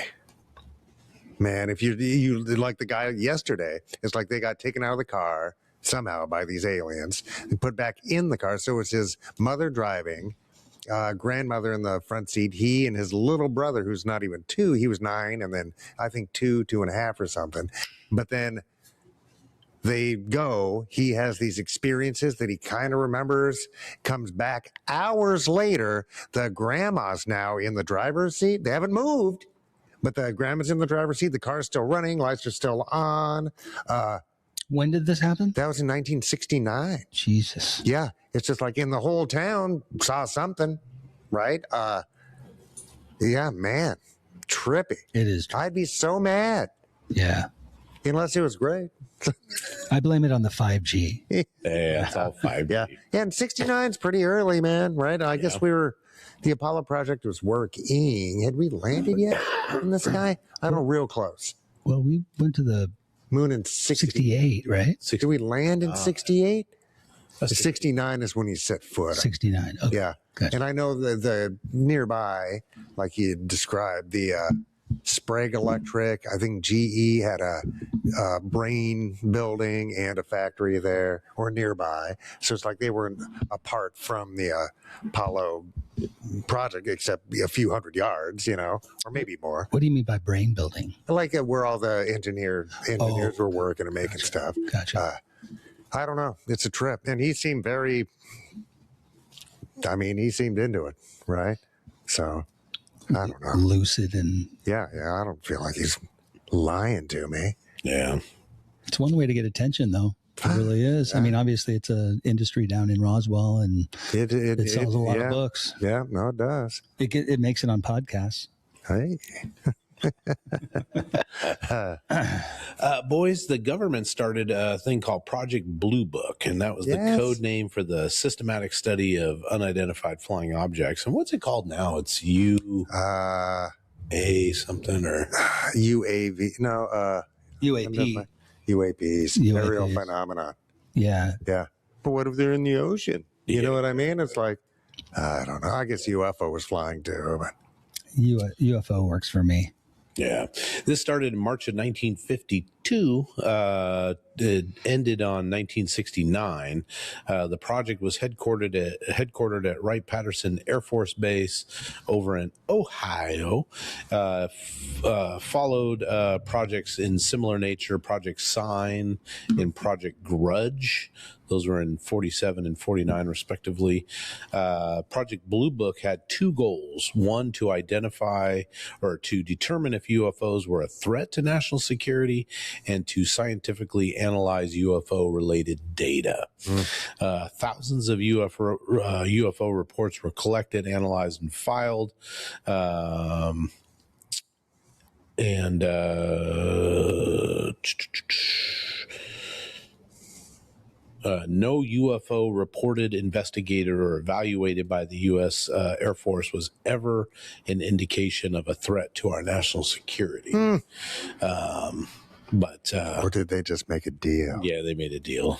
Man, if you like the guy yesterday, it's like they got taken out of the car somehow by these aliens and put back in the car. So it's his mother driving, grandmother in the front seat, he and his little brother, who's not even 2, he was 9, and then I think 2.5 or something. But then he has these experiences that he kind of remembers, comes back hours later. The grandma's now in the driver's seat. They haven't moved, but the grandma's in the driver's seat. The car's still running. Lights are still on. When did this happen? That was in 1969. Jesus. Yeah. It's just like in the whole town saw something, right? Yeah, man. Trippy. It is. I'd be so mad. Yeah. Unless it was great. I blame it on the 5G. Yeah, it's all 5G. Yeah, and 69's pretty early, man, right? I guess the Apollo project was working. Had we landed yet in the sky? I don't know, real close. Well, we went to the moon in 68, right? Did we land in 68? 69 is when he set foot. 69, okay. Yeah. Gotcha. And I know the nearby, like you described, the Sprague Electric. I think GE had a brain building and a factory there or nearby. So it's like they were apart from the Apollo project, except a few hundred yards, or maybe more. What do you mean by brain building? Like where all the engineers were working and making stuff. Gotcha. I don't know. It's a trip. And he seemed he seemed into it, right? So I don't know. Lucid and Yeah. I don't feel like he's lying to me. Yeah. it's one way to get attention, though. It really is. Yeah. I mean, obviously, it's an industry down in Roswell, and it sells a lot of books. Yeah, no, it does. It makes it on podcasts. Hey. Boys, the government started a thing called Project Blue Book, and that was the code name for the systematic study of unidentified flying objects. And what's it called now? It's UA something or UAV. No, UAP. UAPs. Aerial phenomenon. Yeah. Yeah. But what if they're in the ocean? You know what I mean? It's like, I don't know. I guess UFO was flying too, but U.F.O. works for me. Yeah. This started in March of 1952. It ended on 1969. The project was headquartered at Wright-Patterson Air Force Base over in Ohio. Followed projects in similar nature, Project Sign and Project Grudge. Those were in 47 and 49, respectively. Project Blue Book had two goals. One, to identify or to determine if UFOs were a threat to national security, and to scientifically analyze UFO-related data. Thousands of UFO reports were collected, analyzed, and filed. No UFO reported, investigated, or evaluated by the U.S. Air Force was ever an indication of a threat to our national security. or did they just make a deal? Yeah, they made a deal.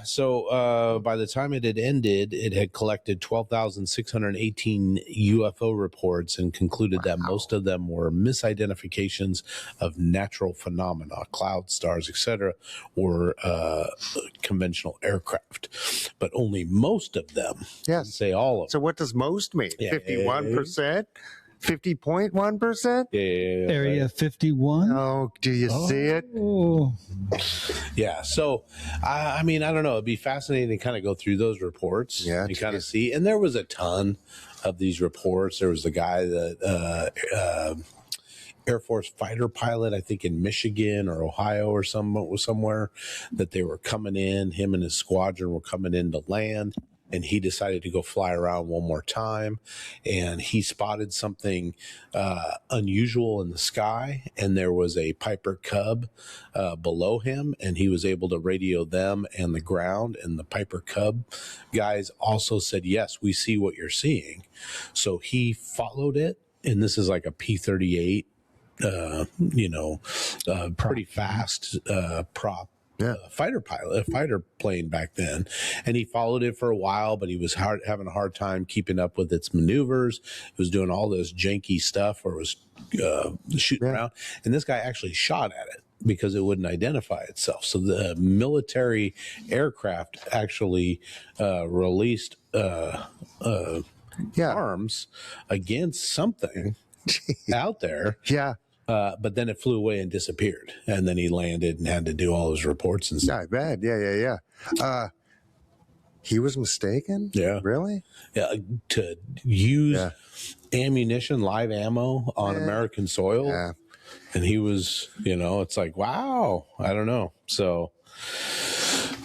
So by the time it had ended, it had collected 12,618 UFO reports and concluded that most of them were misidentifications of natural phenomena, cloud stars, etc., or conventional aircraft. But only most of them, Yes. say all of them. So what does most mean? 51%? 50.1%? Area 51. Oh, do you see it? Oh, Yeah. So, I mean, I don't know. It'd be fascinating to kind of go through those reports and kind of see. And there was a ton of these reports. There was the guy that Air Force fighter pilot, I think in Michigan or Ohio or somewhere, that they were coming in. Him and his squadron were coming in to land. And he decided to go fly around one more time, and he spotted something unusual in the sky, and there was a Piper Cub below him, and he was able to radio them and the ground, and the Piper Cub guys also said, yes, we see what you're seeing. So he followed it, and this is like a P-38, pretty fast prop. Fighter plane back then, and he followed it for a while, but he was having a hard time keeping up with its maneuvers. It was doing all this janky stuff, or was shooting around, and this guy actually shot at it because it wouldn't identify itself. So the military aircraft actually released arms against something out there. Yeah. But then it flew away and disappeared. And then he landed and had to do all his reports and stuff. I bet. Yeah. He was mistaken? Yeah. Really? Yeah, to use ammunition, live ammo on American soil. Yeah. And he was, it's like, wow, I don't know. So,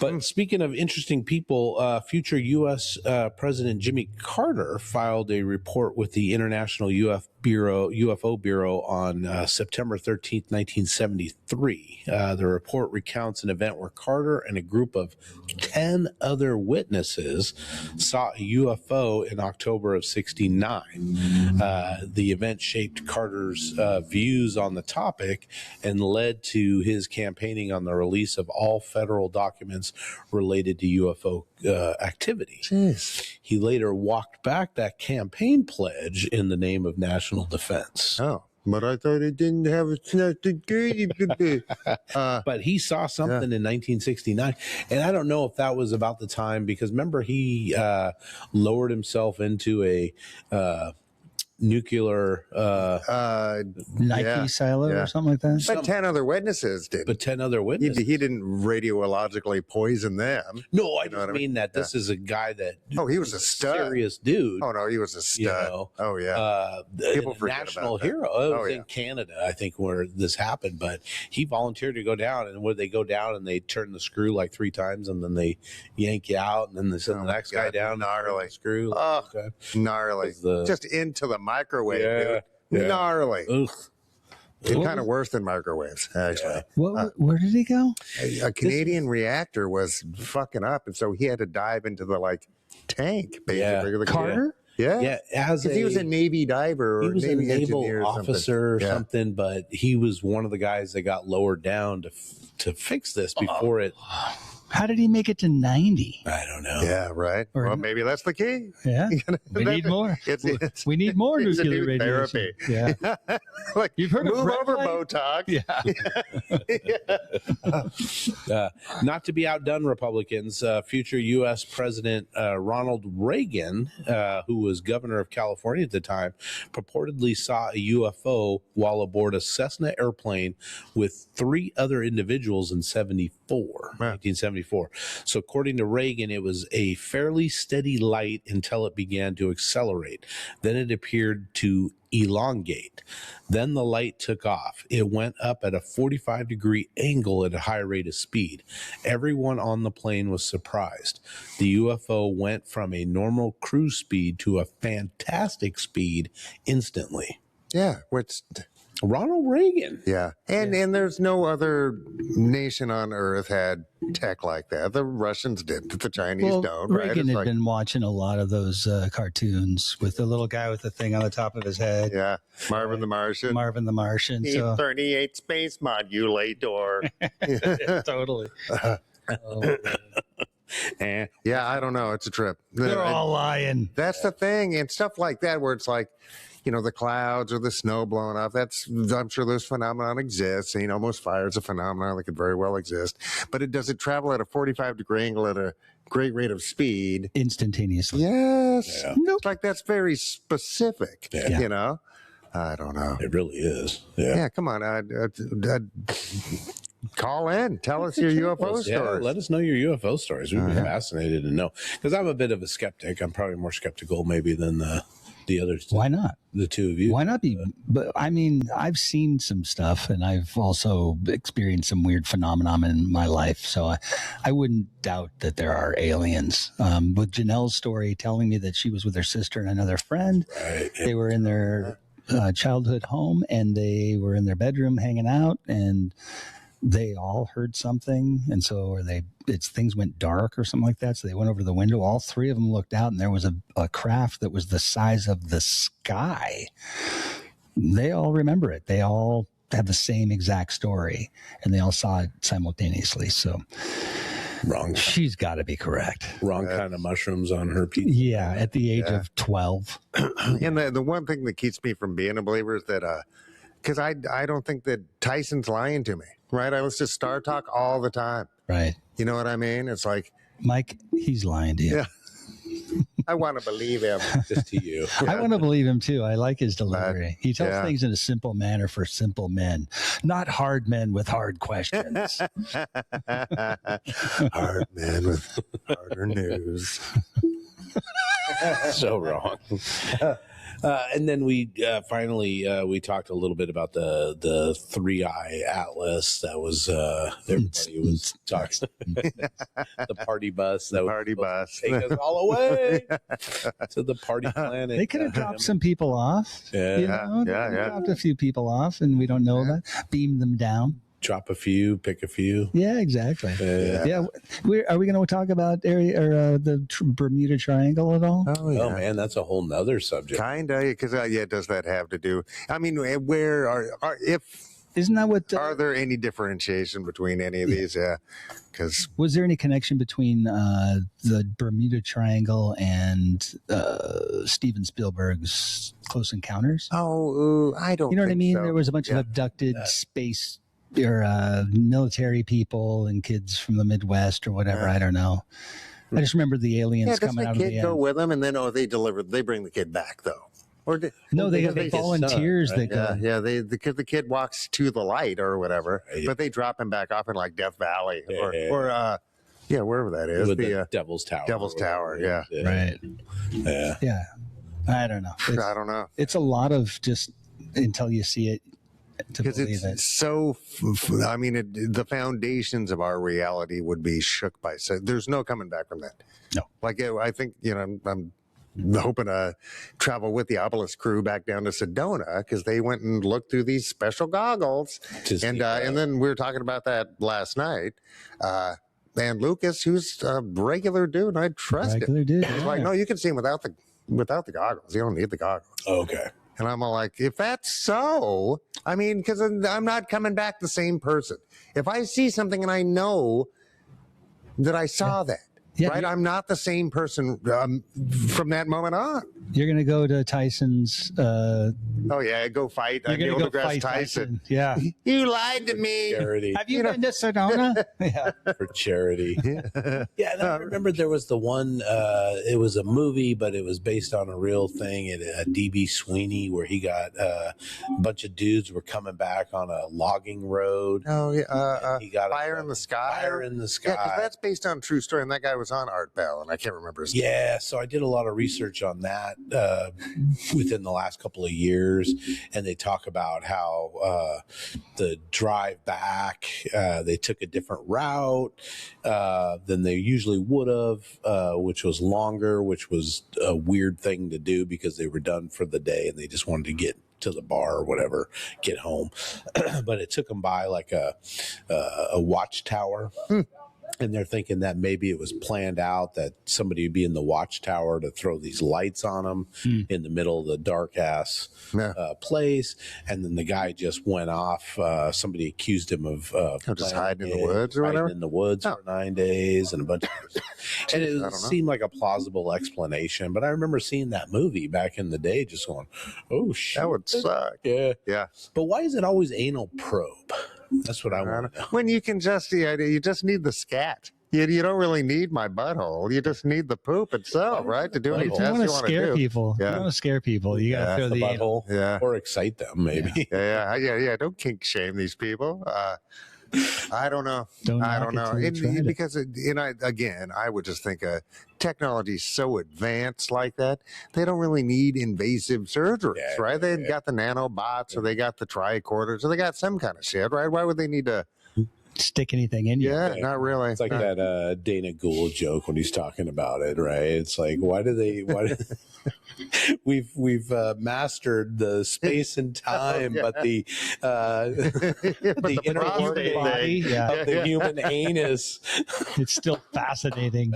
but speaking of interesting people, future U.S. President Jimmy Carter filed a report with the International UFO Bureau on September 13th, 1973. The report recounts an event where Carter and a group of 10 other witnesses saw a UFO in October of 69. The event shaped Carter's views on the topic and led to his campaigning on the release of all federal documents related to UFO activity. Jeez. He later walked back that campaign pledge in the name of national defense. Oh, but I thought it didn't have nothing good. But he saw something in 1969, and I don't know if that was about the time, because remember he lowered himself into a nuclear Nike silo or something like that. But 10 other witnesses did. But 10 other witnesses. He didn't radiologically poison them. No, I just mean that this is a guy that. Oh, he was a stud. Serious dude. Oh no, he was a stud. You know, oh yeah. People forget national about that. hero. It was in Canada, I think, where this happened. But he volunteered to go down, and where they go down and they turn the screw like 3 times, and then they yank you out, and then they send the next guy down. Gnarly the screw. Gnarly. Just into the microwave, dude. Gnarly. Ugh. It's kind of worse than microwaves, actually. Where did he go? A Canadian reactor was fucking up, and so he had to dive into the tank, basically. Yeah. Carter? Yeah. He was a Navy diver, or he was Navy a naval engineer officer or something, but he was one of the guys that got lowered down to fix this before it. How did he make it to 90? I don't know. Yeah, right. Well, maybe that's the key. Yeah. We need more. We need more nuclear radiation. Therapy. Yeah. Like, you've heard move of over Botox. Yeah. Not to be outdone, Republicans, future U.S. President Ronald Reagan, who was governor of California at the time, purportedly saw a UFO while aboard a Cessna airplane with 3 other individuals in 1974. So according to Reagan, it was a fairly steady light until it began to accelerate. Then it appeared to elongate. Then the light took off. It went up at a 45-degree angle at a high rate of speed. Everyone on the plane was surprised. The UFO went from a normal cruise speed to a fantastic speed instantly. Yeah, which... Ronald Reagan. Yeah. And there's no other nation on earth had tech like that. The Russians did, but the Chinese don't. Reagan right? had been watching a lot of those cartoons with the little guy with the thing on the top of his head. Yeah. Marvin the Martian. Marvin the Martian. So. 38 space modulator. Totally. Yeah, I don't know. It's a trip. They're all lying. That's the thing. And stuff like that where it's like, the clouds or the snow blowing off. I'm sure those phenomenon exists. Most fire is a phenomenon that could very well exist. But does it travel at a 45-degree angle at a great rate of speed? Instantaneously. Yes. Yeah. Nope. It's like that's very specific, I don't know. It really is. Yeah. Come on. Call in. Tell us your UFO stories. Yeah, let us know your UFO stories. We'd be fascinated to know. Because I'm a bit of a skeptic. I'm probably more skeptical maybe than the others. Why not? The two of you. Why not be? But I mean, I've seen some stuff, and I've also experienced some weird phenomenon in my life. So I wouldn't doubt that there are aliens. With Janelle's story telling me that she was with her sister and another friend, they were in their childhood home, and they were in their bedroom hanging out, and they all heard something, and so things went dark or something like that. So they went over to the window. All 3 of them looked out, and there was a craft that was the size of the sky. They all remember it. They all have the same exact story, and they all saw it simultaneously. So wrong. She's got to be correct. Wrong kind of mushrooms on her pizza. Yeah, at the age of 12. And the one thing that keeps me from being a believer is that because I don't think that Tyson's lying to me. Right? I listen to Star Talk all the time. Right. You know what I mean? It's like, Mike, he's lying to you. Yeah. I want to believe him. Just to you. I want to believe him too. I like his delivery. He tells things in a simple manner for simple men, not hard men with hard questions. Hard men with harder news. So wrong. And then we finally we talked a little bit about the 3-eye atlas that was everybody was talking the party bus that Party bus. take us all away to the party planet. They could have dropped some people off. Yeah. You know? They Yeah, could have yeah. dropped a few people off, and we don't know that. Beam them down. Drop a few, pick a few. Yeah, exactly. Yeah. Are we going to talk about the Bermuda Triangle at all? Oh, yeah. Oh man, that's a whole nother subject. Kinda, because does that have to do? I mean, where Isn't that what? are there any differentiation between any of these? Yeah, because Was there any connection between the Bermuda Triangle and Steven Spielberg's Close Encounters? I don't. You know what I think mean? so. There was a bunch of abducted space or military people and kids from the Midwest or whatever. I don't know. I just remember the aliens doesn't coming the out of kid the go end. with them, and then they bring the kid back though, or No, they Well, have they get volunteers sun, that go. yeah, the kid walks to the light or whatever, Right. but they drop him back off in like Death Valley or wherever that is, With the the Devil's Tower. Devil's Tower, yeah. Right. Yeah. Yeah. I don't know. I don't know. It's a lot of just until you see it to Because believe it's it. so, I mean, the foundations of our reality would be shook by. So there's no coming back from that. No. Like I think I'm hoping to travel with the Obelisk crew back down to Sedona because they went and looked through these special goggles, and then we were talking about that last night. And Lucas, who's a regular dude, I trust Regular him. dude, He's yeah. like, no, you can see him without the goggles. You don't need the goggles. Okay. And I'm all like, if that's so, I mean, because I'm not coming back the same person. If I see something and I know that I saw that, Yeah, right? I'm not the same person from that moment on. You're going to go to Tyson's. Oh, yeah, go fight. You're Neil going to go deGrasse fight Tyson. Yeah. You lied to me. Charity. Have you been to Sedona? Yeah. For charity. Yeah, and I remember there was the one, it was a movie, but it was based on a real thing at D.B. Sweeney where he got a bunch of dudes were coming back on a logging road. Oh, yeah. He got Fire in the Sky. Fire in the Sky. Yeah, because that's based on a true story. And that guy was on Art Bell, and I can't remember his name. Yeah, so I did a lot of research on that within the last couple of years, and they talk about how the drive back, they took a different route than they usually would have, which was longer, which was a weird thing to do because they were done for the day and they just wanted to get to the bar or whatever, get home. But it took them by like a watchtower. And they're thinking that maybe it was planned out that somebody would be in the watchtower to throw these lights on them in the middle of the dark ass place. And then the guy just went off. Somebody accused him of just hiding in the woods or whatever? hiding in the woods for 9 days and a bunch of and it I don't know. seemed like a plausible explanation. But I remember seeing that movie back in the day, just going, "Oh shit, That would suck. yeah." Yeah. But why is it always anal probe? That's what I want to know. When you can just, you just need the scat. You don't really need my butthole. You just need the poop itself, right? To do any If you tests want you to want to scare do. people, Yeah. you want to scare people, you got to throw The the butthole, Yeah. or excite them, maybe. Yeah. Don't kink shame these people. I don't know. Don't I knock don't it know. till you tried it. Because, again, I would just think technology is so advanced like that, they don't really need invasive surgeries, Yeah, right? They've got the nanobots or they got the tricorders or they got some kind of shit, right? Why would they need to? stick anything in you. Yeah, not really. It's like that Dana Gould joke when he's talking about it, right? It's like, why do we've mastered the space and time, but the the inner prostate working body, thing. yeah. of the human anus. It's still fascinating.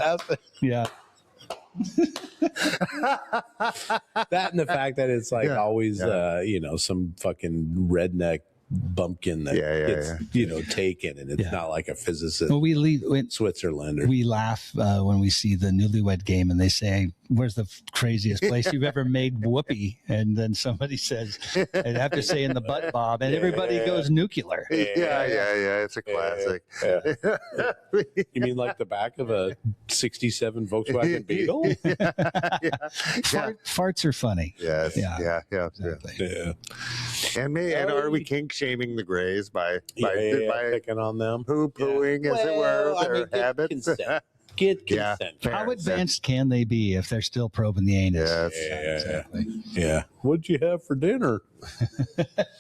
Yeah. That and the fact that it's like always some fucking redneck bumpkin that gets taken, and it's not like a physicist Well, in Switzerland or we laugh when we see the Newlywed Game and they say, "Where's the craziest place you've ever made whoopee?" And then somebody says, "I'd have to say in the butt, Bob," and everybody goes nuclear. Yeah. It's a classic. You mean like the back of a 67 Volkswagen Beetle? Farts are funny. Yes. Yeah. Exactly. Yeah. And are we kink shaming the Greys by Picking on them, poo-pooing, as it were, their good habits? consent. Get Yeah, consent. fair. How advanced can they be if they're still probing the anus? Yes. Yeah, Exactly. yeah. What'd you have for dinner?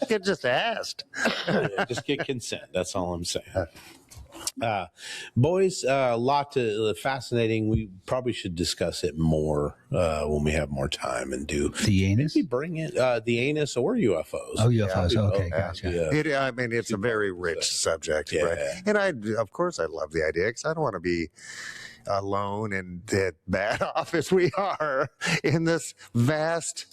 You just asked. Yeah, just get consent. That's all I'm saying. Boys, a lot to fascinating. We probably should discuss it more when we have more time and do The anus? maybe bring it the anus or UFOs. Oh, UFOs. Yeah. Okay, gotcha. Yeah. I mean, it's a very rich subject, Yeah. right? And of course, I love the idea because I don't want to be alone and that bad off as we are in this vast,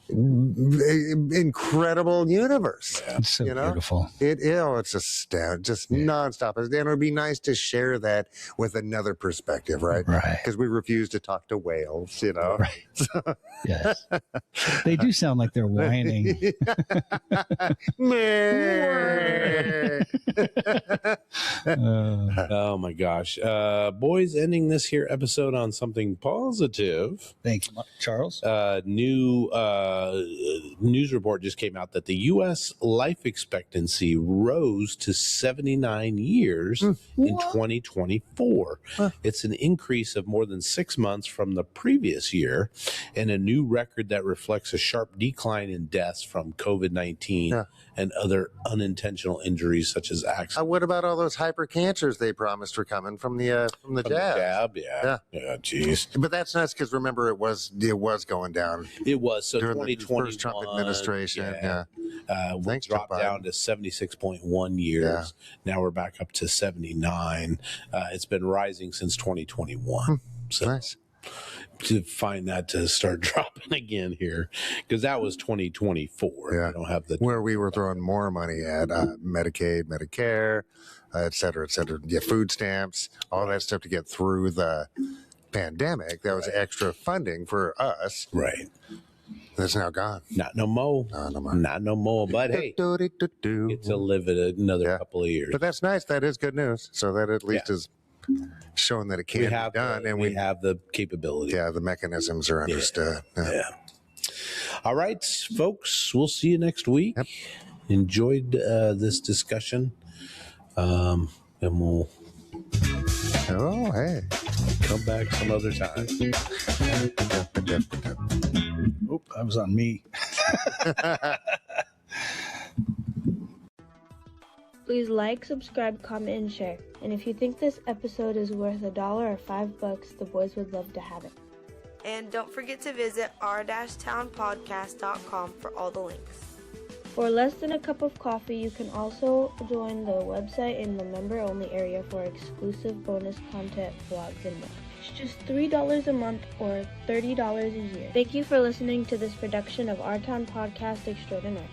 incredible universe. It's so beautiful. It's just nonstop. And it would be nice to share that with another perspective, right? Right. Because we refuse to talk to whales, Right. Yes. They do sound like they're whining. Oh my gosh. Boys, ending this here episode on something positive. Thank you, Charles. New news report just came out that the U.S. life expectancy rose to 79 years in 2024. It's an increase of more than 6 months from the previous year and a new record that reflects a sharp decline in deaths from COVID-19 and other unintentional injuries such as accidents. What about all those hypercancers they promised were coming from the jab? Yeah, geez. But that's nuts because remember it was going down. It was. So during the 2021, first Trump administration. We Thanks, dropped Joe Biden. down to 76.1 years. Now we're back up to 79. It's been rising since 2021. So Nice. to find that to start dropping again here, because that was 2024. Yeah. I don't have the Where we were throwing more money at Medicaid, Medicare, et cetera, food stamps, all that stuff to get through the pandemic. That was extra funding for us. right. That's now gone. Not no more. No more. Not no more. But hey, get to live it another couple of years. But that's nice. That is good news. So that at least is showing that it can be done, and we have the capability. Yeah, the mechanisms are understood. Yeah. All right, folks. We'll see you next week. Yep. Enjoyed this discussion, and we'll Oh, hey. come back some other time. Oop, that was on me. Please like, subscribe, comment, and share. And if you think this episode is worth $1 or $5, the boys would love to have it. And don't forget to visit r-townpodcast.com for all the links. For less than a cup of coffee, you can also join the website in the member-only area for exclusive bonus content, vlogs, and more. It's just $3 a month or $30 a year. Thank you for listening to this production of Our Town Podcast Extraordinaire.